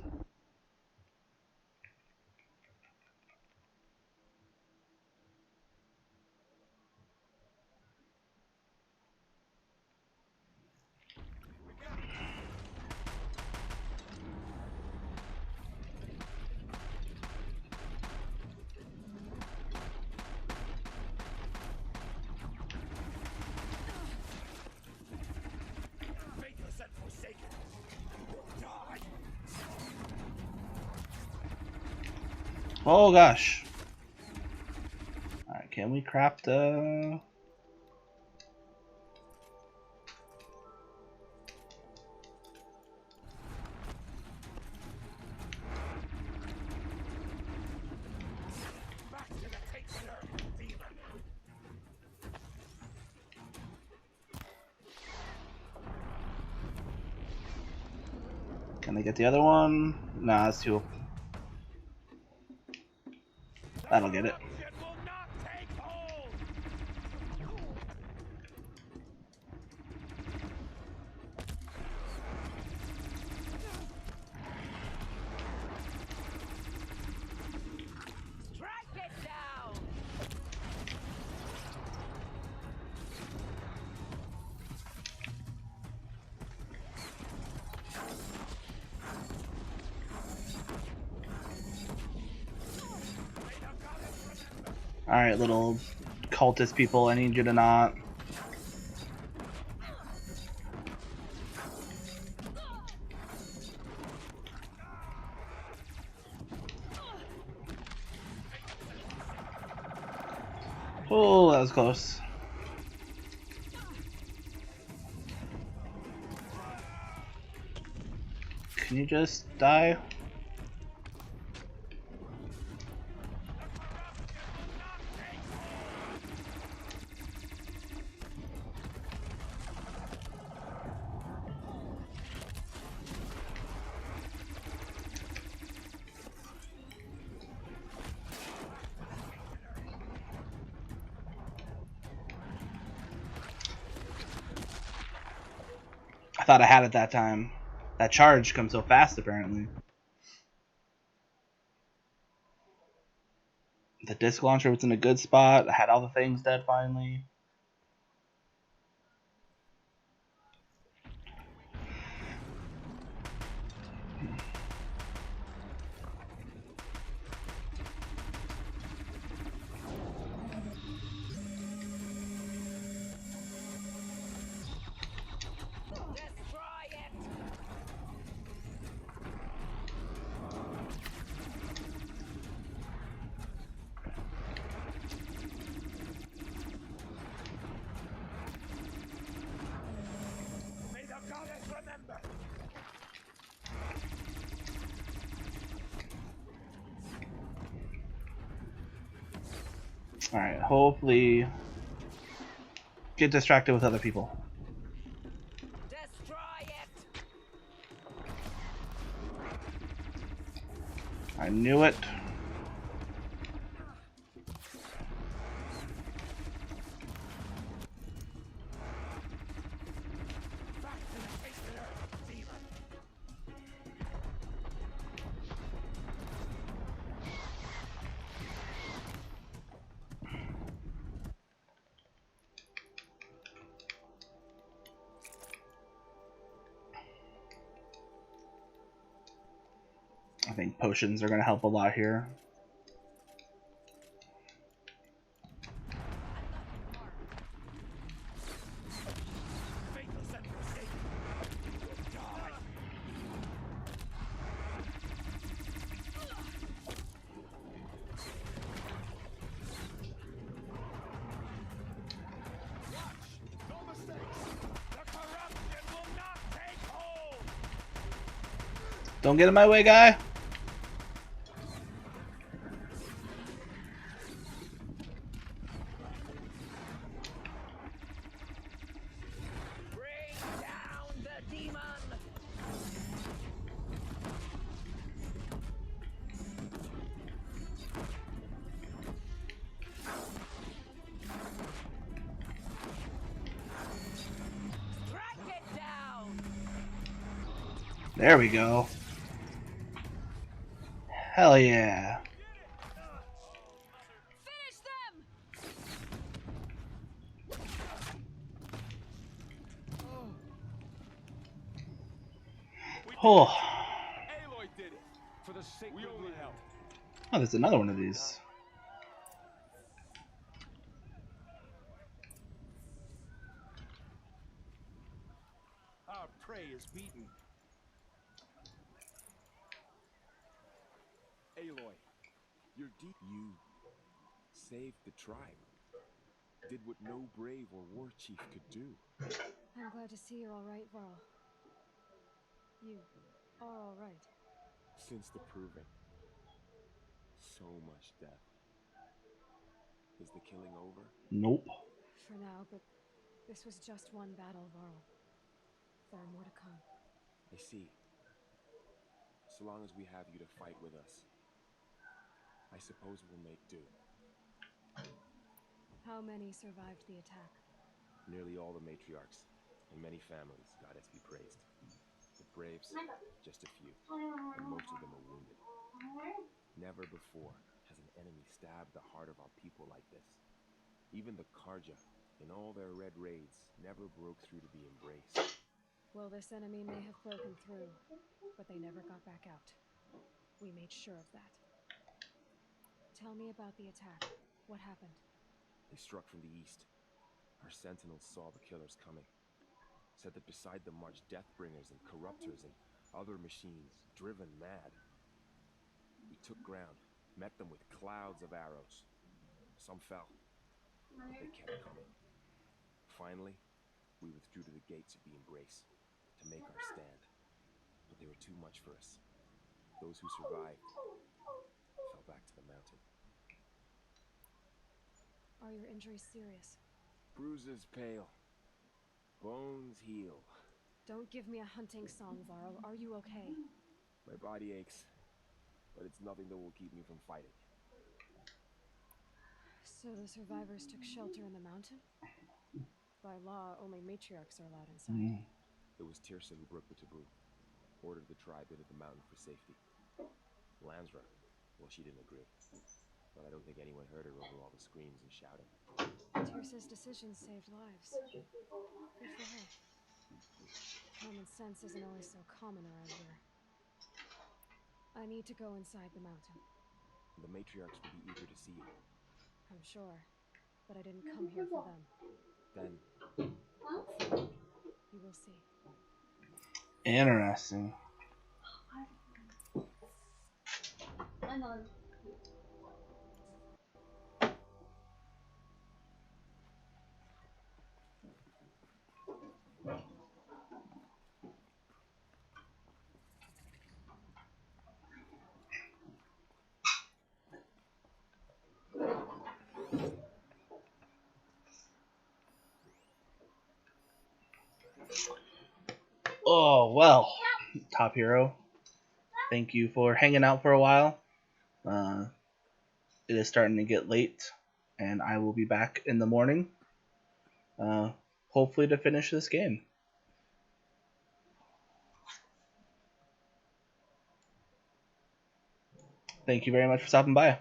Faithless and forsaken, will die. Oh gosh. Alright, can we craft Back to the titular demon. Can I get the other one? Nah, that's too. That'll get it. Strike it down. Alright, little cultist people, I need you to not. Oh, that was close. Can you just die? I thought I had it that time. That charge comes so fast, apparently. The disc launcher was in a good spot. I had all the things dead finally. May the goddess remember! Alright, hopefully get distracted with other people. I knew it. I think potions are going to help a lot here. Don't get in my way, guy. There we go. Hell yeah. Oh. Aloy did it for the sake we only help. Oh, there's another one of these. Our prey is beaten. Aloy, you're deep. You saved the tribe. Did what no brave or war chief could do. I'm glad to see you're all right, Varl. You are all right. Since the proving. So much death. Is the killing over? Nope. For now, but this was just one battle, Varl. There are more to come. I see. So long as we have you to fight with us, I suppose we'll make do. How many survived the attack? Nearly all the matriarchs, and many families, goddess be praised. The braves, just a few, and most of them are wounded. Never before has an enemy stabbed the heart of our people like this. Even the Karja, in all their red raids, never broke through to be embraced. Well, this enemy may have broken through, but they never got back out. We made sure of that. Tell me about the attack. What happened? They struck from the east. Our sentinels saw the killers coming. Said that beside them marched Deathbringers and Corruptors and other machines, driven mad. We took ground, met them with clouds of arrows. Some fell, but they kept coming. Finally, we withdrew to the gates of the Embrace to make our stand. But they were too much for us. Those who survived fell back to the mountain. Are your injuries serious? Bruises pale. Bones heal. Don't give me a hunting song, Varl. Are you okay? My body aches, but it's nothing that will keep me from fighting. So the survivors took shelter in the mountain? By law, only matriarchs are allowed inside. It was Tirsa who broke the taboo, ordered the tribe into the mountain for safety. Lansra, well, she didn't agree. But I don't think anyone heard her over all the screams and shouting. Tirsa's decision saved lives. Good for her. Common sense isn't always so common around here. I need to go inside the mountain. The matriarchs will be eager to see you. I'm sure. But I didn't come here for them. Then, you will see. Interesting. Oh, well, Top Hero, thank you for hanging out for a while. It is starting to get late, and I will be back in the morning, hopefully to finish this game. Thank you very much for stopping by.